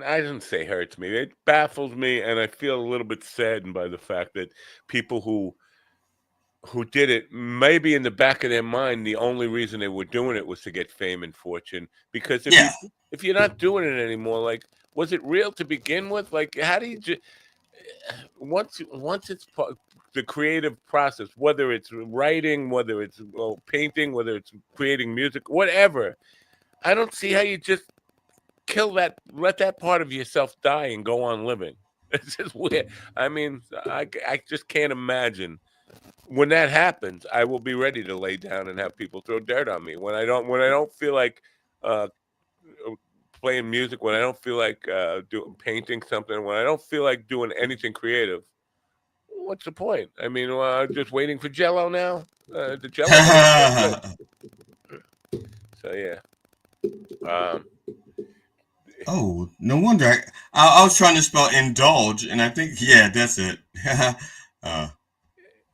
I didn't say hurts me. It baffles me, and I feel a little bit saddened by the fact that people who did it, maybe in the back of their mind, the only reason they were doing it was to get fame and fortune. Because if you're not doing it anymore, like, was it real to begin with? Like, how do you once it's the creative process, whether it's writing, whether it's painting, whether it's creating music, whatever, I don't see how you just kill that, let that part of yourself die and go on living. It's just weird. I mean, I just can't imagine when that happens. I will be ready to lay down and have people throw dirt on me when I don't feel like playing music, when I don't feel like painting something, when I don't feel like doing anything creative. What's the point? I mean, I'm just waiting for Jello now. The Jello. So yeah. Oh, no wonder. I was trying to spell indulge, and I think that's it.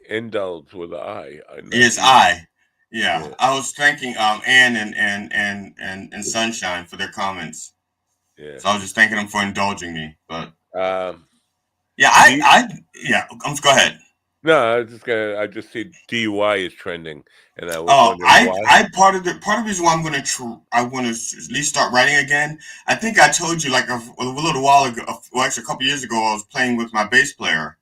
Indulge with an I. Yes, I. Yeah, I was thanking Ann and Sunshine for their comments. Yeah. So I was just thanking them for indulging me. But go ahead. No, I just see DUI is trending, and I was wondering why. Part of the reason why I want to at least start writing again. I think I told you like a little while ago, well, actually a couple years ago, I was playing with my bass player,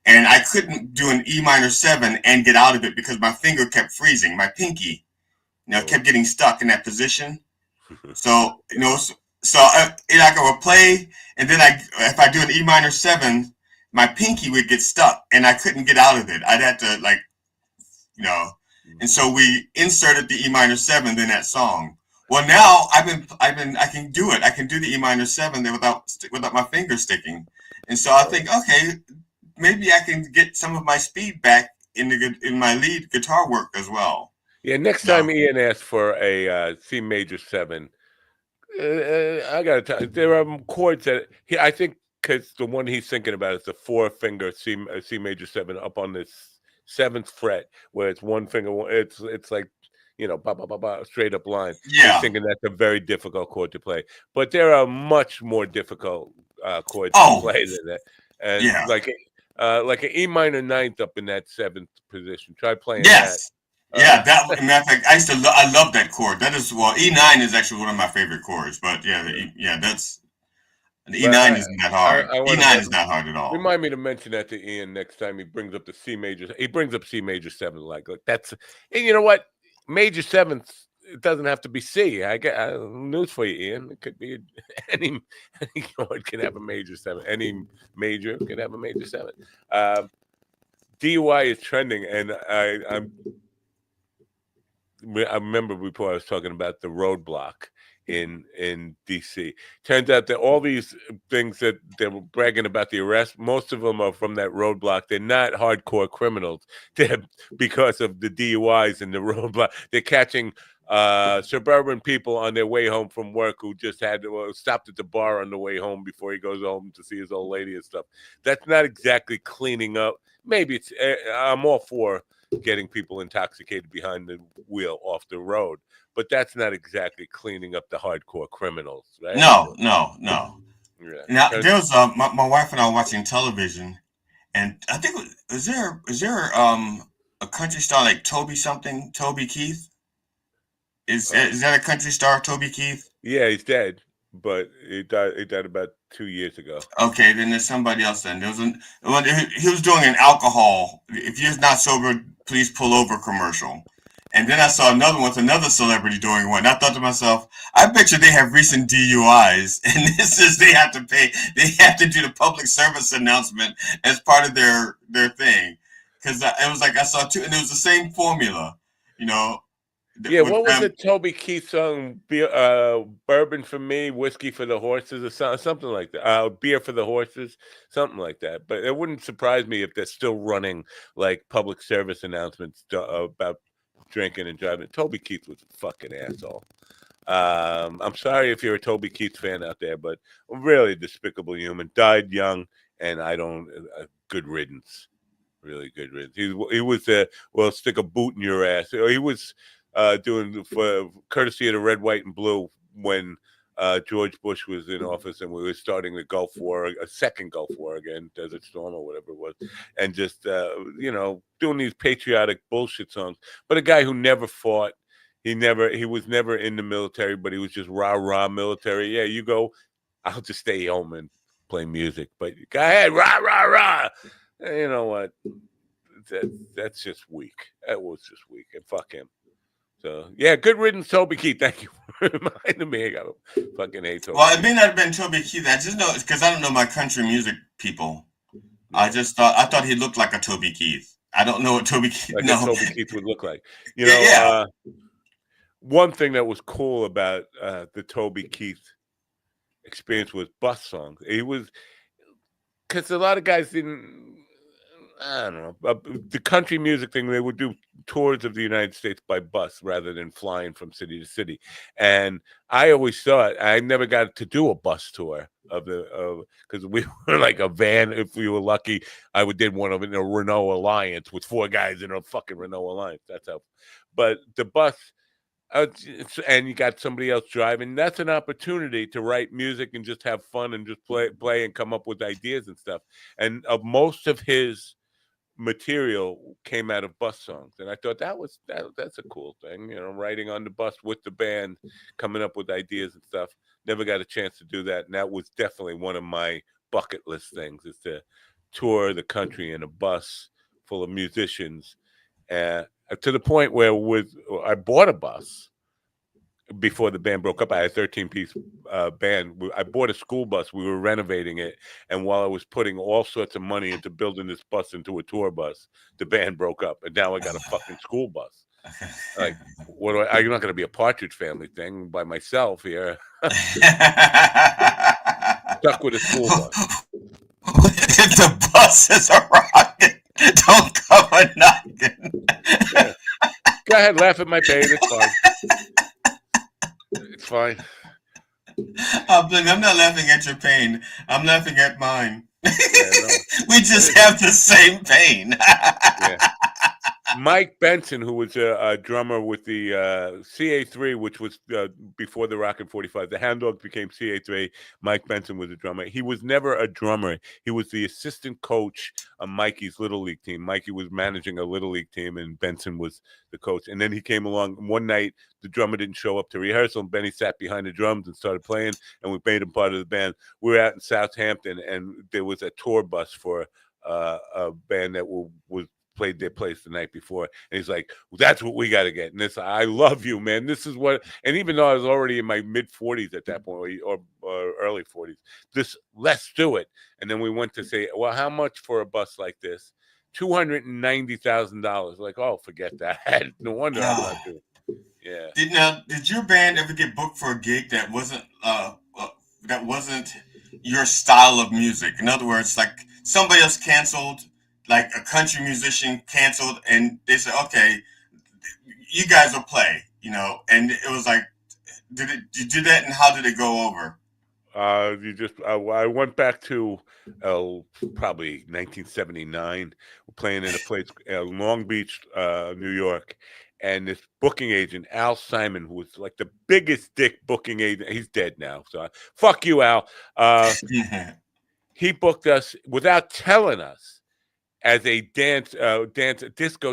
and I couldn't do an E minor 7 and get out of it because my finger kept freezing, my pinky, kept getting stuck in that position. So I would play, and then if I do an E minor 7. My pinky would get stuck and I couldn't get out of it. I'd have to and so we inserted the E minor 7 in that song. Well, now I can do it. I can do the E minor 7 there without my finger sticking. And so I think, okay, maybe I can get some of my speed back in my lead guitar work as well. Yeah, next time Ian asks for a C major 7, I gotta tell you, there are chords that I think. Because the one he's thinking about is the 4-finger C major 7 up on this 7th fret, where it's one finger. It's like ba ba ba ba straight up line. Yeah, he's thinking that's a very difficult chord to play. But there are much more difficult chords to play than that. And like an E minor 9th up in that 7th position. Try playing that. That matter of fact, I love that chord. That is E9 is actually one of my favorite chords. But that's. The E9 isn't that hard. E9 is not hard at all. Remind me to mention that to Ian next time he brings up the C major. He brings up C major 7 like that's. And you know what? Major 7th, it doesn't have to be C. I get news for you, Ian. It could be any chord can have a major 7. Any major can have a major 7. DUI is trending, and I remember before I was talking about the roadblock in DC. Turns out that all these things that they were bragging about the arrest, most of them are from that roadblock. They're not hardcore criminals. They're because of the DUIs and the roadblock. They're catching suburban people on their way home from work who just had stopped at the bar on the way home before he goes home to see his old lady and stuff. That's not exactly cleaning up. Maybe it's I'm all for getting people intoxicated behind the wheel off the road, but that's not exactly cleaning up the hardcore criminals, right? No. Yeah. Now there was my wife and I were watching television, and I think is there a country star like Toby Keith? Is that a country star, Toby Keith? Yeah, he's dead, but he died about 2 years ago. Okay, then there's somebody else. Then he was doing an alcohol. If you're not sober, please pull over commercial. And then I saw another one with another celebrity doing one. And I thought to myself, I bet you they have recent DUIs, and this is they have to do the public service announcement as part of their thing. because it was like I saw two, and it was the same formula, you know. Yeah, what was the Toby Keith song? Bourbon for me, whiskey for the horses, or something like that. Beer for the horses, something like that. But it wouldn't surprise me if they're still running like public service announcements about drinking and driving. Toby Keith was a fucking asshole. I'm sorry if you're a Toby Keith fan out there, but really despicable human. Died young, and I don't. Good riddance. Really good riddance. He was well, stick a boot in your ass. He was doing for courtesy of the red, white, and blue when George Bush was in office, and we were starting the Gulf War, a second Gulf War again, Desert Storm or whatever it was, and just doing these patriotic bullshit songs. But a guy who never fought. He was never in the military, but he was just rah military. Yeah, you go. I'll just stay home and play music. But go ahead, rah. You know what? That's just weak. That was just weak. And fuck him. So, yeah, good riddance, Toby Keith. Thank you for reminding me. I got to fucking hate Toby Well, Keith. it may not have been Toby Keith. I just know because I don't know my country music people. I thought he looked like a Toby Keith. I don't know what Toby Keith. Like a Toby Keith would look like. You know, one thing that was cool about the Toby Keith experience was bus songs. It was because a lot of guys didn't. I don't know. The country music thing, they would do tours of the United States by bus rather than flying from city to city. And I always thought I never got to do a bus tour because we were like a van. If we were lucky, I did one of it in a Renault Alliance with 4 guys in a fucking Renault Alliance. That's how. But the bus, and you got somebody else driving. That's an opportunity to write music and just have fun and just play and come up with ideas and stuff. And most of his material came out of bus songs, and I thought that's a cool thing, writing on the bus with the band, coming up with ideas and stuff. Never got a chance to do that, and that was definitely one of my bucket list things, is to tour the country in a bus full of musicians, to the point where I bought a bus before the band broke up. I had a 13-piece band. I bought a school bus. We were renovating it, and while I was putting all sorts of money into building this bus into a tour bus, the band broke up, and now I got a fucking school bus. Like, I'm not going to be a Partridge Family thing by myself here. Stuck with a school bus. If the bus is a rocket, don't come a knocking. Yeah. Go ahead, laugh at my pain. It's fine. It's fine. I'm not laughing at your pain. I'm laughing at mine. Yeah, no. We just have the same pain. Yeah. Mike Benson, who was a drummer with the CA3, which was before the Rockin' 45. The Hound Dogs became CA3. Mike Benson was a drummer. He was never a drummer. He was the assistant coach on Mikey's Little League team. Mikey was managing a Little League team, and Benson was the coach. And then he came along one night. The drummer didn't show up to rehearsal, and Benny sat behind the drums and started playing, and we made him part of the band. We were out in Southampton, and there was a tour bus for a band that played their place the night before, and he's like, well, that's what we got to get. And this, I love you, man. This is what, and even though I was already in my mid-40s at that point, or early 40s, let's do it. And then we went to say, well, how much for a bus like this? $290,000. Like, oh, forget that. No wonder I'm not doing it. Yeah. Did your band ever get booked for a gig that wasn't your style of music? In other words, like somebody else canceled, like a country musician canceled, and they said, okay, you guys will play, and it was like, did you do that, and how did it go over? I went back to probably 1979, playing in a place, Long Beach, New York, and this booking agent, Al Simon, who was like the biggest dick booking agent. He's dead now, so fuck you, Al. He booked us without telling us as a disco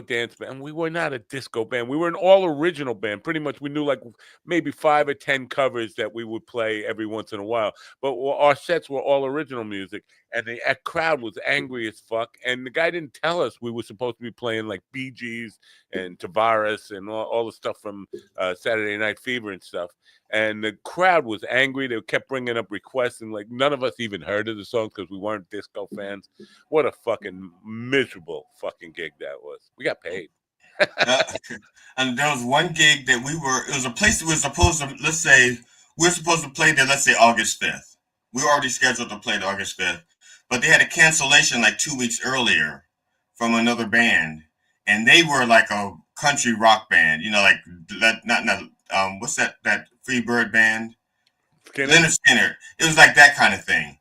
dance band. And we were not a disco band. We were an all original band. Pretty much we knew like maybe 5 or 10 covers that we would play every once in a while. But our sets were all original music. And the crowd was angry as fuck. And the guy didn't tell us we were supposed to be playing like Bee Gees and Tavares and all the stuff from Saturday Night Fever and stuff. and the crowd was angry. They kept bringing up requests, and like none of us even heard of the song because we weren't disco fans. What a fucking miserable fucking gig that was. We got paid. And there was one gig that it was a place we were supposed to, let's say, we were supposed to play there, let's say August 5th. We were already scheduled to play August 5th, but they had a cancellation like 2 weeks earlier from another band. And they were like a country rock band, like what's that Free Bird band? Skinner? Leonard Skinner. It was like that kind of thing.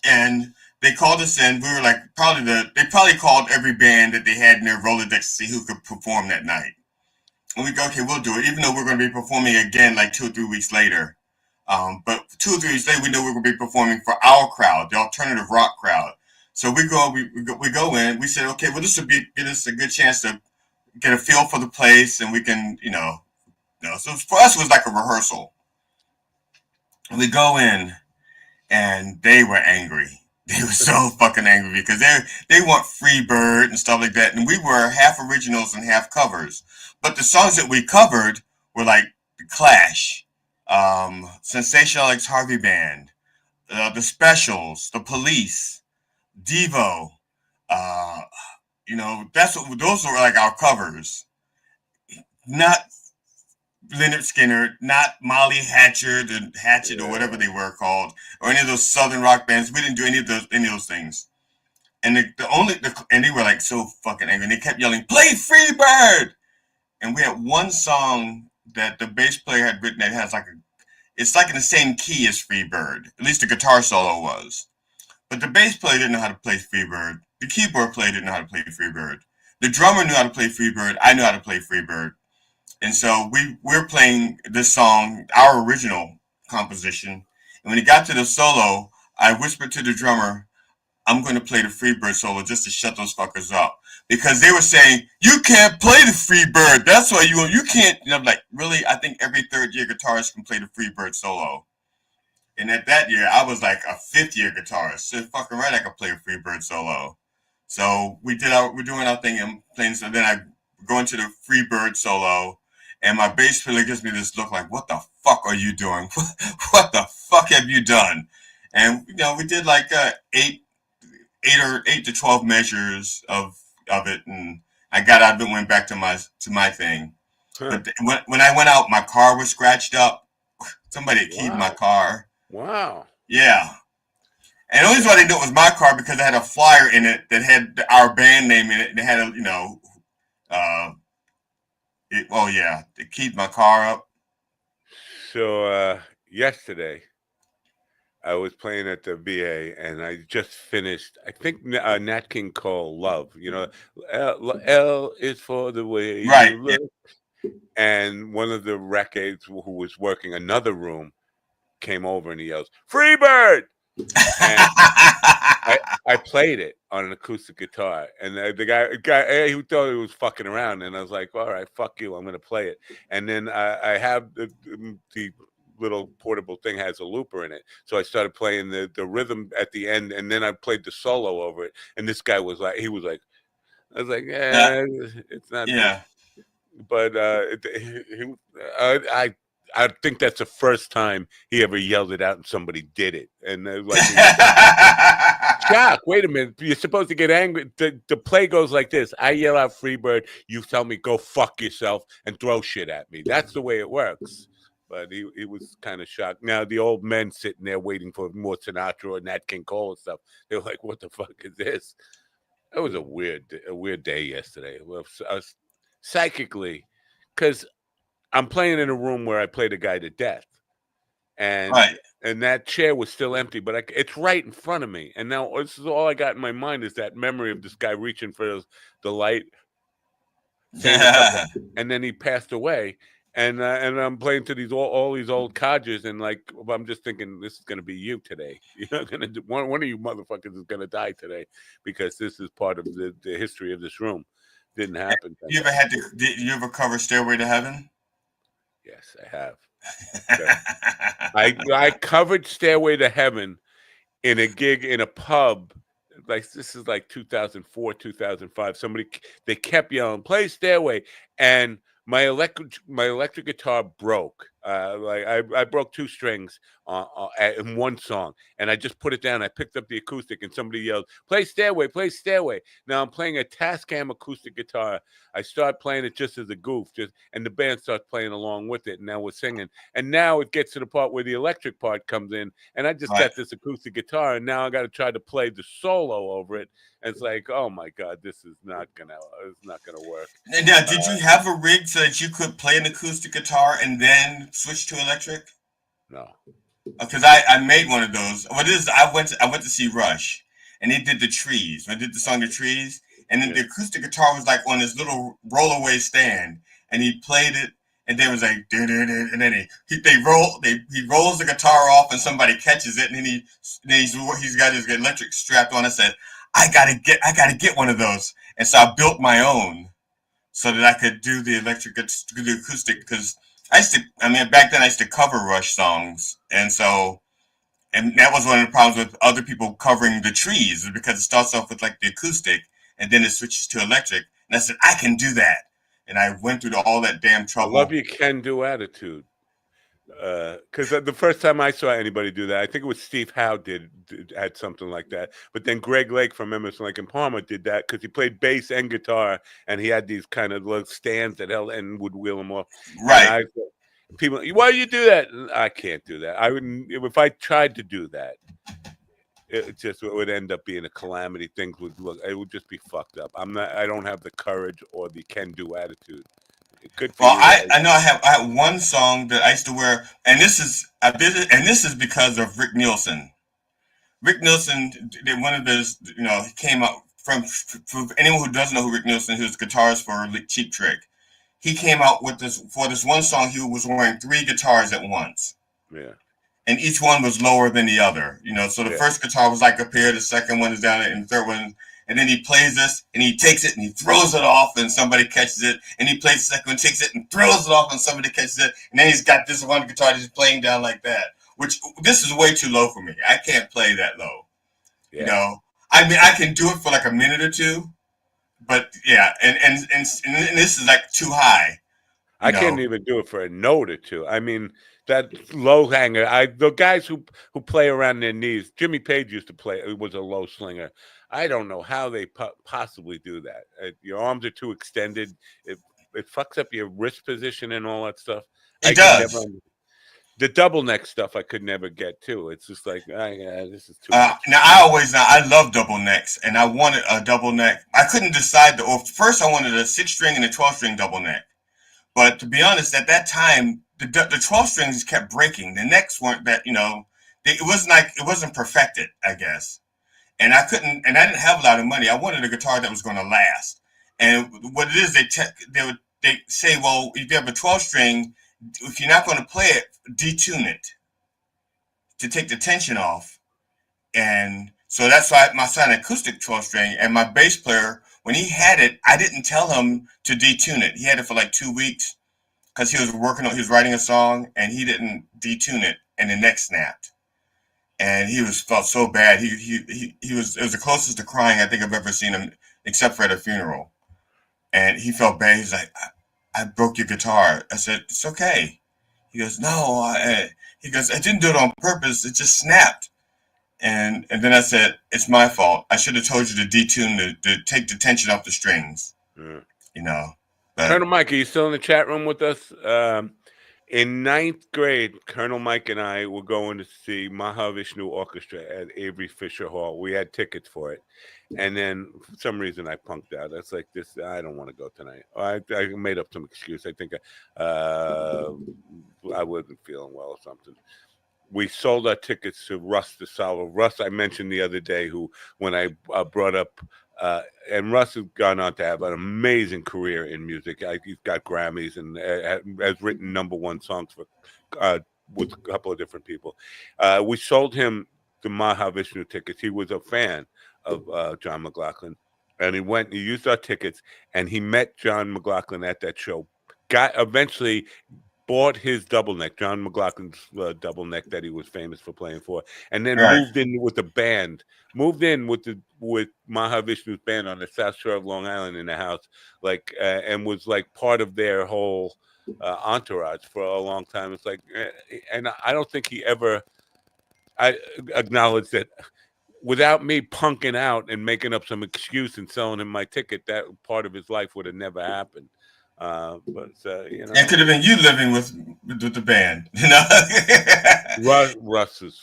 And they called us in. We were like they probably called every band that they had in their Rolodex to see who could perform that night. And we go, okay, we'll do it, even though we're going to be performing again like 2 or 3 weeks later. But 2 or 3 weeks later, we know we're going to be performing for our crowd, the alternative rock crowd. So we go in. We said, okay, well, this will give us a good chance to get a feel for the place, and we can, So for us, it was like a rehearsal. And we go in, and they were angry. They were so fucking angry because they want Free Bird and stuff like that, and we were half originals and half covers. But the songs that we covered were like The Clash, Sensational X Harvey Band, The Specials, The Police, Devo, those were like our covers. Not Leonard Skinner, not Molly Hatchet or whatever they were called, or any of those Southern rock bands. We didn't do any of those things. And and they were like so fucking angry. And they kept yelling, "Play Free Bird!" And we had one song that the bass player had written that has it's like in the same key as Free Bird. At least the guitar solo was. But the bass player didn't know how to play Free Bird. The keyboard player didn't know how to play Free Bird. The drummer knew how to play Free Bird. I knew how to play Free Bird. And so we're playing this song, our original composition. And when it got to the solo, I whispered to the drummer, I'm going to play the Free Bird solo just to shut those fuckers up. Because they were saying, you can't play the Free Bird. That's why you can't. And I'm like, really? I think every third-year guitarist can play the Free Bird solo. And at that year, I was like a fifth-year guitarist. So fucking right, I could play a Free Bird solo. So we're doing our thing and playing. So then I go into the Free Bird solo, and my bass player gives me this look like, what the fuck are you doing? What the fuck have you done? And we did like 8 to 12 measures of it, and I got out of it and went back to my thing. Huh. But when I went out, my car was scratched up. Somebody keyed my car. Wow. Yeah. And the only reason why they knew it was my car because it had a flyer in it that had our band name in it. And it had they keyed my car up. So yesterday, I was playing at the VA, and I just finished, I think, Nat King Cole, Love. L is for the way you look. Yeah. And one of the rec aides who was working another room came over and he yells, "Free Bird!" And I played it on an acoustic guitar, and the guy he thought he was fucking around, and I was like, all right, fuck you, I'm going to play it. And then I have the little portable thing has a looper in it, so I started playing the rhythm at the end, and then I played the solo over it, and this guy was like, I was like, it's not, but I think that's the first time he ever yelled it out and somebody did it. And like, Shock, wait a minute. You're supposed to get angry. The play goes like this. I yell out Free Bird. You tell me, go fuck yourself and throw shit at me. That's the way it works. But he was kind of shocked. Now, the old men sitting there waiting for more Sinatra or Nat King Cole and stuff, they were like, what the fuck is this? It was a weird day yesterday. Well, psychically, because I'm playing in a room where I played a guy to death, and that chair was still empty, but it's right in front of me. And now this is all I got in my mind is that memory of this guy reaching for the light, and then he passed away. And I'm playing to all these old codgers, and like I'm just thinking, this is gonna be you today. You're gonna do, one of you motherfuckers is gonna die today because this is part of the history of this room. Didn't happen. Did you ever cover Stairway to Heaven? Yes, I have. I covered Stairway to Heaven in a gig in a pub. Like this is like 2004, 2005. They kept yelling, "Play Stairway," and my electric guitar broke. Like I broke 2 strings in one song, and I just put it down. I picked up the acoustic, and somebody yelled, "Play Stairway, play Stairway." Now I'm playing a Tascam acoustic guitar. I start playing it just as a goof, and the band starts playing along with it. And now we're singing, and now it gets to the part where the electric part comes in, and I just got this acoustic guitar, and now I got to try to play the solo over it. And it's like, oh my god, it's not gonna work. Now, did you have a rig so that you could play an acoustic guitar and then switch to electric? No. Because I made one of those. What it is, I went to see Rush, and they did the Trees. I did the song The Trees, and then the acoustic guitar was like on this little rollaway stand, and he played it, and then it was like, and then he rolls the guitar off, and somebody catches it, and then he's got his electric strapped on. I said, I gotta get one of those, and so I built my own, so that I could do the acoustic, because back then I used to cover Rush songs, and that was one of the problems with other people covering the Trees, because it starts off with like the acoustic, and then it switches to electric. And I said, I can do that, and I went through all that damn trouble. I love your can-do attitude. Because the first time I saw anybody do that, I think it was Steve Howe had something like that. But then Greg Lake from Emerson, Lake and Palmer did that because he played bass and guitar, and he had these kind of little stands that held and would wheel them off. Right. People, why do you do that? I can't do that. I wouldn't. If I tried to do that, it would end up being a calamity. Things it would just be fucked up. I don't have the courage or the can-do attitude. Good for you. I know I have one song that I used to wear, and this is because of Rick Nielsen. Rick Nielsen did one of those, he came out from anyone who doesn't know who Rick Nielsen, who's guitarist for Cheap Trick. He came out with this one song. He was wearing 3 guitars at once. Yeah. And each one was lower than the other. So the first guitar was like up here, the second one is down there, and the third one. And then he plays this, and he takes it, and he throws it off, and somebody catches it. And he plays the second one, takes it, and throws it off, and somebody catches it. And then he's got this one guitar just playing down like that. Which, this is way too low for me. I can't play that low. Yeah. I can do it for like a minute or two. But, yeah, and this is like too high. I can't even do it for a note or two. I mean, that low hanger. The guys who play around their knees. Jimmy Page used to play. It was a low slinger. I don't know how they possibly do that. Your arms are too extended. It fucks up your wrist position and all that stuff. It does. The double neck stuff I could never get too. It's just like, this is too much. Now I love double necks, and I wanted a double neck. I couldn't decide. First I wanted a 6-string and a 12-string double neck. But to be honest, at that time, the 12 strings kept breaking. The necks weren't that, it wasn't perfected, I guess. And I didn't have a lot of money. I wanted a guitar that was going to last. And what it is, they say, well, if you have a 12 string, if you're not going to play it, detune it to take the tension off. And so that's why I signed an acoustic 12 string. And my bass player, when he had it, I didn't tell him to detune it. He had it for like 2 weeks because he was writing a song, and he didn't detune it, and the neck snapped. And he felt so bad. It was the closest to crying I think I've ever seen him, except for at a funeral. And he felt bad. He's like, I broke your guitar. I said, it's okay. He goes, no. He goes, I didn't do it on purpose. It just snapped. And then I said, it's my fault. I should have told you to detune, to take the tension off the strings. Yeah. Colonel Mike, are you still in the chat room with us? In 9th grade, Colonel Mike and I were going to see Mahavishnu Orchestra at Avery Fisher Hall. We had tickets for it. And then for some reason I punked out. That's like this. I don't want to go tonight. I made up some excuse. I think I wasn't feeling well or something. We sold our tickets to Russ DeSalvo. Russ, I mentioned the other day, when I brought up, and Russ has gone on to have an amazing career in music. He's got Grammys and has written #1 songs with a couple of different people. We sold him the Mahavishnu tickets. He was a fan of John McLaughlin, and he used our tickets, and he met John McLaughlin at that show. Eventually bought his double neck, John McLaughlin's double neck that he was famous for playing for, and then moved in with the band, with Mahavishnu's band on the South Shore of Long Island in the house, and was like part of their whole entourage for a long time. It's like, and I don't think he ever. I acknowledged that without me punking out and making up some excuse and selling him my ticket, that part of his life would have never happened. But you know, it could have been you living with the band. You know, Russ is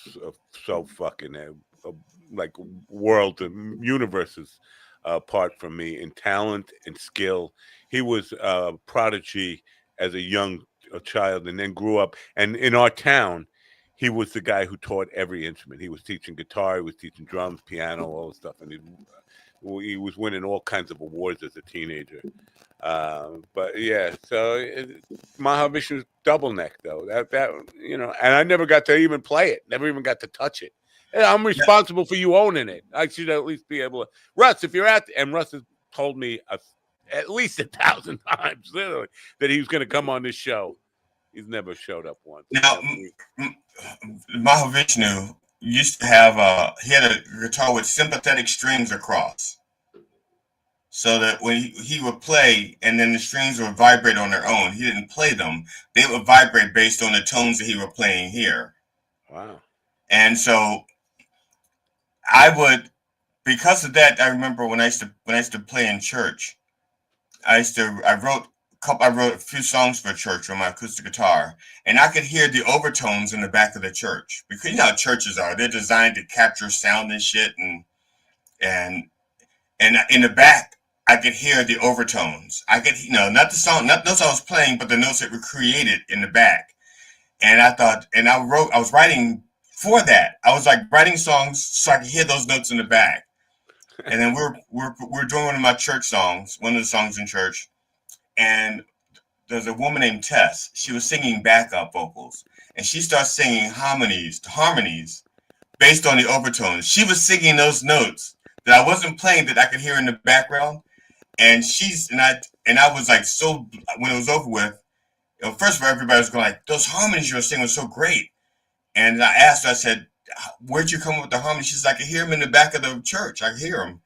so fucking like worlds and universes apart from me in talent and skill. He was a prodigy as a young child, and then grew up. And in our town, he was the guy who taught every instrument. He was teaching guitar, he was teaching drums, piano, all the stuff, and he was winning all kinds of awards as a teenager. But yeah, so Mahavishnu's double neck though. That you know, and I never got to even play it. Never even got to touch it. And I'm responsible for you owning it. I should at least be able to. Russ, if you're out, and Russ has told me at least 1,000 times, literally, that he was going to come on this show. He's never showed up once. Now, Mahavishnu used to have he had a guitar with sympathetic strings across, so that when he would play, and then the strings would vibrate on their own. He didn't play them; they would vibrate based on the tones that he was playing here. Wow! And so I would, because of that, I remember when I used to play in church. I wrote a few songs for church on my acoustic guitar, and I could hear the overtones in the back of the church, because you know how churches are. They're designed to capture sound and shit, and in the back I could hear the overtones. I could, not the song, not notes I was playing, but the notes that were created in the back. And I thought, and I was writing for that. I was like writing songs so I could hear those notes in the back. And then we're doing one of my church songs, one of the songs in church, and there's a woman named Tess. She was singing backup vocals, and she starts singing harmonies based on the overtones. She was singing those notes that I wasn't playing, that I could hear in the background. And I was like, so when it was over with, first of all, everybody was going like, those harmonies you were singing were so great. And I asked her, I said, where'd you come up with the harmonies? She's like, I could hear them in the back of the church. I could hear them.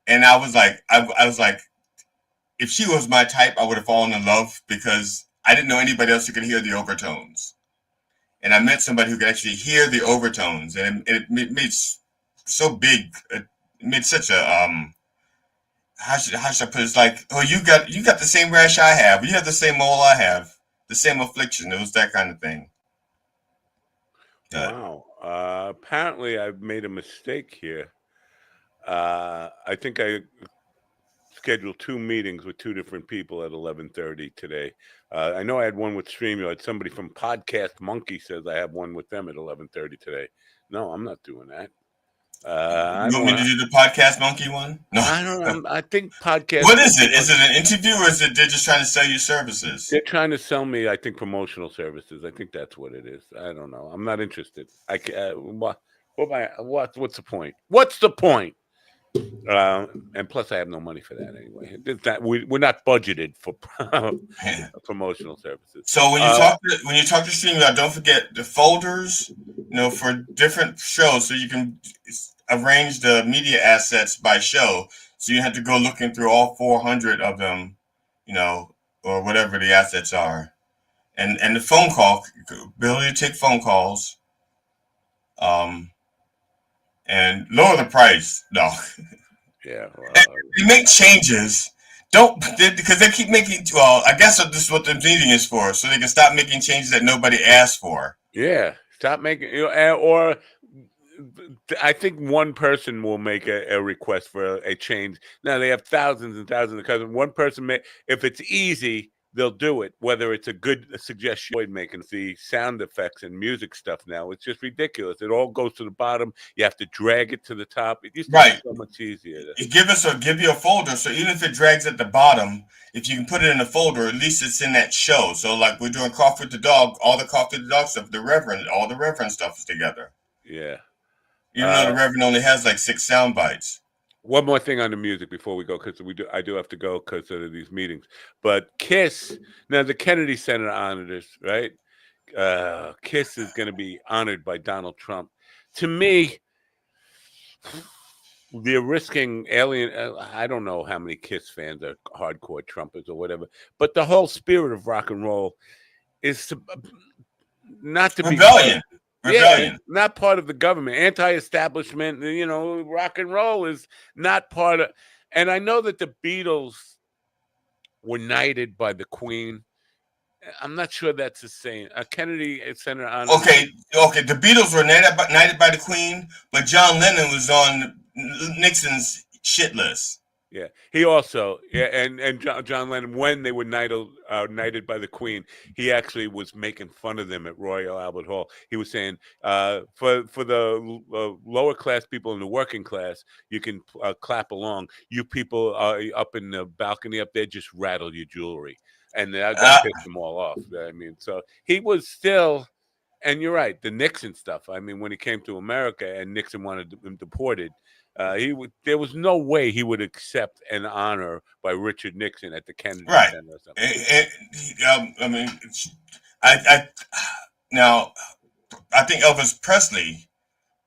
And I was like, if she was my type, I would have fallen in love, because I didn't know anybody else who could hear the overtones. And I met somebody who could actually hear the overtones, and it made so big. It made such a how should I put it? It's like, oh, you got the same rash I have. You have the same mole I have. The same affliction. It was that kind of thing. Wow. Apparently, I've made a mistake here. I think I scheduled 2 meetings with 2 different people at 11:30 today. I know I had one with StreamYard. Somebody from Podcast Monkey says I have one with them at 11:30 today. No, I'm not doing that. You want me to do the Podcast Monkey one? No, I don't know. I think podcast. What is it? Is it an interview, or is it they're just trying to sell you services? They're trying to sell me, I think, promotional services. I think that's what it is. I don't know. I'm not interested. What's the point? What's the point? And plus, I have no money for that anyway. We're not budgeted for promotional services. So when you talk to StreamYard, don't forget the folders, for different shows, so you can arrange the media assets by show. So you have to go looking through all 400 of them, or whatever the assets are, and the phone call ability to take phone calls, and lower the price. No. Yeah. They make changes. Because they keep making. Well, I guess this is what the meeting is for, so they can stop making changes that nobody asked for. Yeah, stop making. Or I think one person will make a request for a change. Now they have thousands and thousands of customers. One person if it's easy, they'll do it. Whether it's a good suggestion, making the sound effects and music stuff now, it's just ridiculous. It all goes to the bottom. You have to drag it to the top. It used to be so much easier. Give you a folder, so even if it drags at the bottom, if you can put it in a folder, at least it's in that show. So like we're doing Coffee with the Dog, all the Coffee with the Dog stuff, all the Reverend stuff is together. Yeah. Even though the Reverend only has like 6 sound bites. One more thing on the music before we go, because I do have to go because of these meetings. But Kiss, now the Kennedy Center honored us, right? Kiss is going to be honored by Donald Trump. To me, they're risking alien. I don't know how many Kiss fans are hardcore Trumpers or whatever, but the whole spirit of rock and roll is to, not to be rebellion. Yeah, not part of the government, anti-establishment. You know, rock and roll is not part of. And I know that the Beatles were knighted by the Queen. I'm not sure that's the same. Kennedy Center on. Okay. The Beatles were knighted by the Queen, but John Lennon was on Nixon's shit list. Yeah, he also and John Lennon, when they were knighted by the Queen, he actually was making fun of them at Royal Albert Hall. He was saying, for the lower class people and the working class, you can clap along. You people up in the balcony up there, just rattle your jewelry, and that pissed them all off. I mean, so he was still. And you're right, the Nixon stuff. I mean, when he came to America and Nixon wanted him deported, there was no way he would accept an honor by Richard Nixon at the Kennedy Center or something. I mean, now I think Elvis Presley.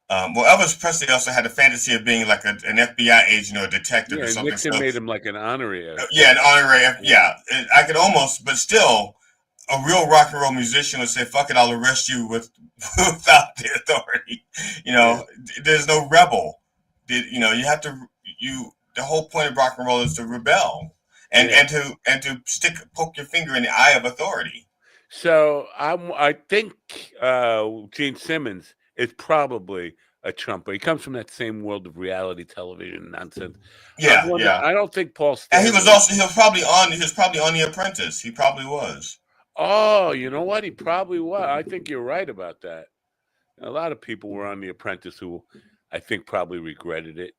Elvis Presley also had a fantasy of being like an FBI agent or a detective or something. Nixon made him like an honorary. An honorary. Yeah, I could almost, but still. A real rock and roll musician would say, "Fuck it, I'll arrest you without the authority." You know, there's no rebel. You know, you have to. The whole point of rock and roll is to rebel and to poke your finger in the eye of authority. So I think Gene Simmons is probably a Trumper. He comes from that same world of reality television nonsense. Yeah. I don't think Paul Stanley. And he was probably on The Apprentice. He probably was. Oh, you know what? He probably was. I think you're right about that. A lot of people were on The Apprentice who I think probably regretted it.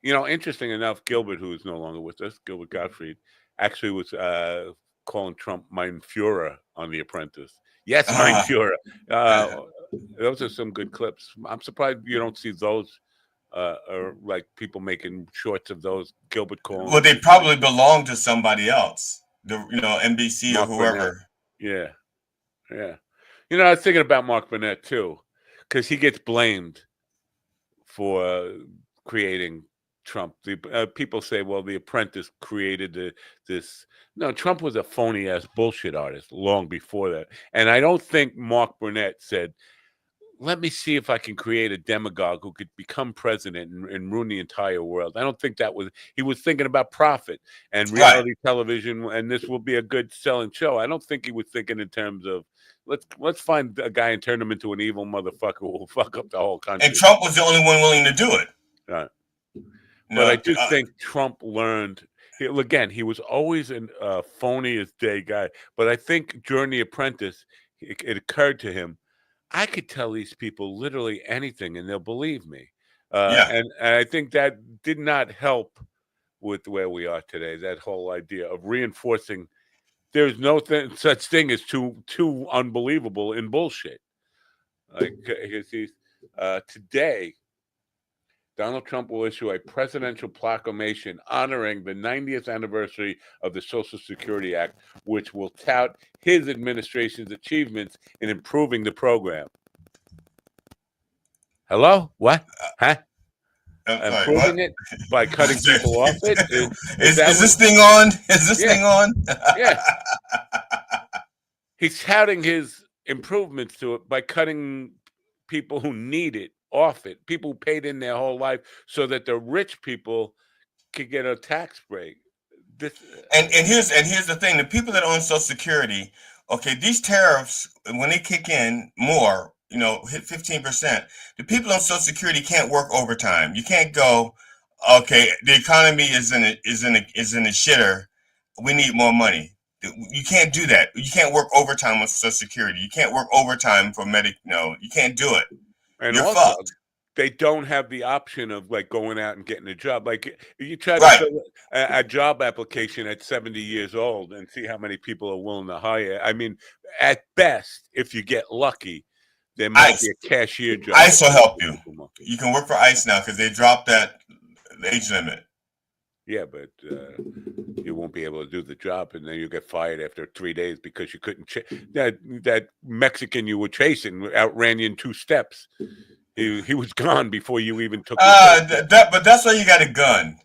You know, interesting enough, Gilbert, who is no longer with us, Gilbert Gottfried, actually was calling Trump Mein Führer on The Apprentice. Yes, Mein Führer. Those are some good clips. I'm surprised you don't see those, or like people making shorts of those. Gilbert calling. Well, they probably belong to somebody else. NBC Mark or whoever. Burnett. Yeah. You know, I was thinking about Mark Burnett too, because he gets blamed for creating Trump. People say, well, The Apprentice created this. No, Trump was a phony ass bullshit artist long before that. And I don't think Mark Burnett said, let me see if I can create a demagogue who could become president and ruin the entire world. I don't think that was, he was thinking about profit and reality television, and this will be a good selling show. I don't think he was thinking in terms of, let's find a guy and turn him into an evil motherfucker who will fuck up the whole country. And Trump was the only one willing to do it. Right. But I do think Trump learned, again, he was always a phony as day guy. But I think during The Apprentice, it occurred to him, I could tell these people literally anything and they'll believe me. And I think that did not help with where we are today, that whole idea of reinforcing there's no such thing as too unbelievable in bullshit. Like today, Donald Trump will issue a presidential proclamation honoring the 90th anniversary of the Social Security Act, which will tout his administration's achievements in improving the program. Hello? What? Huh? Improving it by cutting people off it? Is this thing on? Is this thing on? Yeah. He's touting his improvements to it by cutting people who need it off it, people who paid in their whole life so that the rich people could get a tax break. And here's the thing: the people that own Social Security, okay, these tariffs, when they kick in more, hit 15%. The people on Social Security can't work overtime. You can't go, okay, the economy is in a shitter. We need more money. You can't do that. You can't work overtime on Social Security. You can't work overtime for you can't do it. And you're also, fucked. They don't have the option of like going out and getting a job. Like you try to fill a job application at 70 years old and see how many people are willing to hire. I mean, at best, if you get lucky, there might be a cashier job. ICE will help you. You can work for ICE now because they dropped that age limit. Yeah, but you won't be able to do the job, and then you get fired after 3 days because you couldn't. That Mexican you were chasing outran you in 2 steps. He was gone before you even took. But that's why you got a gun.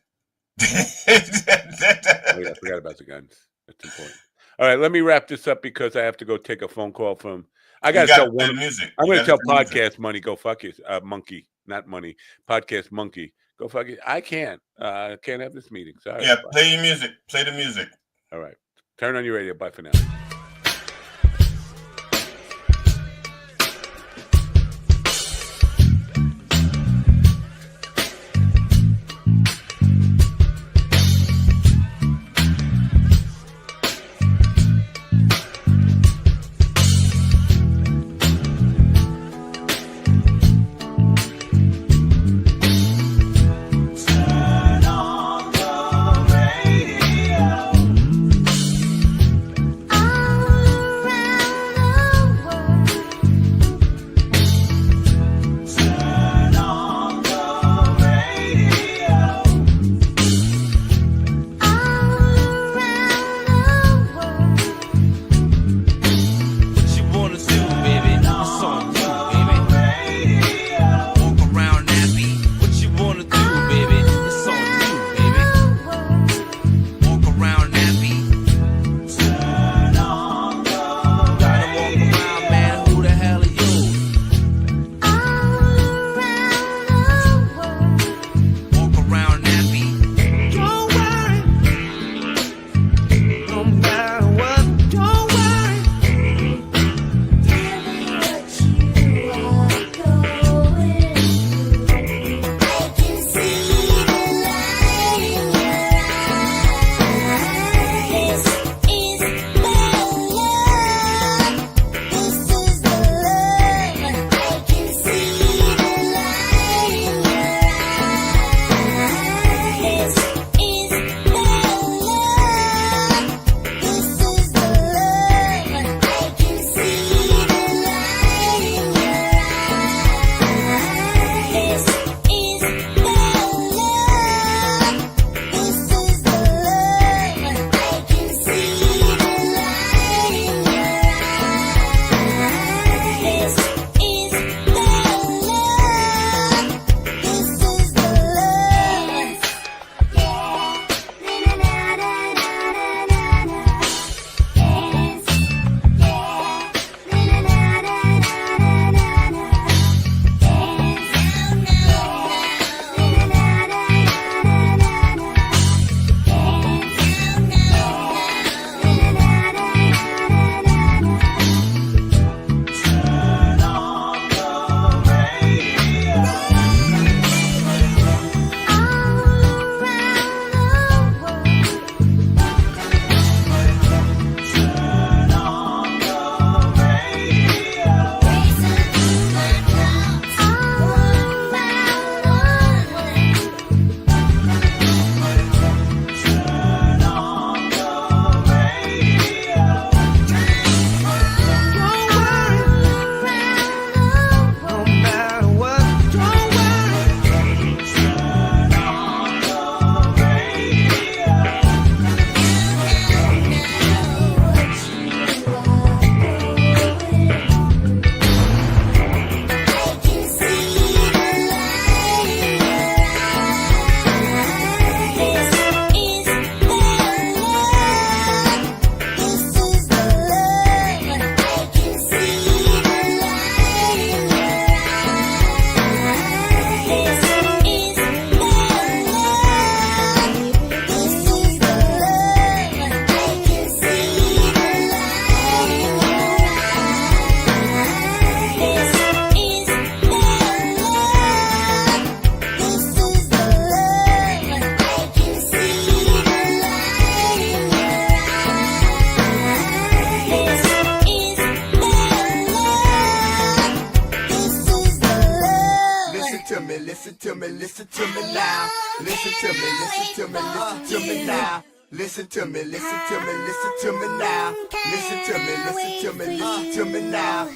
Oh, yeah, I forgot about the guns. That's important. All right, let me wrap this up because I have to go take a phone call from. I got to tell one. Music. I'm going to tell Podcast Money, go fuck you, monkey, not money. Podcast Monkey, go fuck it. I can't have this meeting. Sorry. Yeah, play your music. Play the music. All right, turn on your radio. Bye for now. Listen to me, listen to me, listen to me now. Listen to me, listen to me, listen to me now.